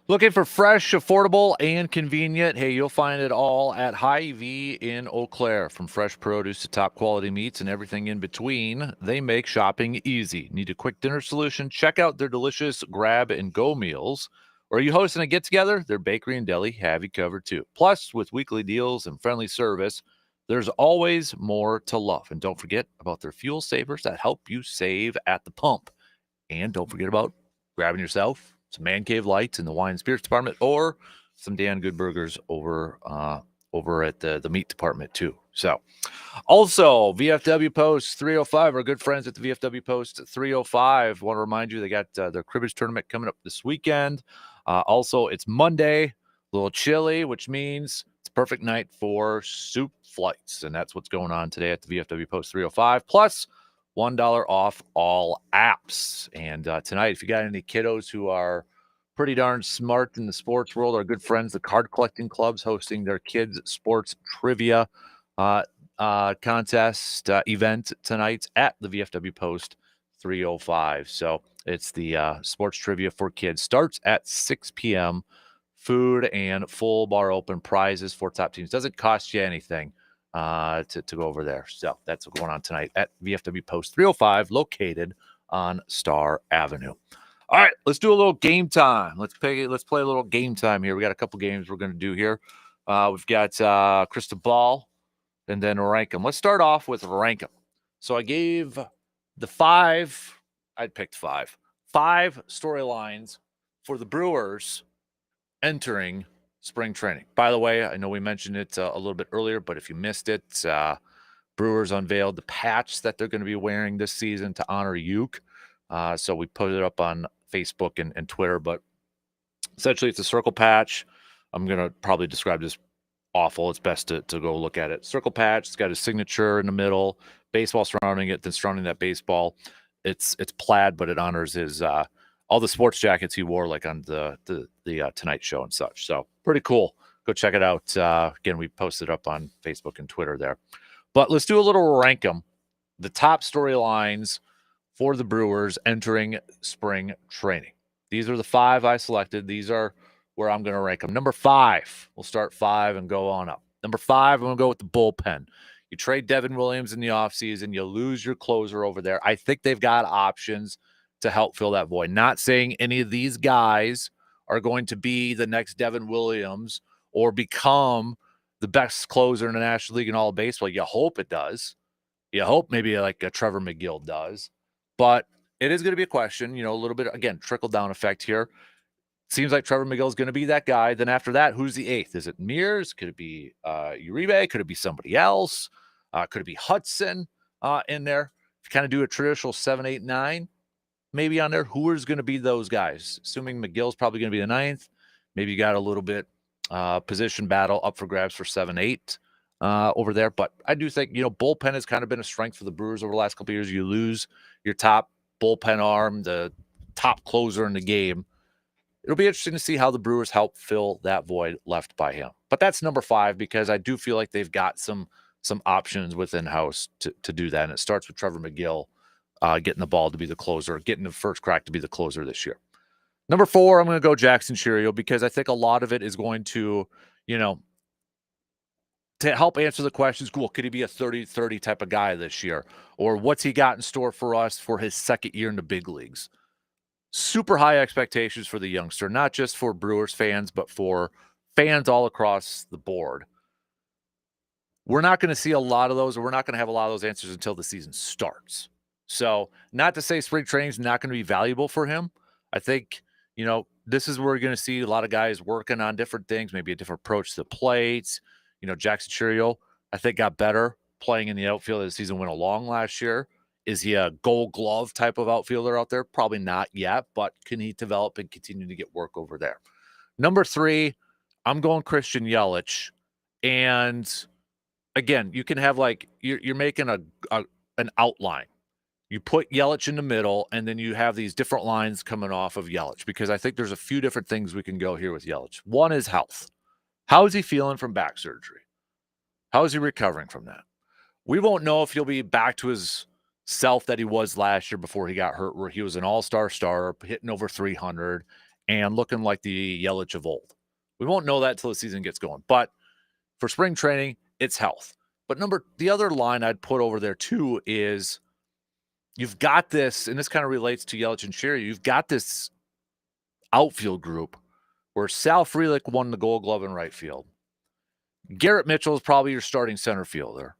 Looking for fresh, affordable, and convenient? Hey, you'll find it all at Hy-Vee in Eau Claire. From fresh produce to top quality meats and everything in between, they make shopping easy. Need a quick dinner solution? Check out their delicious grab-and-go meals. Or are you hosting a get-together? Their bakery and deli have you covered too. Plus, with weekly deals and friendly service, there's always more to love. And don't forget about their fuel savers that help you save at the pump. And don't forget about grabbing yourself some man cave lights in the wine and spirits department, or some Dan Good burgers over at the meat department too. So, also VFW Post 305, our good friends at the VFW Post 305 want to remind you they got their cribbage tournament coming up this weekend. Also, it's Monday, a little chilly, which means it's a perfect night for soup flights, and that's what's going on today at the VFW Post 305. Plus, $1 off all apps. And tonight, if you got any kiddos who are pretty darn smart in the sports world, our good friends, the Card Collecting Club's hosting their kids' sports trivia contest event tonight at the VFW Post 305. So it's the sports trivia for kids. Starts at 6 p.m. Food and full bar open, prizes for top teams. Doesn't cost you anything to go over there. So that's what's going on tonight at VFW Post 305, located on Star Avenue. All right, let's do a little game time. Let's play a little game time here. We got a couple games we're going to do here. We've got Crystal Ball and then rank them. Let's start off with rank them. So I gave the I picked five storylines for the Brewers entering spring training. By the way, I know we mentioned it a little bit earlier, but if you missed it, Brewers unveiled the patch that they're going to be wearing this season to honor Uke. So we put it up on Facebook and Twitter, but essentially it's a circle patch. I'm going to probably describe this awful. It's best to go look at it. Circle patch. It's got his signature in the middle, baseball surrounding it, then surrounding that baseball. It's plaid, but it honors his all the sports jackets he wore, like on the Tonight Show and such. So pretty cool. Go check it out. Again, we posted up on Facebook and Twitter there. But let's do a little rank 'em. The top storylines for the Brewers entering spring training. These are the 5 I selected. These are where I'm going to rank them. Number 5, we'll start 5 and go on up. Number 5, I'm going to go with the bullpen. You trade Devin Williams in the offseason, you lose your closer over there. I think they've got options to help fill that void. Not saying any of these guys are going to be the next Devin Williams or become the best closer in the National League in all of baseball. You hope it does. You hope maybe like a Trevor McGill does. But it is going to be a question, a little bit, again, trickle-down effect here. Seems like Trevor McGill is going to be that guy. Then after that, who's the 8th? Is it Mears? Could it be Uribe? Could it be somebody else? Could it be Hudson in there? If you kind of do a traditional 7, 8, 9, maybe on there, who is going to be those guys? Assuming McGill's probably going to be the 9th. Maybe you got a little bit position battle up for grabs for 7, 8 over there. But I do think, bullpen has kind of been a strength for the Brewers over the last couple of years. You lose your top bullpen arm, the top closer in the game. It'll be interesting to see how the Brewers help fill that void left by him. But that's number 5 because I do feel like they've got some options within house to do that. And it starts with Trevor McGill getting the ball to be the closer, getting the first crack to be the closer this year. Number 4, I'm going to go Jackson Chourio because I think a lot of it is going to, to help answer the questions. Cool, could he be a 30-30 type of guy this year? Or what's he got in store for us for his second year in the big leagues? Super high expectations for the youngster, not just for Brewers fans, but for fans all across the board. We're not going to see a lot of those, or we're not going to have a lot of those answers until the season starts. So not to say spring training is not going to be valuable for him. I think, this is where we're going to see a lot of guys working on different things, maybe a different approach to the plates. Jackson Chourio, I think, got better playing in the outfield as the season went along last year. Is he a gold glove type of outfielder out there? Probably not yet, but can he develop and continue to get work over there? Number 3, I'm going Christian Yelich. And again, you can have you're making an outline. You put Yelich in the middle, and then you have these different lines coming off of Yelich because I think there's a few different things we can go here with Yelich. One is health. How is he feeling from back surgery? How is he recovering from that? We won't know if he'll be back to his self that he was last year before he got hurt, where he was an all-star starter, hitting over 300 and looking like the Yelich of old. We won't know that until the season gets going. But for spring training, it's health. But the other line I'd put over there too is you've got this, and this kind of relates to Yelich and Sherry. You've got this outfield group where Sal Frelick won the Gold Glove in right field. Garrett Mitchell is probably your starting center fielder.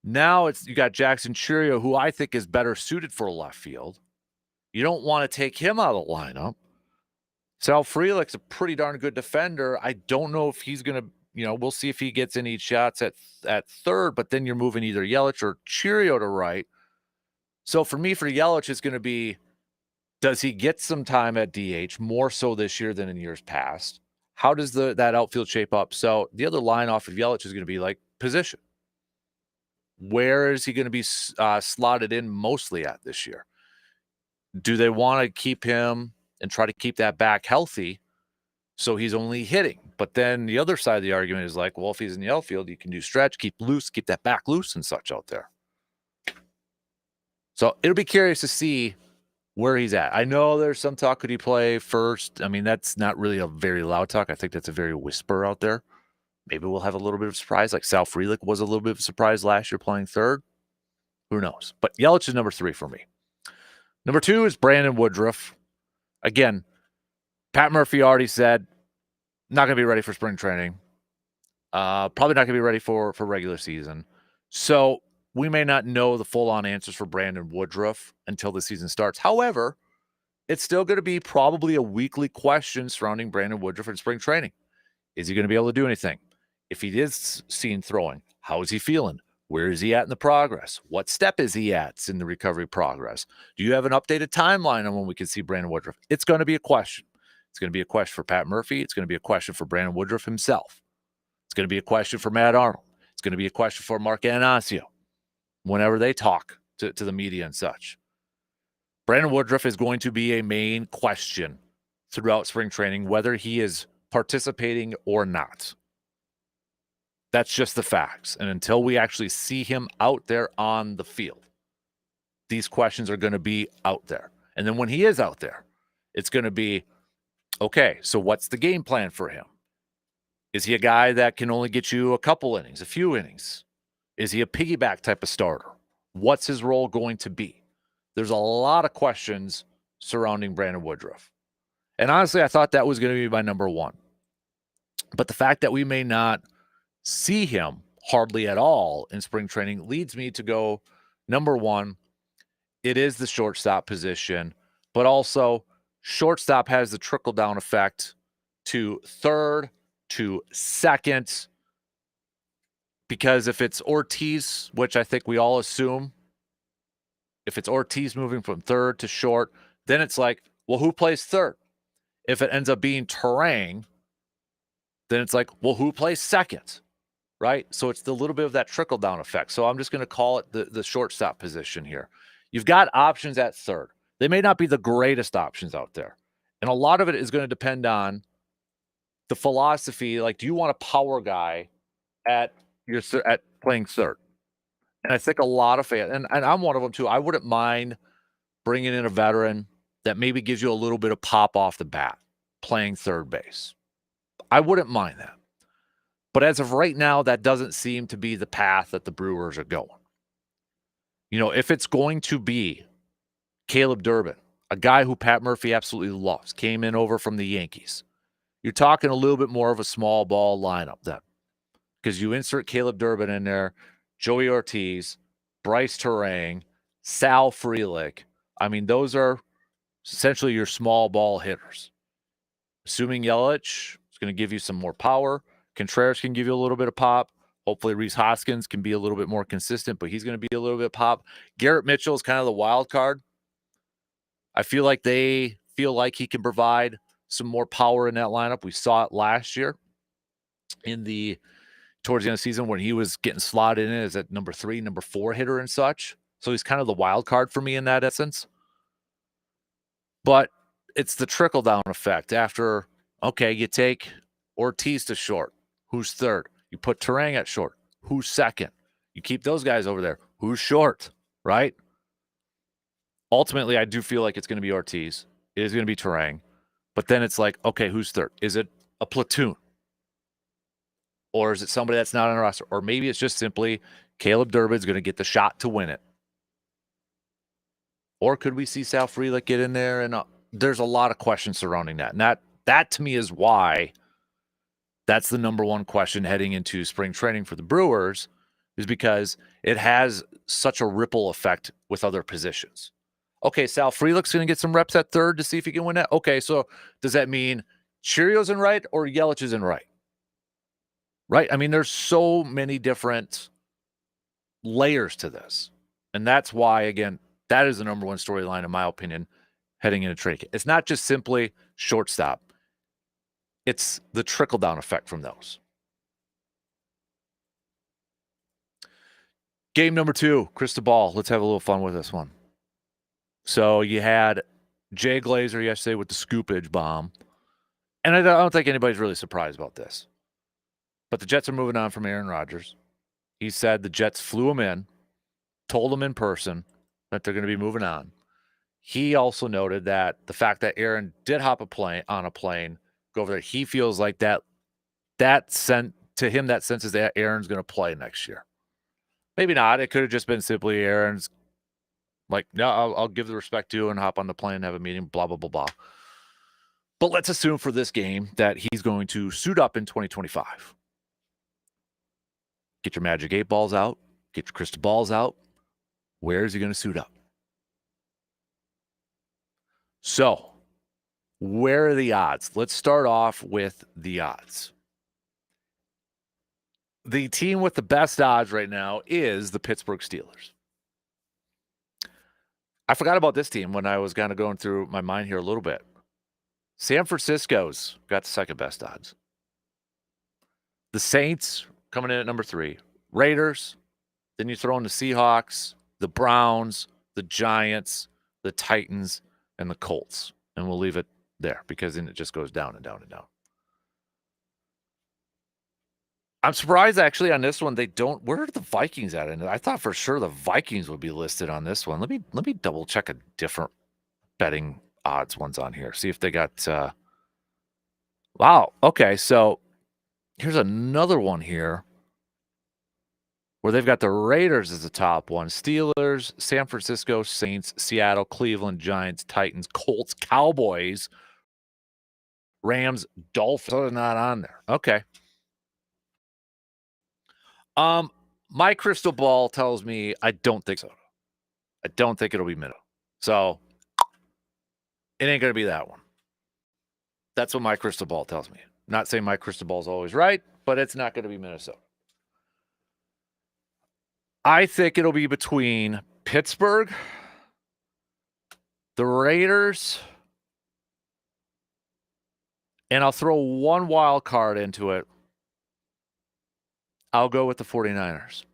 Now you got Jackson Chourio, who I think is better suited for left field. You don't want to take him out of the lineup. Sal Frelick's a pretty darn good defender. I don't know if he's going to, we'll see if he gets any shots at third, but then you're moving either Yelich or Chourio to right. So for me, for Yelich, it's going to be, does he get some time at DH, more so this year than in years past? How does that outfield shape up? So the other line off of Yelich is going to be like position. Where is he going to be slotted in mostly at this year? Do they want to keep him and try to keep that back healthy so he's only hitting? But then the other side of the argument is like, well, if he's in the outfield, you can do stretch, keep that back loose and such out there. So it'll be curious to see where he's at. I know there's some talk, could he play first? I mean, that's not really a very loud talk. I think that's a very whisper out there. Maybe we'll have a little bit of surprise, like Sal Frelick was a little bit of a surprise last year playing third. Who knows? But Yelich is number 3 for me. Number 2 is Brandon Woodruff. Again, Pat Murphy already said, not going to be ready for spring training. Probably not going to be ready for regular season. So we may not know the full-on answers for Brandon Woodruff until the season starts. However, it's still going to be probably a weekly question surrounding Brandon Woodruff in spring training. Is he going to be able to do anything? If he is seen throwing, how is he feeling? Where is he at in the progress? What step is he at in the recovery progress? Do you have an updated timeline on when we can see Brandon Woodruff? It's going to be a question. It's going to be a question for Pat Murphy. It's going to be a question for Brandon Woodruff himself. It's going to be a question for Matt Arnold. It's going to be a question for Mark Anasio whenever they talk to the media and such. Brandon Woodruff is going to be a main question throughout spring training, whether he is participating or not. That's just the facts. And until we actually see him out there on the field, these questions are going to be out there. And then when he is out there, it's going to be, okay, so what's the game plan for him? Is he a guy that can only get you a couple innings, a few innings? Is he a piggyback type of starter? What's his role going to be? There's a lot of questions surrounding Brandon Woodruff. And honestly, I thought that was going to be my number 1. But the fact that we may not see him hardly at all in spring training leads me to go number 1. It is the shortstop position, but also shortstop has the trickle-down effect to third, to second, because if it's Ortiz, which I think we all assume, if it's Ortiz moving from third to short, then it's like, well, who plays third? If it ends up being Terang, then it's like, well, who plays second? Right? So it's the little bit of that trickle-down effect. So I'm just going to call it the shortstop position here. You've got options at third. They may not be the greatest options out there. And a lot of it is going to depend on the philosophy. Like, do you want a power guy at playing third? And I think a lot of fans, and I'm one of them too, I wouldn't mind bringing in a veteran that maybe gives you a little bit of pop off the bat playing third base. I wouldn't mind that. But as of right now, that doesn't seem to be the path that the Brewers are going. If it's going to be Caleb Durbin, a guy who Pat Murphy absolutely loves, came in over from the Yankees, you're talking a little bit more of a small ball lineup then. Because you insert Caleb Durbin in there, Joey Ortiz, Bryce Terang, Sal Frelick. I mean, those are essentially your small ball hitters. Assuming Yelich is going to give you some more power, Contreras can give you a little bit of pop. Hopefully Rhys Hoskins can be a little bit more consistent, but he's going to be a little bit pop. Garrett Mitchell is kind of the wild card. I feel like they feel like he can provide some more power in that lineup. We saw it last year towards the end of the season when he was getting slotted in as a number 3, number 4 hitter and such. So he's kind of the wild card for me in that essence. But it's the trickle-down effect. After, okay, you take Ortiz to short. Who's third? You put Terang at short. Who's second? You keep those guys over there. Who's short, right? Ultimately, I do feel like it's going to be Ortiz. It is going to be Terang. But then it's like, okay, who's third? Is it a platoon? Or is it somebody that's not on the roster? Or maybe it's just simply Caleb Durbin's going to get the shot to win it. Or could we see Sal Frelick get in there? And there's a lot of questions surrounding that. And that to me is why that's the number one question heading into spring training for the Brewers, is because it has such a ripple effect with other positions. Okay, Sal Frelick's going to get some reps at third to see if he can win that. Okay, so does that mean Cheerios in right or Yelich is in right? Right? I mean, there's so many different layers to this. And that's why, again, that is the number one storyline, in my opinion, heading into training camp. It's not just simply shortstop. It's the trickle-down effect from those. Game number 2, Cristobal. Let's have a little fun with this one. So you had Jay Glazer yesterday with the scoopage bomb. And I don't think anybody's really surprised about this. But the Jets are moving on from Aaron Rodgers. He said the Jets flew him in, told him in person that they're going to be moving on. He also noted that the fact that Aaron did hop on a plane, go over there, he feels like that sent to him, that sense is that Aaron's going to play next year. Maybe not. It could have just been simply Aaron's like, no, I'll give the respect to and hop on the plane and have a meeting, blah, blah, blah, blah. But let's assume for this game that he's going to suit up in 2025. Get your Magic 8 balls out. Get your crystal balls out. Where is he going to suit up? So, where are the odds? Let's start off with the odds. The team with the best odds right now is the Pittsburgh Steelers. I forgot about this team when I was kind of going through my mind here a little bit. San Francisco's got the second best odds. The Saints coming in at number 3. Raiders. Then you throw in the Seahawks, the Browns, the Giants, the Titans, and the Colts. And we'll leave it there because then it just goes down and down and down. I'm surprised actually on this one they don't. Where are the Vikings at? And I thought for sure the Vikings would be listed on this one. Let me double check a different betting odds ones on here. See if they got. Wow. Okay, so here's another one here where they've got the Raiders as the top one. Steelers, San Francisco, Saints, Seattle, Cleveland, Giants, Titans, Colts, Cowboys, Rams, Dolphins. So they're not on there. Okay. My crystal ball tells me I don't think so. I don't think it'll be Minnesota. So it ain't going to be that one. That's what my crystal ball tells me. Not saying my crystal ball is always right, but it's not going to be Minnesota. I think it'll be between Pittsburgh, the Raiders, and I'll throw one wild card into it. I'll go with the 49ers.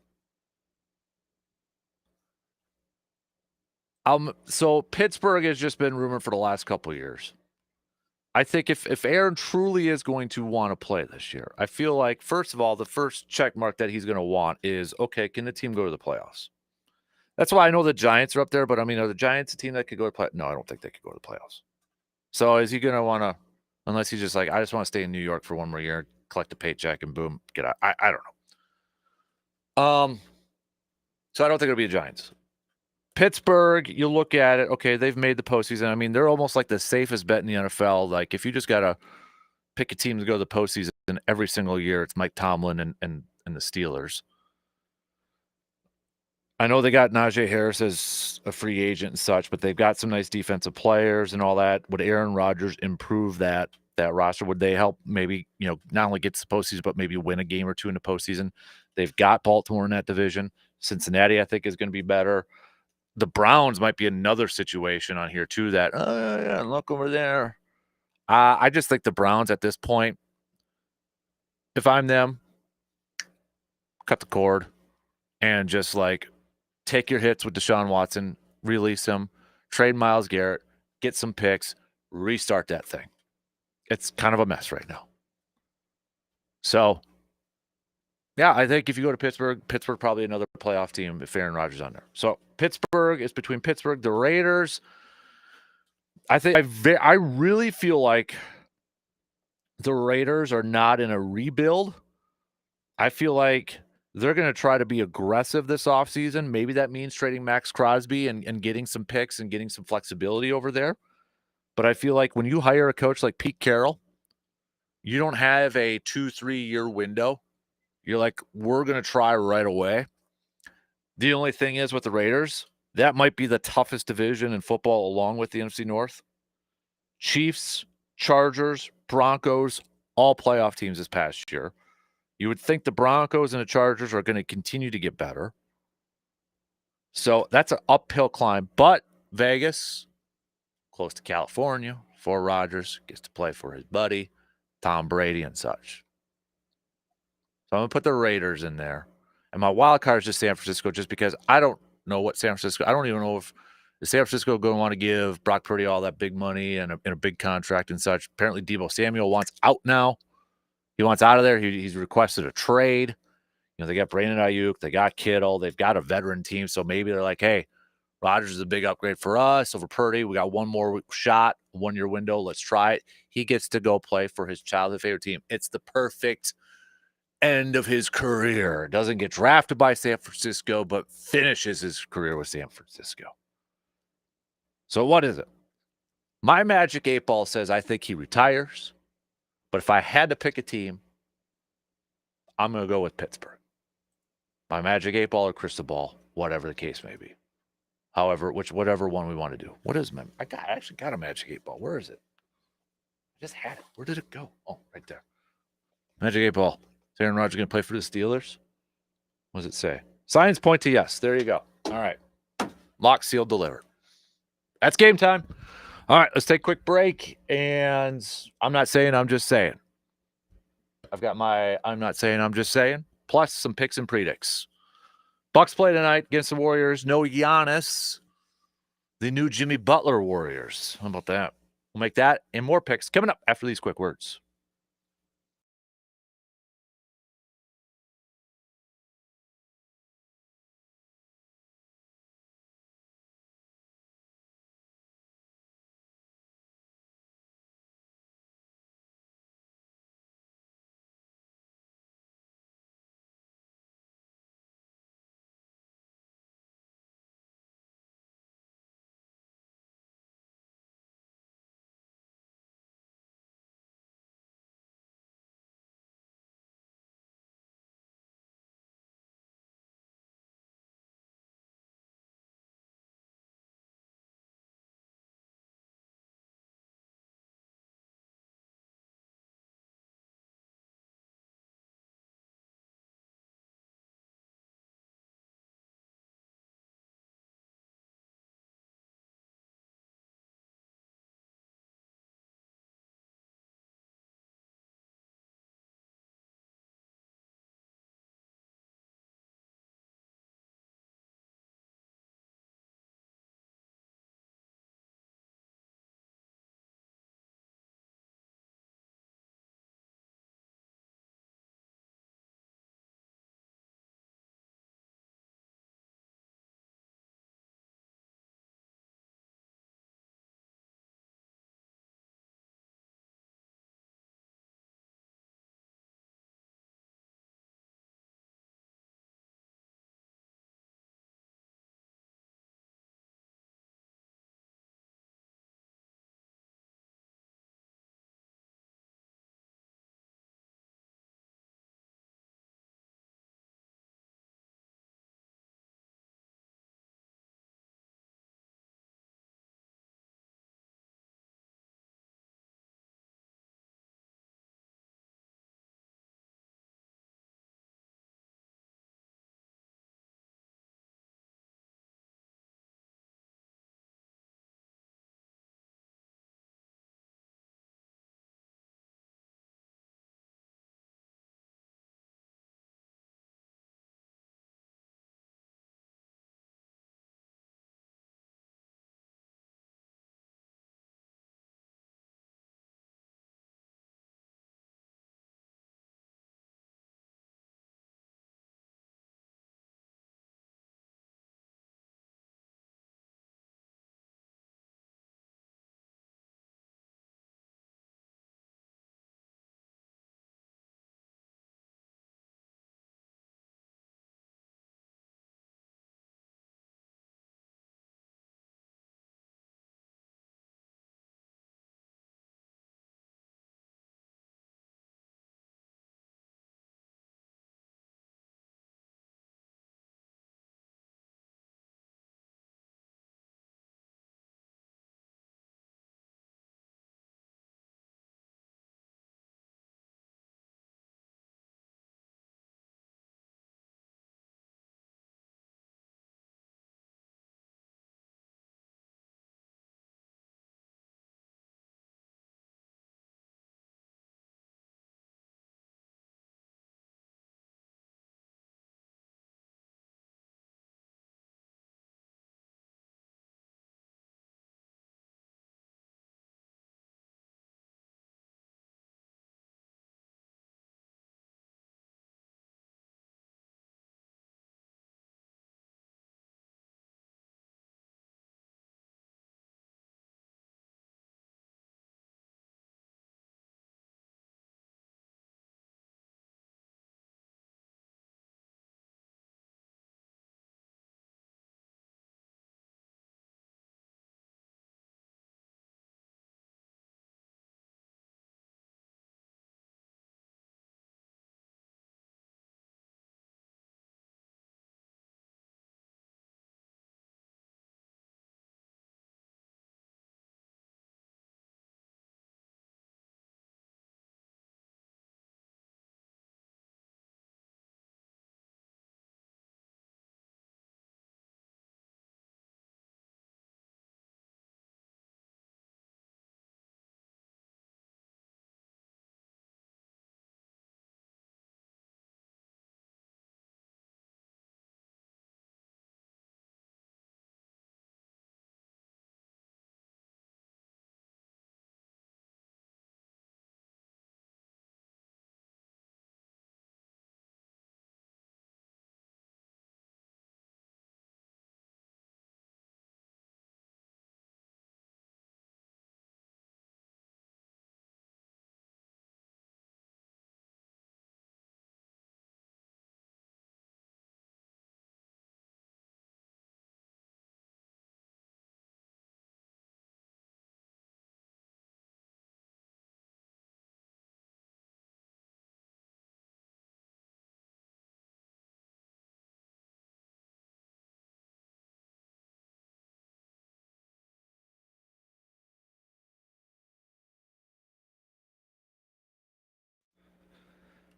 So Pittsburgh has just been rumored for the last couple of years. I think if Aaron truly is going to want to play this year, I feel like, first of all, the first check mark that he's going to want is, okay, can the team go to the playoffs? That's why I know the Giants are up there, but I mean, are the Giants a team that could go to play? No, I don't think they could go to the playoffs. So is he going to want to, unless he's just like, I just want to stay in New York for one more year, collect a paycheck, and boom, get out. I don't know. So I don't think it'll be the Giants. Pittsburgh, you look at it, okay, they've made the postseason. I mean, they're almost like the safest bet in the NFL. Like, if you just got to pick a team to go to the postseason every single year, it's Mike Tomlin and the Steelers. I know they got Najee Harris as a free agent and such, but they've got some nice defensive players and all that. Would Aaron Rodgers improve that roster? Would they help maybe, not only get to the postseason, but maybe win a game or two in the postseason? They've got Baltimore in that division. Cincinnati, I think, is going to be better. The Browns might be another situation on here too that, yeah, look over there. I just think the Browns at this point, if I'm them, cut the cord and just like take your hits with Deshaun Watson, release him, trade Myles Garrett, get some picks, restart that thing. It's kind of a mess right now. So, yeah, I think if you go to Pittsburgh probably another playoff team if Aaron Rodgers is on there. So Pittsburgh is between Pittsburgh, the Raiders, I really feel like the Raiders are not in a rebuild. I feel like they're going to try to be aggressive this offseason. Maybe that means trading Max Crosby and getting some picks and getting some flexibility over there. But I feel like when you hire a coach like Pete Carroll, you don't have a 2-3 year window. You're like, we're going to try right away. The only thing is with the Raiders, that might be the toughest division in football along with the NFC North. Chiefs, Chargers, Broncos, all playoff teams this past year. You would think the Broncos and the Chargers are going to continue to get better. So that's an uphill climb. But Vegas, close to California, for Rodgers, gets to play for his buddy, Tom Brady and such. So I'm going to put the Raiders in there. And my wild card is just San Francisco just because I don't know what San Francisco – I don't even know if is San Francisco going to want to give Brock Purdy all that big money and a big contract and such. Apparently Deebo Samuel wants out now. He wants out of there. He's requested a trade. You know, they got Brandon Ayuk. They got Kittle. They've got a veteran team. So maybe they're like, hey, Rodgers is a big upgrade for us over Purdy. We got one more shot, 1 year window. Let's try it. He gets to go play for his childhood favorite team. It's the perfect end of his career. Doesn't get drafted by San Francisco, but finishes his career with San Francisco. So what is it? My magic 8 ball says I think he retires. But if I had to pick a team, I'm going to go with Pittsburgh. My magic 8 ball or crystal ball, whatever the case may be. However, whatever one we want to do. What is my? I actually got a magic 8 ball. Where is it? I just had it. Where did it go? Oh, right there. Magic 8 ball. Is Aaron Rodgers going to play for the Steelers? What does it say? Signs point to yes. There you go. All right. Lock, sealed, delivered. That's game time. All right, let's take a quick break. And I'm not saying, I'm just saying. I've got my I'm not saying, I'm just saying. Plus some picks and predicts. Bucks play tonight against the Warriors. No Giannis. The new Jimmy Butler Warriors. How about that? We'll make that and more picks coming up after these quick words.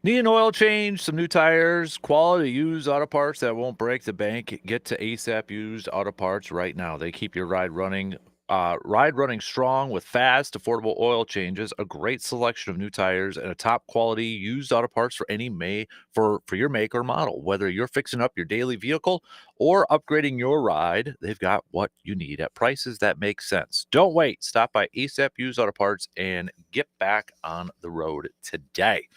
Need an oil change, some new tires, quality used auto parts that won't break the bank. Get to ASAP Used Auto Parts right now. They keep your ride running strong with fast, affordable oil changes, a great selection of new tires, and a top quality used auto parts for any for your make or model. Whether you're fixing up your daily vehicle or upgrading your ride, they've got what you need at prices that make sense. Don't wait. Stop by ASAP Used Auto Parts and get back on the road today.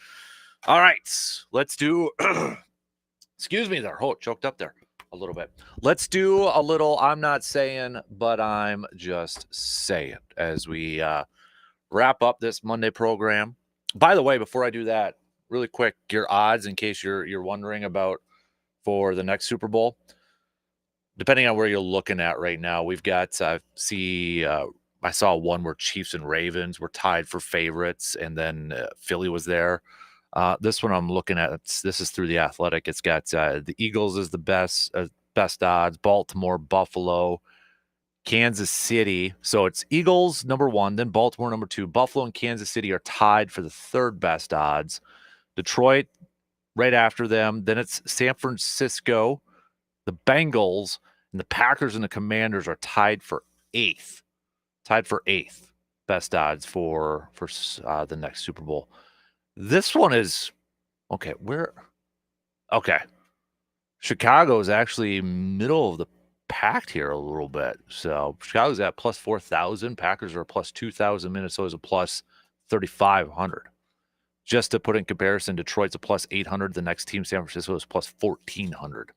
All right, let's do, excuse me there. Oh, choked up there a little bit. Let's do a little, I'm not saying, but I'm just saying as we wrap up this Monday program. By the way, before I do that, really quick, your odds in case you're wondering about for the next Super Bowl. Depending on where you're looking at right now, we've got, I saw one where Chiefs and Ravens were tied for favorites, and then Philly was there. This one I'm looking at, this is through The Athletic. It's got the Eagles is the best odds, Baltimore, Buffalo, Kansas City. So it's Eagles number 1, then Baltimore number 2. Buffalo and Kansas City are tied for the third best odds. Detroit right after them. Then it's San Francisco, the Bengals, and the Packers and the Commanders are tied for 8th. Tied for 8th best odds for the next Super Bowl. This one is okay. Okay. Chicago is actually middle of the pack here a little bit. So Chicago's at plus 4,000. Packers are plus 2,000. Minnesota's a plus 3,500. Just to put in comparison, Detroit's a plus 800. The next team, San Francisco, is plus 1,400.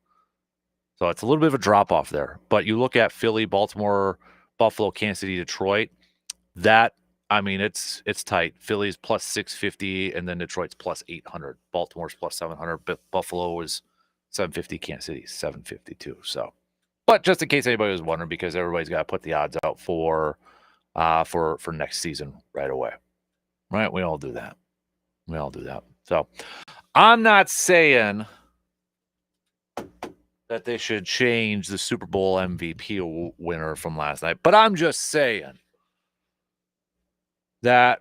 So it's a little bit of a drop off there. But you look at Philly, Baltimore, Buffalo, Kansas City, Detroit. It's tight. Philly's plus 650, and then Detroit's plus 800. Baltimore's plus 700. But Buffalo is 750. Kansas City's 752. So, but just in case anybody was wondering, because everybody's got to put the odds out for next season right away, right? We all do that. So, I'm not saying that they should change the Super Bowl MVP winner from last night, but I'm just saying that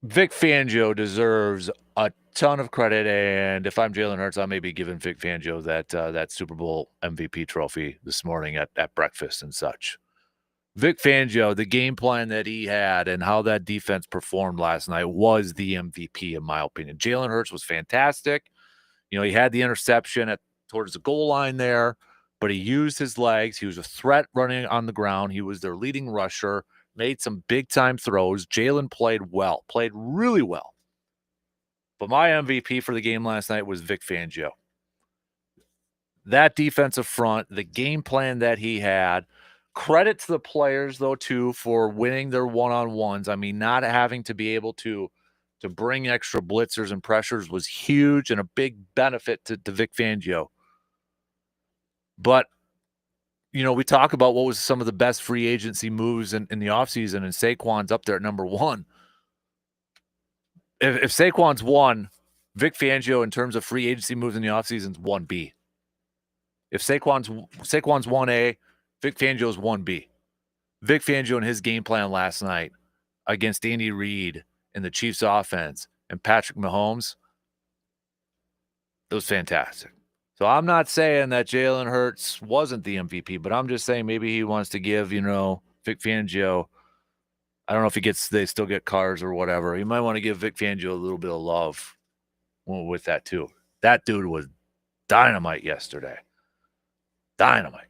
Vic Fangio deserves a ton of credit, and if I'm Jalen Hurts, I may be giving Vic Fangio that Super Bowl MVP trophy this morning at breakfast and such. Vic Fangio, the game plan that he had and how that defense performed last night was the MVP, in my opinion. Jalen Hurts was fantastic. You know, he had the interception towards the goal line there, but he used his legs. He was a threat running on the ground. He was their leading rusher. Made some big-time throws. Jalen played really well. But my MVP for the game last night was Vic Fangio. That defensive front, the game plan that he had, credit to the players, though, too, for winning their one-on-ones. I mean, not having to be able to bring extra blitzers and pressures was huge and a big benefit to Vic Fangio. But you know, we talk about what was some of the best free agency moves in the offseason, and Saquon's up there at number 1. If Saquon's 1, Vic Fangio in terms of free agency moves in the offseason is 1B. If Saquon's 1A, Vic Fangio's 1B. Vic Fangio and his game plan last night against Andy Reid and the Chiefs offense and Patrick Mahomes, it was fantastic. So I'm not saying that Jalen Hurts wasn't the MVP, but I'm just saying maybe he wants to give, Vic Fangio, I don't know if they still get cars or whatever. He might want to give Vic Fangio a little bit of love with that too. That dude was dynamite yesterday. Dynamite.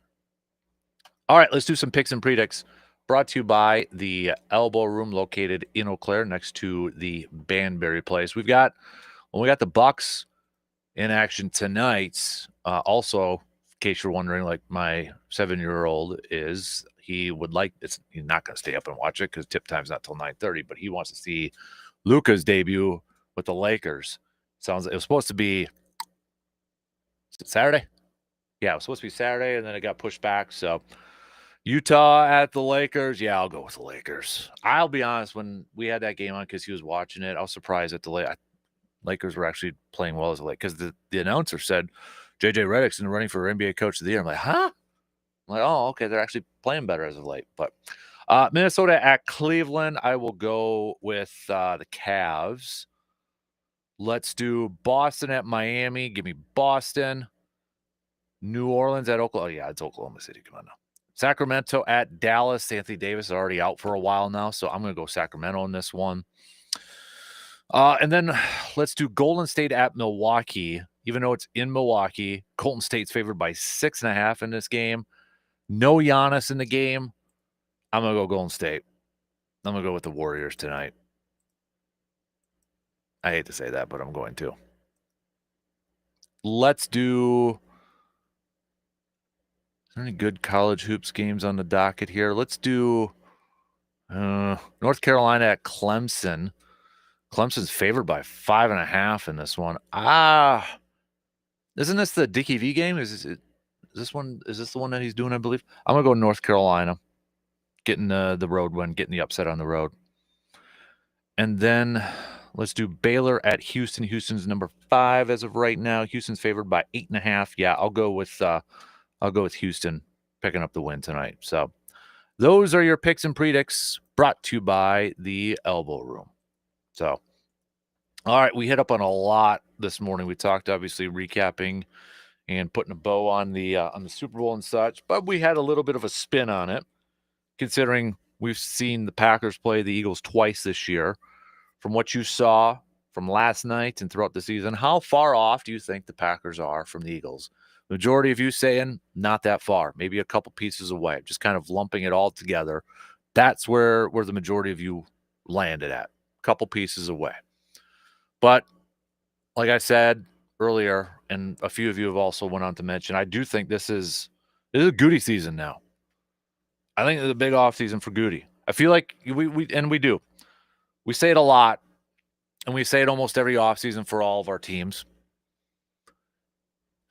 All right, let's do some picks and predicts. Brought to you by the Elbow Room located in Eau Claire next to the Banbury Place. We got the Bucks in action tonight. Also, in case you're wondering, like my 7-year-old is, he's not going to stay up and watch it because tip time's not till 9:30, but he wants to see Luka's debut with the Lakers. It was supposed to be Saturday. Yeah, it was supposed to be Saturday, and then it got pushed back. So Utah at the Lakers. Yeah, I'll go with the Lakers. I'll be honest, when we had that game on because he was watching it, I was surprised at the Lakers were actually playing well as a late, because the announcer said J.J. Redick's in the running for NBA Coach of the Year. I'm like, huh? I'm like, oh, okay, they're actually playing better as of late. But Minnesota at Cleveland, I will go with the Cavs. Let's do Boston at Miami. Give me Boston. New Orleans at Oklahoma. Oh, yeah, it's Oklahoma City. Come on now. Sacramento at Dallas. Anthony Davis is already out for a while now, so I'm going to go Sacramento in this one. And then let's do Golden State at Milwaukee. Even though it's in Milwaukee, Golden State's favored by 6.5 in this game. No Giannis in the game. I'm going to go Golden State. I'm going to go with the Warriors tonight. I hate to say that, but I'm going to. Let's do... Is there any good college hoops games on the docket here? Let's do North Carolina at Clemson. Clemson's favored by 5.5 in this one. Isn't this the Dickie V game? Is this the one that he's doing, I believe? I'm going to go North Carolina. Getting the road win, getting the upset on the road. And then let's do Baylor at Houston. Houston's number 5 as of right now. Houston's favored by 8.5. Yeah, I'll go with Houston picking up the win tonight. So those are your picks and predicts brought to you by the Elbow Room. So, all right, we hit up on a lot this morning. We talked, obviously, recapping and putting a bow on the Super Bowl and such, but we had a little bit of a spin on it, considering we've seen the Packers play the Eagles twice this year. From what you saw from last night and throughout the season, how far off do you think the Packers are from the Eagles? Majority of you saying not that far, maybe a couple pieces away, just kind of lumping it all together. That's where the majority of you landed at, a couple pieces away. But like I said earlier, and a few of you have also went on to mention, I do think this is a Goody season now. I think it's a big off season for Goody. I feel like we do. We say it a lot, and we say it almost every offseason for all of our teams.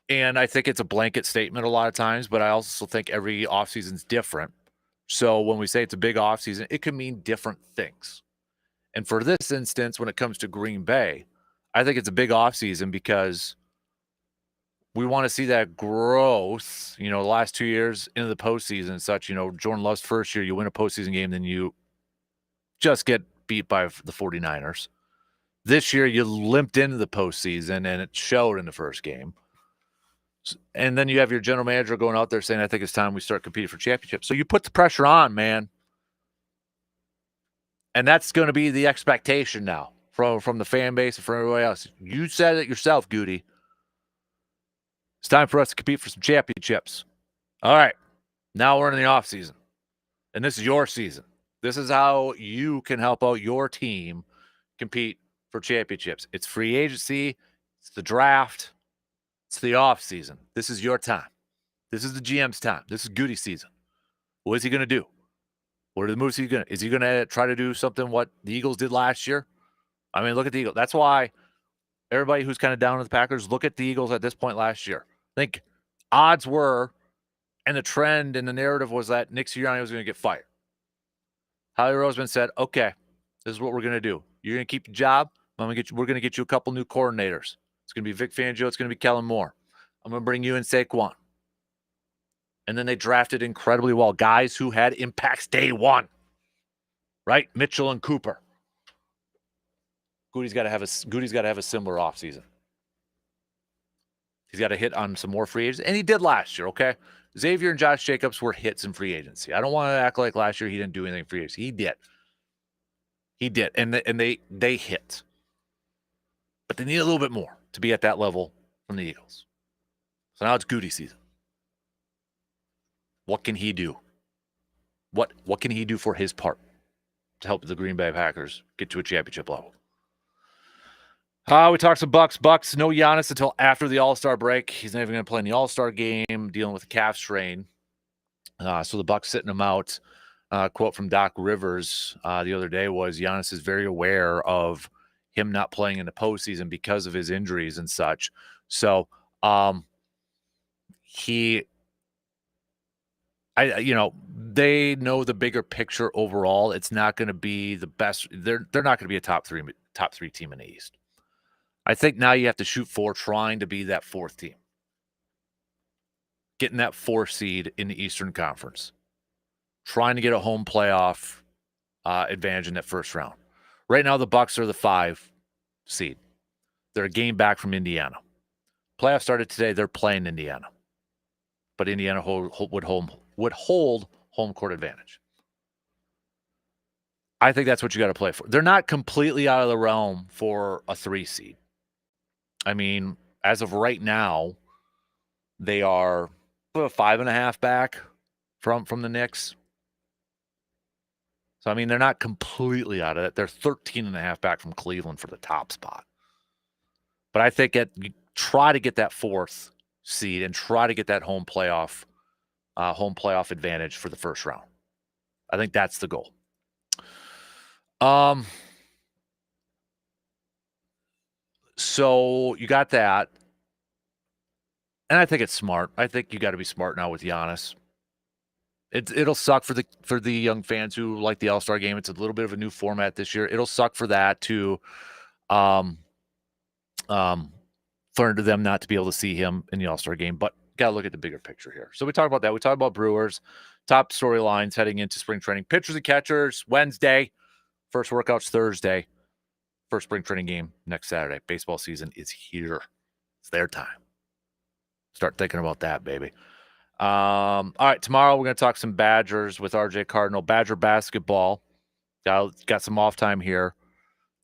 And I think it's a blanket statement a lot of times, but I also think every offseason is different. So when we say it's a big offseason, it could mean different things. And for this instance, when it comes to Green Bay, I think it's a big offseason because we want to see that growth, the last 2 years into the postseason and such. Jordan Love's first year, you win a postseason game, then you just get beat by the 49ers. This year, you limped into the postseason, and it showed in the first game. And then you have your general manager going out there saying, I think it's time we start competing for championships. So you put the pressure on, man. And that's going to be the expectation now from the fan base and from everybody else. You said it yourself, Goody. It's time for us to compete for some championships. All right. Now we're in the offseason. And this is your season. This is how you can help out your team compete for championships. It's free agency. It's the draft. It's the offseason. This is your time. This is the GM's time. This is Goody season. What is he going to do? What are the moves is he going to try to do something what the Eagles did last year? I mean, look at the Eagles. That's why everybody who's kind of down with the Packers, look at the Eagles at this point last year. I think odds were, and the trend and the narrative was that Nick Sirianni was going to get fired. Howie Roseman said, okay, this is what we're going to do. You're going to keep your job. We're going to get you a couple new coordinators. It's going to be Vic Fangio. It's going to be Kellen Moore. I'm going to bring you in Saquon. And then they drafted incredibly well guys who had impacts day one, right? Mitchell and Cooper. Goody's got to have a similar offseason. He's got to hit on some more free agents, and he did last year. Okay, Xavier and Josh Jacobs were hits in free agency. I don't want to act like last year he didn't do anything in free agency. He did, and they hit, but they need a little bit more to be at that level from the Eagles. So now it's Goody season. What can he do? What can he do for his part to help the Green Bay Packers get to a championship level? We talked some Bucks. Bucks, no Giannis until after the All-Star break. He's not even going to play in the All-Star game, dealing with a calf strain. So the Bucks sitting him out. Quote from Doc Rivers the other day was, Giannis is very aware of him not playing in the postseason because of his injuries and such. So they know the bigger picture overall. It's not going to be the best. They're not going to be a top three team in the East. I think now you have to shoot for trying to be that fourth team, getting that 4 seed in the Eastern Conference, trying to get a home playoff advantage in that first round. Right now, the Bucks are the 5 seed. They're a game back from Indiana. Playoffs started today. They're playing Indiana. But Indiana would hold home court advantage. I think that's what you got to play for. They're not completely out of the realm for a 3 seed. I mean, as of right now, they are 5.5 back from the Knicks. So, I mean, they're not completely out of it. They're 13.5 back from Cleveland for the top spot. But I think you try to get that 4th seed and try to get that home playoff advantage for the first round. I think that's the goal. So you got that. And I think it's smart. I think you got to be smart now with Giannis. It'll suck for the young fans who like the All-Star game. It's a little bit of a new format this year. It'll suck for that to for them not to be able to see him in the All-Star game, but got to look at the bigger picture here. So we talked about that. We talked about Brewers, top storylines heading into spring training. Pitchers and catchers, Wednesday. First workouts Thursday. First spring training game next Saturday. Baseball season is here. It's their time. Start thinking about that, baby. All right, tomorrow we're going to talk some Badgers with RJ Cardinal. Badger basketball. Got some off time here.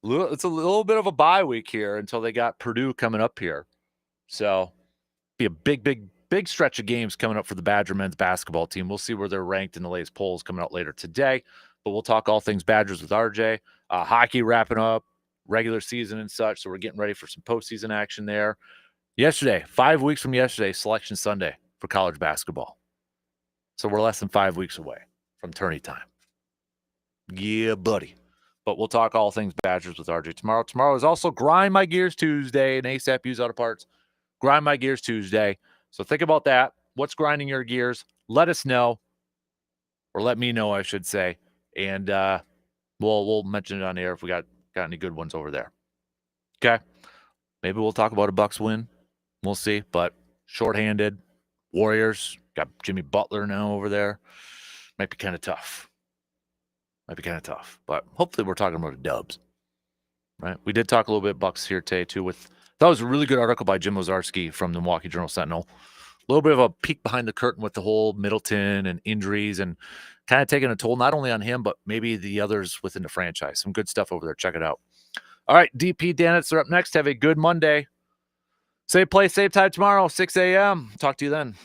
It's a little bit of a bye week here until they got Purdue coming up here. So be a big stretch of games coming up for the Badger men's basketball team. We'll see where they're ranked in the latest polls coming out later today. But we'll talk all things Badgers with RJ. Hockey wrapping up, regular season and such. So we're getting ready for some postseason action there. Yesterday, 5 weeks from yesterday, Selection Sunday for college basketball. So we're less than 5 weeks away from tourney time. Yeah, buddy. But we'll talk all things Badgers with RJ tomorrow. Tomorrow is also Grind My Gears Tuesday and ASAP Used Auto Parts. Grind My Gears Tuesday. So think about that. What's grinding your gears? Let us know. Or let me know, I should say. And we'll mention it on air if we got any good ones over there. Okay? Maybe we'll talk about a Bucks win. We'll see. But shorthanded. Warriors. Got Jimmy Butler now over there. Might be kind of tough. But hopefully we're talking about the Dubs. Right? We did talk a little bit Bucks here today, too. That was a really good article by Jim Ozarski from the Milwaukee Journal-Sentinel. A little bit of a peek behind the curtain with the whole Middleton and injuries and kind of taking a toll not only on him, but maybe the others within the franchise. Some good stuff over there. Check it out. All right, DP Danitz are up next. Have a good Monday. Same place, same time tomorrow, 6 a.m. Talk to you then.